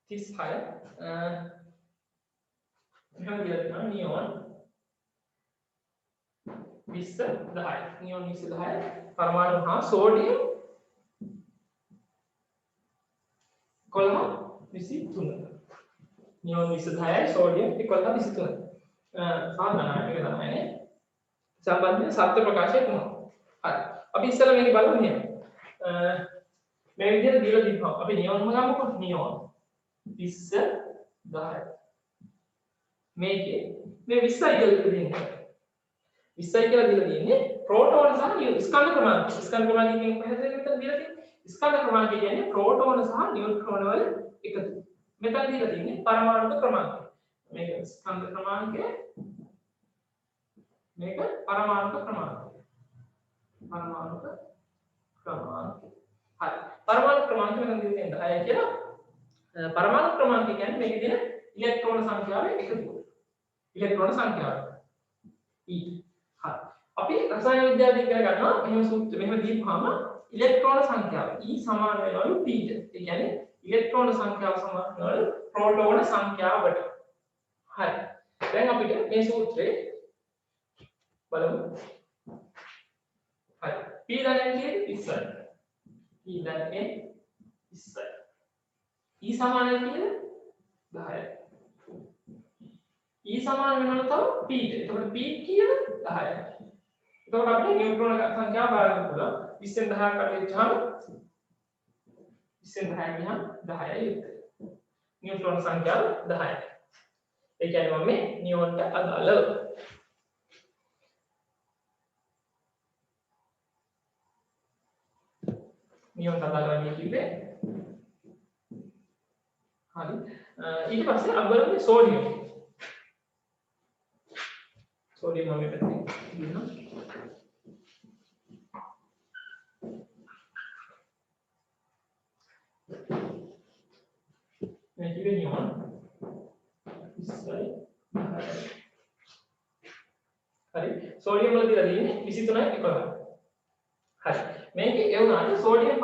This high. මෙහෙම කියලා තියෙනවා නියෝන් 20 10. නියෝන් 20 10 පරමාණු හා සෝඩියම් 11 23. නියෝන් 20 10 සෝඩියම් 11 23. සාධනාවක් එක තමයි සම්බන්ධයෙන් සත්‍ය ප්‍රකාශය කරනවා. හරි. අපි ඉස්සෙල්ලා මේක බලමු නියම. මේ විදිහට දීලා තිබ්බම අපි නියෝන්ම ගමුකෝ නියෝන් 20 10. මේකේ මේ 20යි කියලා දෙන්නේ. 20යි කියලා දීලා තියෙන්නේ ප්‍රෝටෝන සහ ස්කන්ධ ක්‍රමාංක. ස්කන්ධ ක්‍රමාංක කියන්නේ පැහැදිලි මෙතන දීලා තියෙන්නේ. ස්කන්ධ ක්‍රමාංක කියන්නේ ප්‍රෝටෝන සහ නියුට්‍රෝන වල එකතු. මෙතන දීලා තියෙන්නේ පරමාණු ක්‍රමාංකය. මේක ස්කන්ධ ක්‍රමාංකය. මේක පරමාණු ක්‍රමාංකය. පරමාණු ක්‍රමාංකය. හරි. පරමාණු ක්‍රමාංකය මෙතන දීලා තියෙන්නේ 10 කියලා. පරමාණු ක්‍රමාංකය කියන්නේ මේකේ තියෙන ඉලෙක්ට්‍රෝන සංඛ්‍යාවේ එකතුව. ඉලෙක්ට්‍රෝන සංඛ්‍යාව. E. හරි. අපි රසායන විද්‍යාවේ ඉගෙන ගන්නවා මෙහෙම සූත්‍ර මෙහෙම දීපුවාම ඉලෙක්ට්‍රෝන සංඛ්‍යාව E සමාන වෙනවලු P ට. ඒ කියන්නේ ඉලෙක්ට්‍රෝන සංඛ්‍යාව සමාන වෙනවලු ප්‍රෝටෝන සංඛ්‍යාවට. හරි. දැන් අපිට මේ සූත්‍රේ බලමු. හරි. P දැනෙන් කියන්නේ 20යි. P දැනෙන් 20යි. E සමානයි කියන්නේ 10යි. E සමාන වෙනවලු තව P ට. එතකොට P කියන 10යි. එතකොට අපිට නියුට්‍රෝන සංඛ්‍යාව බලන්න පුළුවන්. 20න් 10ක් අඩුවෙච්චාම 20න් 10 ගියහම 10යි උත්තරය. නියුට්‍රෝන සංඛ්‍යාව 10යි. ඒ කියන්නේ මම මේ නියෝන්ට අදාළව නියෝන්ට අදාළව කිව්වේ. හරි. ඊට පස්සේ අපි බලමු සෝඩියම්. සෝඩියම් මම මෙතන ගිහනවා. මේ කිව්වේ නියෝන් 20යි 10යි. හරි. සෝඩියම් වල තියලා තියෙන්නේ 23යි 11යි. හරි. මේකේ ඒ වුණාට සෝඩියම්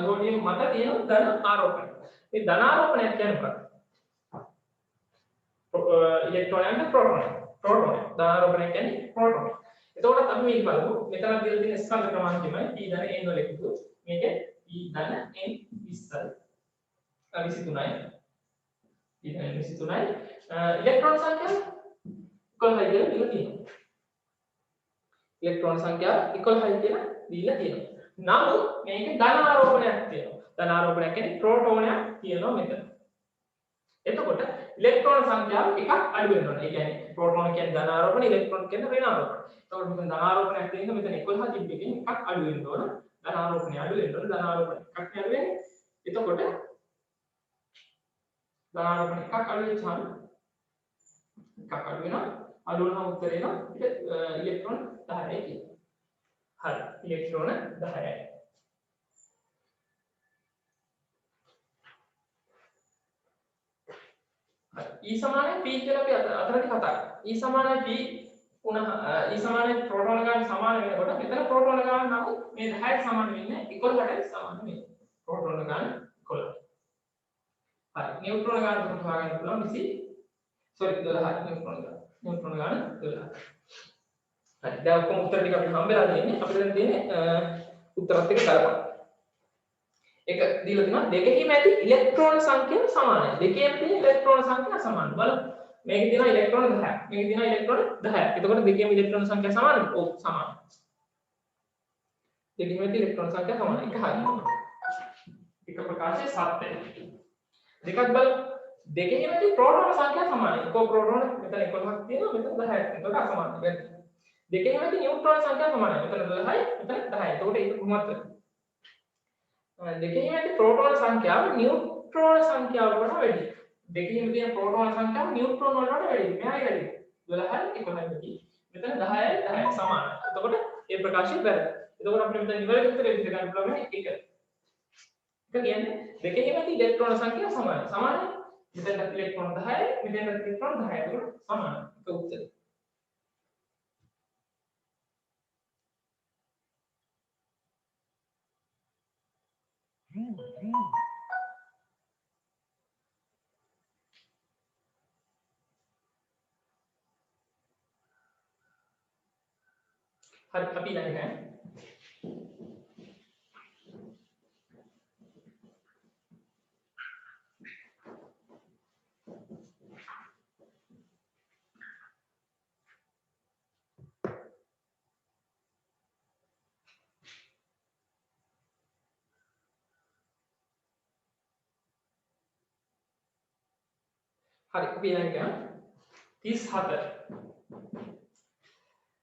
සෝඩියම් මත තියෙන ධන ආරෝපණය. මේ ධන ආරෝපණය කියන්නේ මොකක්ද? ඉලෙක්ට්‍රෝනයන්ට ප්‍රෝටෝන. ප්‍රෝටෝන. ධන ආරෝපණය කියන්නේ ප්‍රෝටෝන. එතකොට අපි මේක බලමු. මෙතන දීලා තියෙන ස්කන්ධ ක්‍රමාංකයමයි P ධන n වල එකතු. මේකේ P ධන n 20යි. 23යි. P ධන n 23යි. ඉලෙක්ට්‍රෝන සංඛ්‍යාව 11යි කියලා දීලා තියෙනවා. ඉලෙක්ට්‍රෝන සංඛ්‍යාව 11යි කියලා දීලා තියෙනවා. නමුත් මේකේ ධන ආරෝපණයක් තියෙනවා. ධන ආරෝපණයක් කියන්නේ ප්‍රෝටෝනයක් තියෙනවා මෙතන. එතකොට ඉලෙක්ට්‍රෝන සංඛ්‍යාව එකක් අඩු වෙනවා. ඒ කියන්නේ ප්‍රෝටෝන කියන්නේ ධන ආරෝපණ, ඉලෙක්ට්‍රෝන කියන්නේ ඍණ ආරෝපණ. එතකොට මෙතන ධන ආරෝපණයක් තියෙනවා. මෙතන 11 තිබ්බකින් එකක් අඩු වෙන්න ඕන. ධන ආරෝපණය අඩු වෙන්න ඕන. ධන ආරෝපණ එකක් අඩු වෙන්නේ. එතකොට ධන ආරෝපණ එකක් අඩු වෙච්චාම එකක් අඩු වෙනවා. අඩු වුණාම උත්තරේ එනවා. ඉලෙක්ට්‍රෝන 10යි කියලා. හරි. ඉලෙක්ට්‍රෝන 10යි. E සමානයි P කියලා අපි අතරදී කතා කරා. E සමානයි P පුනහ E සමානයි ප්‍රෝටෝන ගාන සමාන වෙනකොට මෙතන ප්‍රෝටෝන ගාන නම් මේ 10ට සමාන වෙන්නේ 11ට සමාන වෙන්නේ. ප්‍රෝටෝන ගාන 11. හරි. නියුට්‍රෝන ගාන උඩට හොයාගන්න පුළුවන් 12 නියුට්‍රෝන ගාන. නියුට්‍රෝන ගාන 12. හරි. දැන් ඔක්කොම උත්තර ටික අපිට හම්බෙලා තියෙන්නේ. අපිට දැන් තියෙන්නේ උත්තරත් එක්ක ගලපන්න. එක දීලා තියෙනවා දෙකෙහිම ඇති ඉලෙක්ට්‍රෝන සංඛ්‍යාව සමානයි. දෙකේම තියෙන ඉලෙක්ට්‍රෝන සංඛ්‍යාව සමානයි. බලමු. මේකේ තියෙනවා ඉලෙක්ට්‍රෝන 10ක්. මේකේ තියෙනවා ඉලෙක්ට්‍රෝන 10ක්. එතකොට දෙකේම ඉලෙක්ට්‍රෝන සංඛ්‍යාව සමානද? ඔව් සමානයි. දෙකේම තියෙන ඉලෙක්ට්‍රෝන සංඛ්‍යාව සමානයි. එක හරියි. එක ප්‍රකාශයේ සත්‍යයි. දෙකක් බලමු. දෙකේම තියෙන ප්‍රෝටෝන සංඛ්‍යාව සමානයි. එක ප්‍රෝටෝන මෙතන 11ක් තියෙනවා මෙතන 10ක්. එතකොට අසමානයි. දෙකේම තියෙන නියුට්‍රෝන සංඛ්‍යාව සමානයි. මෙතන 12යි මෙතන 10යි. එතකොට ඒක කොහොමද? දෙකේම තියෙන ප්‍රෝටෝන සංඛ්‍යාව නියුට්‍රෝන සංඛ්‍යාව වලට වැඩි. දෙකේම තියෙන ප්‍රෝටෝන සංඛ්‍යාව නියුට්‍රෝන වලට වැඩි. මෙහායි වැඩි. 12යි 11යි. මෙතන 10යි 10යි සමානයි. එතකොට මේ ප්‍රකාශය වැරදි. එතකොට අපිට මෙතන නිවැරදි උත්තරය විදිහට ගන්න පුළුවන් 1. ඒක කියන්නේ දෙකේම තියෙන ඉලෙක්ට්‍රෝන සංඛ්‍යාව සමානයි. සමානයි. මෙතන ඉලෙක්ට්‍රෝන 10යි මෙතන ඉලෙක්ට්‍රෝන 10යි. එතකොට සමානයි. ඒක උත්තරය. हर कभी नहीं है हर कभी नहीं क्या 37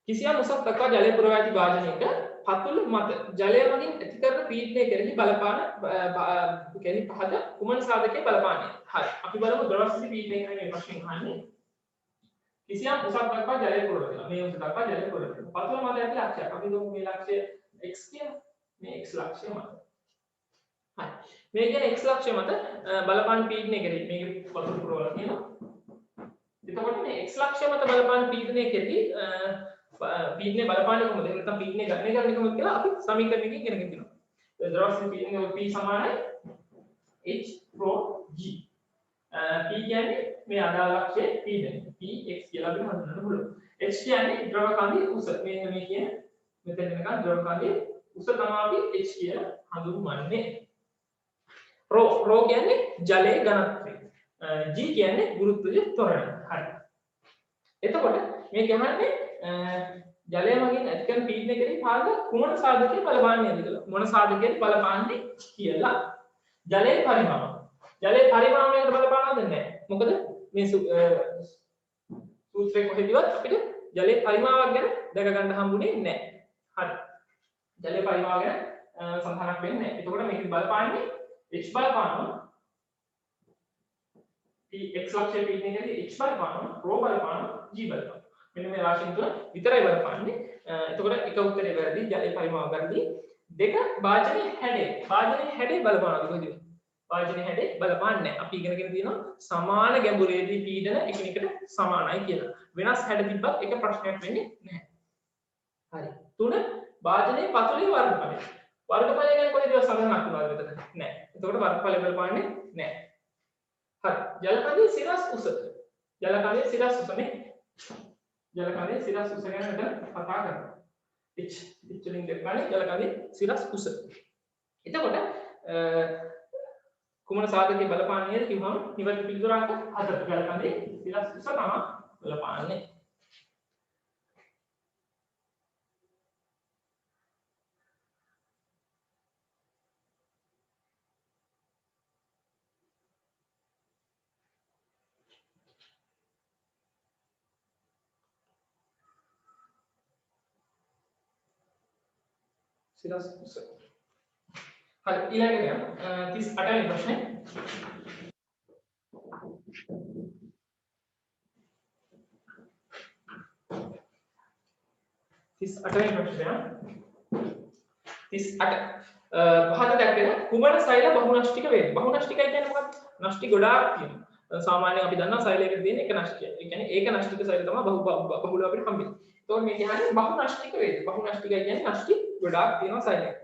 කිසියම් උසක් දක්වා ජලය පුරවා ඇති වාදනයක පතුල මත ජලය මගින් ඇති කරන පීඩනය කෙරෙහි බලපාන කියන්නේ පහත කුමන සාධකයේ බලපාන්නේ. හරි. අපි බලමු ද්‍රවස්ථිති පීඩනය කියන මේ ප්‍රශ්නේ අහන්නේ. කිසියම් උසක් දක්වා ජලය පුරවනවා. මේ උස දක්වා ජලය පුරවනවා. පතුල මත ඇති ලක්ෂයක්. අපි දුමු මේ ලක්ෂය x කියන මේ x ලක්ෂය මත. හරි. මේ කියන x ලක්ෂය මත බලපාන පීඩනය කෙරෙහි මේක පතුල පුරවලා තියෙනවා. එතකොට මේ x ලක්ෂය මත බලපාන පීඩනය කෙරෙහි පීඩනය බලපාන්නේ කොහොමද? එහෙනම් නැත්නම් පීඩනය ගණනය කරන්නේ කොහොමද කියලා අපි සමීකරණයකින් ඉගෙන ගන්නවා. ද්‍රවස්ථිති පීඩනය P සමානයි h rho g. P කියන්නේ මේ අදාළ ලක්ෂයේ පීඩනය. Px කියලා අපි හඳුන්වන්න පුළුවන්. h කියන්නේ ද්‍රව කඳේ උස. මේ කියන මෙතන වෙනකන් ද්‍රව කඳේ උස තමයි අපි h කියලා හඳුන්වන්නේ. rho කියන්නේ ජලයේ ඝනත්වය. g කියන්නේ ගුරුත්වය ත්වරණය. හරි. එතකොට මේ කියන්නේ ජලය මගින් ඇති කරන පීඩනය කෙරෙහි පාද කුමන සාධකයේ බලපාන්නේද කියලා. මොන සාධකයේ බලපාන්නේ කියලා. ජලයේ පරිමාණය. ජලයේ පරිමාණයට බලපානවද නැහැ. මොකද මේ සූත්‍රයේ කොහෙදවත් අපිට ජලයේ පරිමාණයක් ගැන දැක ගන්න හම්බුනේ නැහැ. හරි. ජලයේ පරිමාණය ගැන සඳහනක් වෙන්නේ නැහැ. එතකොට මේක බලපාන්නේ h බලපානවා. x ලක්ෂයේ පීඩනය කෙරෙහි h බලපානවා, ρ බලපානවා, g බලපානවා. මෙන්න මේ රාශිය තුන විතරයි බලපාන්නේ. එතකොට එක උත්තරේ වැරදි, ජලයේ පරිමාව වැරදි. දෙක වාජනයේ හැඩය. වාජනයේ හැඩය බලපානවාද කොහෙද? වාජනයේ හැඩය බලපාන්නේ නැහැ. අපි ඉගෙනගෙන තියෙනවා සමාන ගැඹුරේදී පීඩන එකිනෙකට සමානයි කියලා. වෙනස් හැඩ තිබ්බත් එක ප්‍රශ්නයක් වෙන්නේ නැහැ. හරි. තුන වාජනයේ පතුලේ වර්ගඵලය. වර්ගඵලය ගැන කොහෙදවත් සඳහනක් වුණාද මෙතන? නැහැ. එතකොට වර්ගඵලය බලපාන්නේ නැහැ. හරි. ජල කඳේ සිරස් උස. ජල කඳේ සිරස් උසනේ ජල කඳේ සිරස් උස ගැන මෙතන කතා කරනවා. h වලින් දෙකනේ ජල කඳේ සිරස් උස. එතකොට කුමන සාධකයේ බලපාන්නේද කිව්වම නිවැරදි පිළිතුර අංක 4. ජල කඳේ සිරස් උස තමයි බලපාන්නේ. सिरास हल ඊළඟට යමු 38 වෙනි ප්‍රශ්නේ 38 වෙනි ප්‍රශ්නය 38 පහත දැක්කේ කුමන සෛල බහුනෂ්ටික වේද බහුනෂ්ටිකයි කියන්නේ මොකක්ද නෂ්ටි ගොඩාක් තියෙනවා සාමාන්‍යයෙන් අපි දන්නවා සෛලයක තියෙන එක නෂ්ටිකය. ඒ කියන්නේ ඒක නෂ්ටික සෛල තමයි බහුල අපිට හම්බෙන්නේ. එතකොට මේ කියන්නේ බහු නෂ්ටික වේද. බහු නෂ්ටිකයි කියන්නේ නෂ්ටි ගොඩාක් තියෙනවා සෛලයක.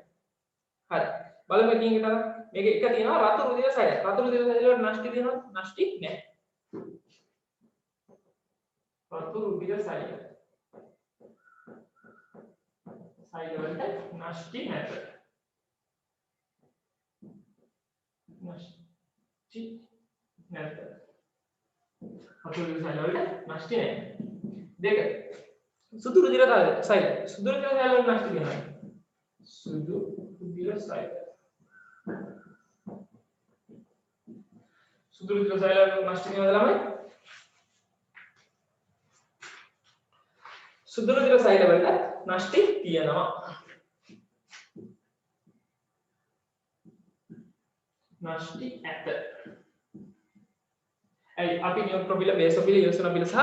හරි. බලමු එකින් එක තමයි. මේක එක තියෙනවා රතු රුධිර සෛල. රතු රුධිර සෛල වල නෂ්ටි තියෙනවද? නෂ්ටි නැහැ. රතු රුධිර සෛල. සෛල වලට නෂ්ටි නැත. නෂ්ටි නැත. රතු රුධිර සෛල වලට නෂ්ටි නැහැ. දෙක. සුදු රුධිර සෛල. සුදු රුධිර සෛල වල නෂ්ටි තියෙනවා. සුදු රුධිර සෛල. සුදු රුධිර සෛල වල නෂ්ටි තියෙනවද ළමයි? සුදු රුධිර සෛල වලට නෂ්ටි තියෙනවා. නෂ්ටි ඇත. අපි නියුට්‍රොෆිල, බේසොෆිල, ඉෝසිනොෆිල සහ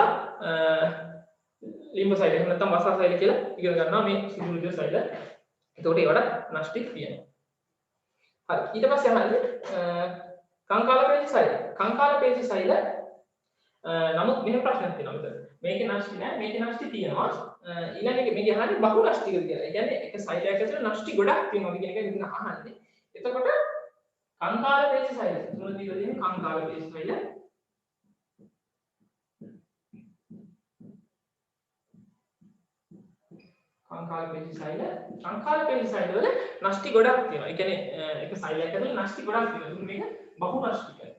ලිම්ෆොසයිට එහෙම නැත්නම් වසා සෛල කියලා ඉගෙන ගන්නවා මේ සුදු රුධිර සෛල. එතකොට ඒවට නෂ්ටි තියෙනවා. හරි. ඊට පස්සේ අහන්නේ කංකාලපේශි සෛල. කංකාලපේශි සෛල නමුත් මෙහෙම ප්‍රශ්නයක් තියෙනවා මෙතන. මේකේ නෂ්ටි නැහැ, මේකේ නෂ්ටි තියෙනවා. ඊළඟ එක මේක අහන්නේ බහු නෂ්ටිකද කියලා. ඒ කියන්නේ එක සෛලයක් ඇතුළේ නෂ්ටි ගොඩක් තියෙනවා කියන එක ඉතින් අහන්නේ. එතකොට කංකාලපේශි සෛල තුන දීලා තියෙන කංකාලපේශි සෛල කංකාලපේශි සෛල වල නෂ්ටි ගොඩක් තියෙනවා. ඒ කියන්නේ එක සෛලයක් ඇතුළේ නෂ්ටි ගොඩක් තියෙනවා. මේක බහු නෂ්ටිකයි.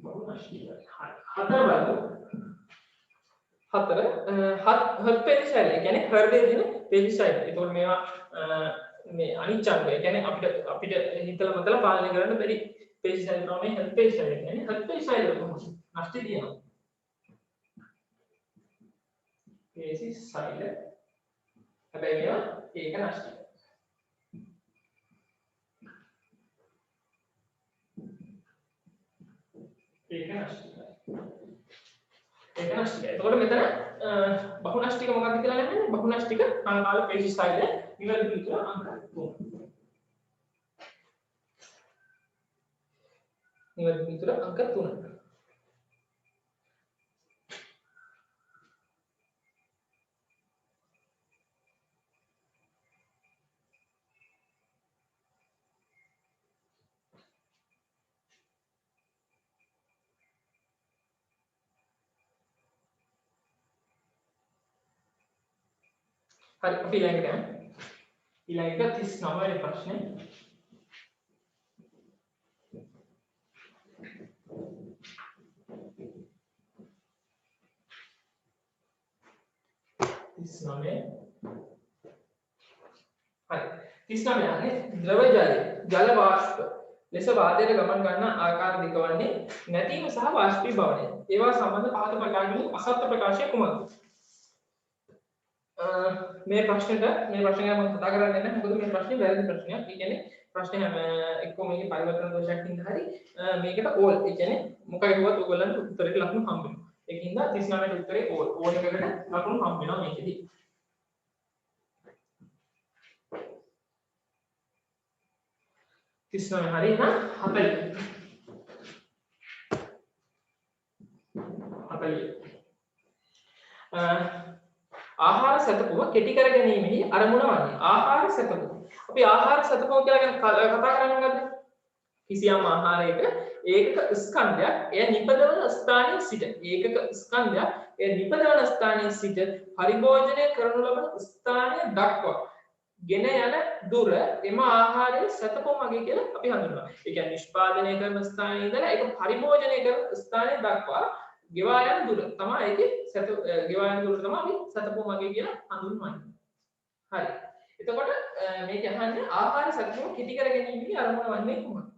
බහු නෂ්ටිකයි. හතර බලමු. හතර හර්ට් පේශි සෛල. ඒ කියන්නේ හෘදයේ තියෙන පේශි සෛල. ඒතකොට මේවා මේ අනිච්චංග. ඒ කියන්නේ අපිට හිතලා මතලා පාලනය කරන්න බැරි පේශි සෛල තමයි මේ හර්ට් පේශි සෛල. කියන්නේ හර්ට් පේශි සෛල වල නෂ්ටි තියෙනවා. පේශි සෛල. හැබැයි මේවා ඒක නෂ්ටි. ඒක නෂ්ටිකයි. ඒක නෂ්ටිකයි. එතකොට මෙතන බහු නෂ්ටික මොකක්ද කියලා ලැබෙන්නේ? බහු නෂ්ටික කංකාලපේශි සෛල නිවැරදි විතර අංක 3. නිවැරදි විතර අංක 3. හරි අපි ඊළඟට යමු. ඊළඟ 39 වෙනි ප්‍රශ්නේ. හරි 39 යන්නේ ද්‍රව ජල වාෂ්ප ලෙස වාතයට ගමන් ගන්න ආකාර දෙක වන්නේ නැතිව සහ වාෂ්පීභවනය. ඒවා සම්බන්ධ පහත ප්‍රකාශ වූ අසත්‍ය ප්‍රකාශය කුමක්ද? මේ ප්‍රශ්නෙට මම කතා කරන්නේ නැහැ. මොකද මේ ප්‍රශ්නේ වැරදි ප්‍රශ්නයක්. ඒ කියන්නේ ප්‍රශ්නේ හැම එක්කම මේකේ පරිවර්තන දෝෂයක් හින්දා හරි මේකට ඕල්. ඒ කියන්නේ මොකයි කිව්වත් ඔයගොල්ලන්ට උත්තරේට ලකුණු හම්බ වෙනවා. ඒකින්ද 39 ට උත්තරේ ඕල් එකකට ලකුණු හම්බ වෙනවා මේකෙදි. තිස්නම හරි නම් 40 ආහාර සැතපුම කෙටි කර ගැනීමෙහි අරමුණ වන්නේ ආහාර සැතපුම. අපි ආහාර සැතපුම කියලා ගැන කතා කරන්නේ මොකද්ද? කිසියම් ආහාරයක ඒකක ස්කන්ධයක් එය නිපදවන ස්ථානයේ සිට පරිභෝජනය කරනු ලබන ස්ථානය දක්වා ගෙන යන දුර එම ආහාරයේ සැතපුම වගේ කියලා අපි හඳුන්වනවා. ඒ කියන්නේ නිෂ්පාදනය කරන ස්ථානයේ ඉඳලා ඒක පරිභෝජනය කරන ස්ථානය දක්වා ගෙවා යන දුර තමයි ඒකේ ගෙවා යන දුර තමයි අපි සැතපුම වගේ කියලා හඳුන්වන්නේ. හරි. එතකොට මේක අහන්නේ ආහාර සැතපුම කෙටි කර ගැනීමේ අරමුණ වන්නේ කොහොමද?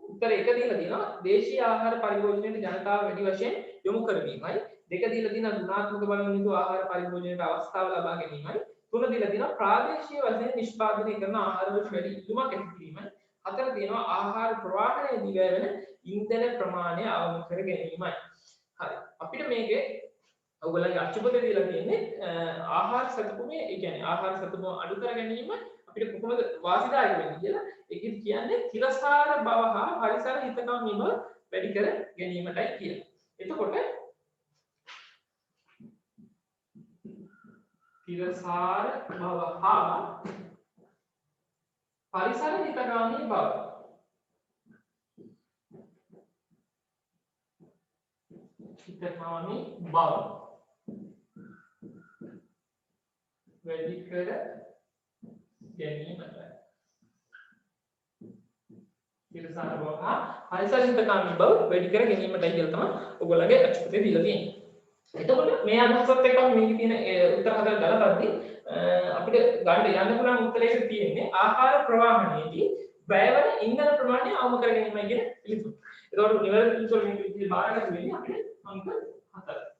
උත්තර 1 දීලා තියෙනවා දේශීය ආහාර පරිභෝජනයේ ජනතාව වැඩි වශයෙන් යොමු කරවීමයි. 2 දීලා තියෙනවා ගුණාත්මක බලයෙන් යුතු ආහාර පරිභෝජනයට අවස්ථාව ලබා ගැනීමයි. 3 දීලා තියෙනවා ප්‍රාදේශීය වශයෙන් නිෂ්පාදනය කරන ආහාර වලට වැඩි ඉල්ලුමක් ඇති කිරීමයි. 4 තියෙනවා ආහාර ප්‍රවාහනයේදී වැය වෙන ඉන්ධන ප්‍රමාණය අවම කර ගැනීමයි. හරි. අපිට මේකේ ඔයගොල්ලන්ගේ අච්චුපතේ දීලා තියෙන්නේ ආහාර සැතපුමේ, ඒ කියන්නේ ආහාර සැතපුම අඩු කර ගැනීම අපිට කොහොමද වාසිදායක වෙන්නේ කියලා ඒකෙදි කියන්නේ තිරසාර බව හා පරිසර හිතකාමී බව වැඩි කර ගැනීමටයි කියලා. එතකොට තිරසාර බව හා පරිසර හිතකාමී බව හිතකාමී බව වැඩි කර ගැනීමට තිරසාර බව හා පරිසර හිතකාමී බව වැඩි කර ගැනීමටයි කියලා තමයි ඔයගොල්ලන්ගේ අච්චුපතේ දීලා තියෙන්නේ. එතකොට මේ අදහසත් එක්ක මේකේ තියෙන උත්තර හතර ගලපද්දී අපිට ගන්න යන්න පුළුවන් උත්තරයක තියෙන්නේ ආහාර ප්‍රවාහනයේදී වැයවන ඉන්ධන ප්‍රමාණය අවම කර ගැනීමයි කියන පිළිතුර. එතකොට නිවැරදි පිළිතුර මේක විදිහට බාරගන්න වෙන්නේ අපිට අංක 4.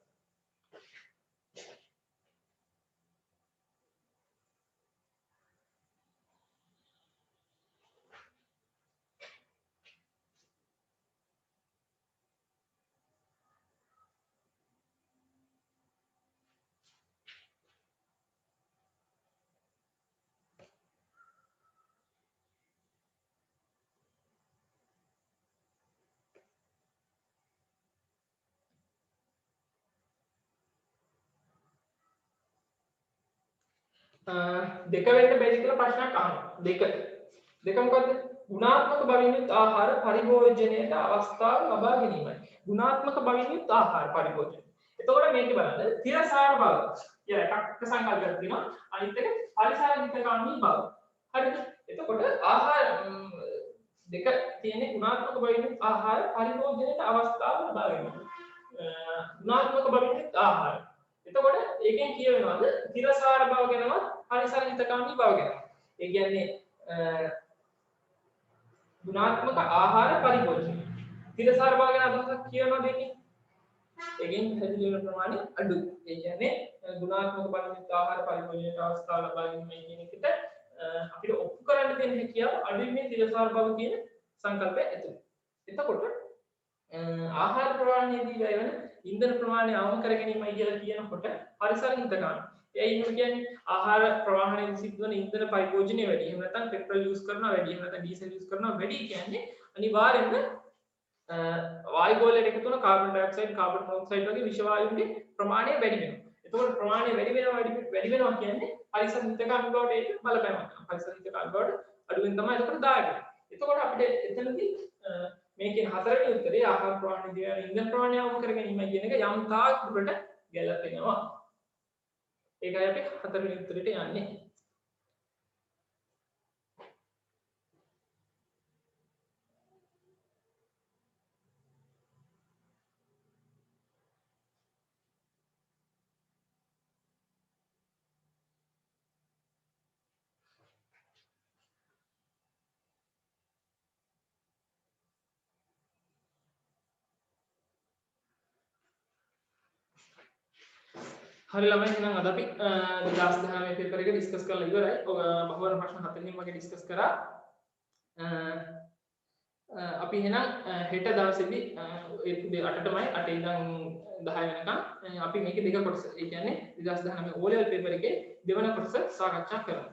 දෙක වෙන්න බැරි කියලා ප්‍රශ්නයක් අහනවා. දෙක මොකද්ද? ගුණාත්මක බවින් යුත් ආහාර පරිභෝජනයට අවස්ථාව ලබා ගැනීමයි. ගුණාත්මක බවින් යුත් ආහාර පරිභෝජනය. එතකොට මේකේ බලන්න තිරසාර බව කියලා එකක් සංකල්පයක් තියෙනවා. අනිත් එක පරිසර හිතකාමී බව. හරිද? එතකොට ආහාර දෙක තියෙන්නේ ගුණාත්මක බවින් යුත් ආහාර පරිභෝජනයට අවස්ථාව ලබා ගැනීම. ගුණාත්මක බවින් යුත් ආහාර. එතකොට ඒකෙන් කියවෙනවද තිරසාර බව ගැනවත් පරිසර හිතකාමී බව ගැන. ඒ කියන්නේ ගුණාත්මක ආහාර පරිභෝජනය. තිරසාර බව ගැන අදහසක් කියවනවද ඒකෙන්? ඒකෙන් හැදිලි වෙන ප්‍රමාණය අඩුයි. ඒ කියන්නේ ගුණාත්මක බලමින් ආහාර පරිභෝජනයට අවස්ථාව ලබා ගැනීම කියන එකට අපිට ඔප්පු කරන්න තියෙන හැකියාව අඩුයි මේ තිරසාර බව කියන සංකල්පය ඇතුළේ. එතකොට ආහාර ප්‍රවාහනයේදී වැය වෙන ඉන්ධන ප්‍රමාණය අවම කර ගැනීමයි කියලා කියනකොට පරිසර හිතකාමී. එයි කියන්නේ ආහාර ප්‍රවාහනයේ සිදුවන ඉන්ධන පරිභෝජනය වැඩි. එහෙම නැත්නම් පෙට්‍රල් යූස් කරනවා වැඩි. එහෙම නැත්නම් ඩීසල් යූස් කරනවා වැඩි කියන්නේ අනිවාර්යෙන්ම වායු ගෝලයට එකතු වෙන කාබන් ඩයොක්සයිඩ්, කාබන් මොනොක්සයිඩ් වගේ විෂ වායුන්ගේ ප්‍රමාණය වැඩි වෙනවා. එතකොට ප්‍රමාණය වැඩි වෙනවා කියන්නේ පරිසර හිතකාමී බවට ඒක බලපෑමක් කරනවා. පරිසර හිතකාමී බවට අඩුවෙන් තමයි එතකොට දායක වෙන්නේ. එතකොට අපිට එතනදී මේකෙන් හතරවෙනි උත්තරේ ආහාර ප්‍රවාහනයේදී වෙන ඉන්ධන ප්‍රමාණය අවම කර ගැනීමයි කියන එක යම් තාක් දුරට ගැලපෙනවා. ඒකයි අපි හතරවෙනි උත්තරේට යන්නේ. හරි ළමයි එහෙනම් අද අපි 2019 පේපර් එක ඩිස්කස් කරලා ඉවරයි. බහුවන ප්‍රශ්න 40කින් වගේ ඩිස්කස් කරා. අපි එහෙනම් හෙට දවසේදී ඒ 8ටමයි 8 ඉඳන් 10 වෙනකම් අපි මේකේ දෙක කොටස. ඒ කියන්නේ 2019 O level පේපර් එකේ දෙවන කොටස සාකච්ඡා කරමු.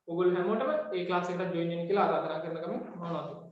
ඔයගොල්ලෝ හැමෝටම ඒ ක්ලාස් එකට ජොයින් වෙන්න කියලා ආරාධනා කරන ගමන් මම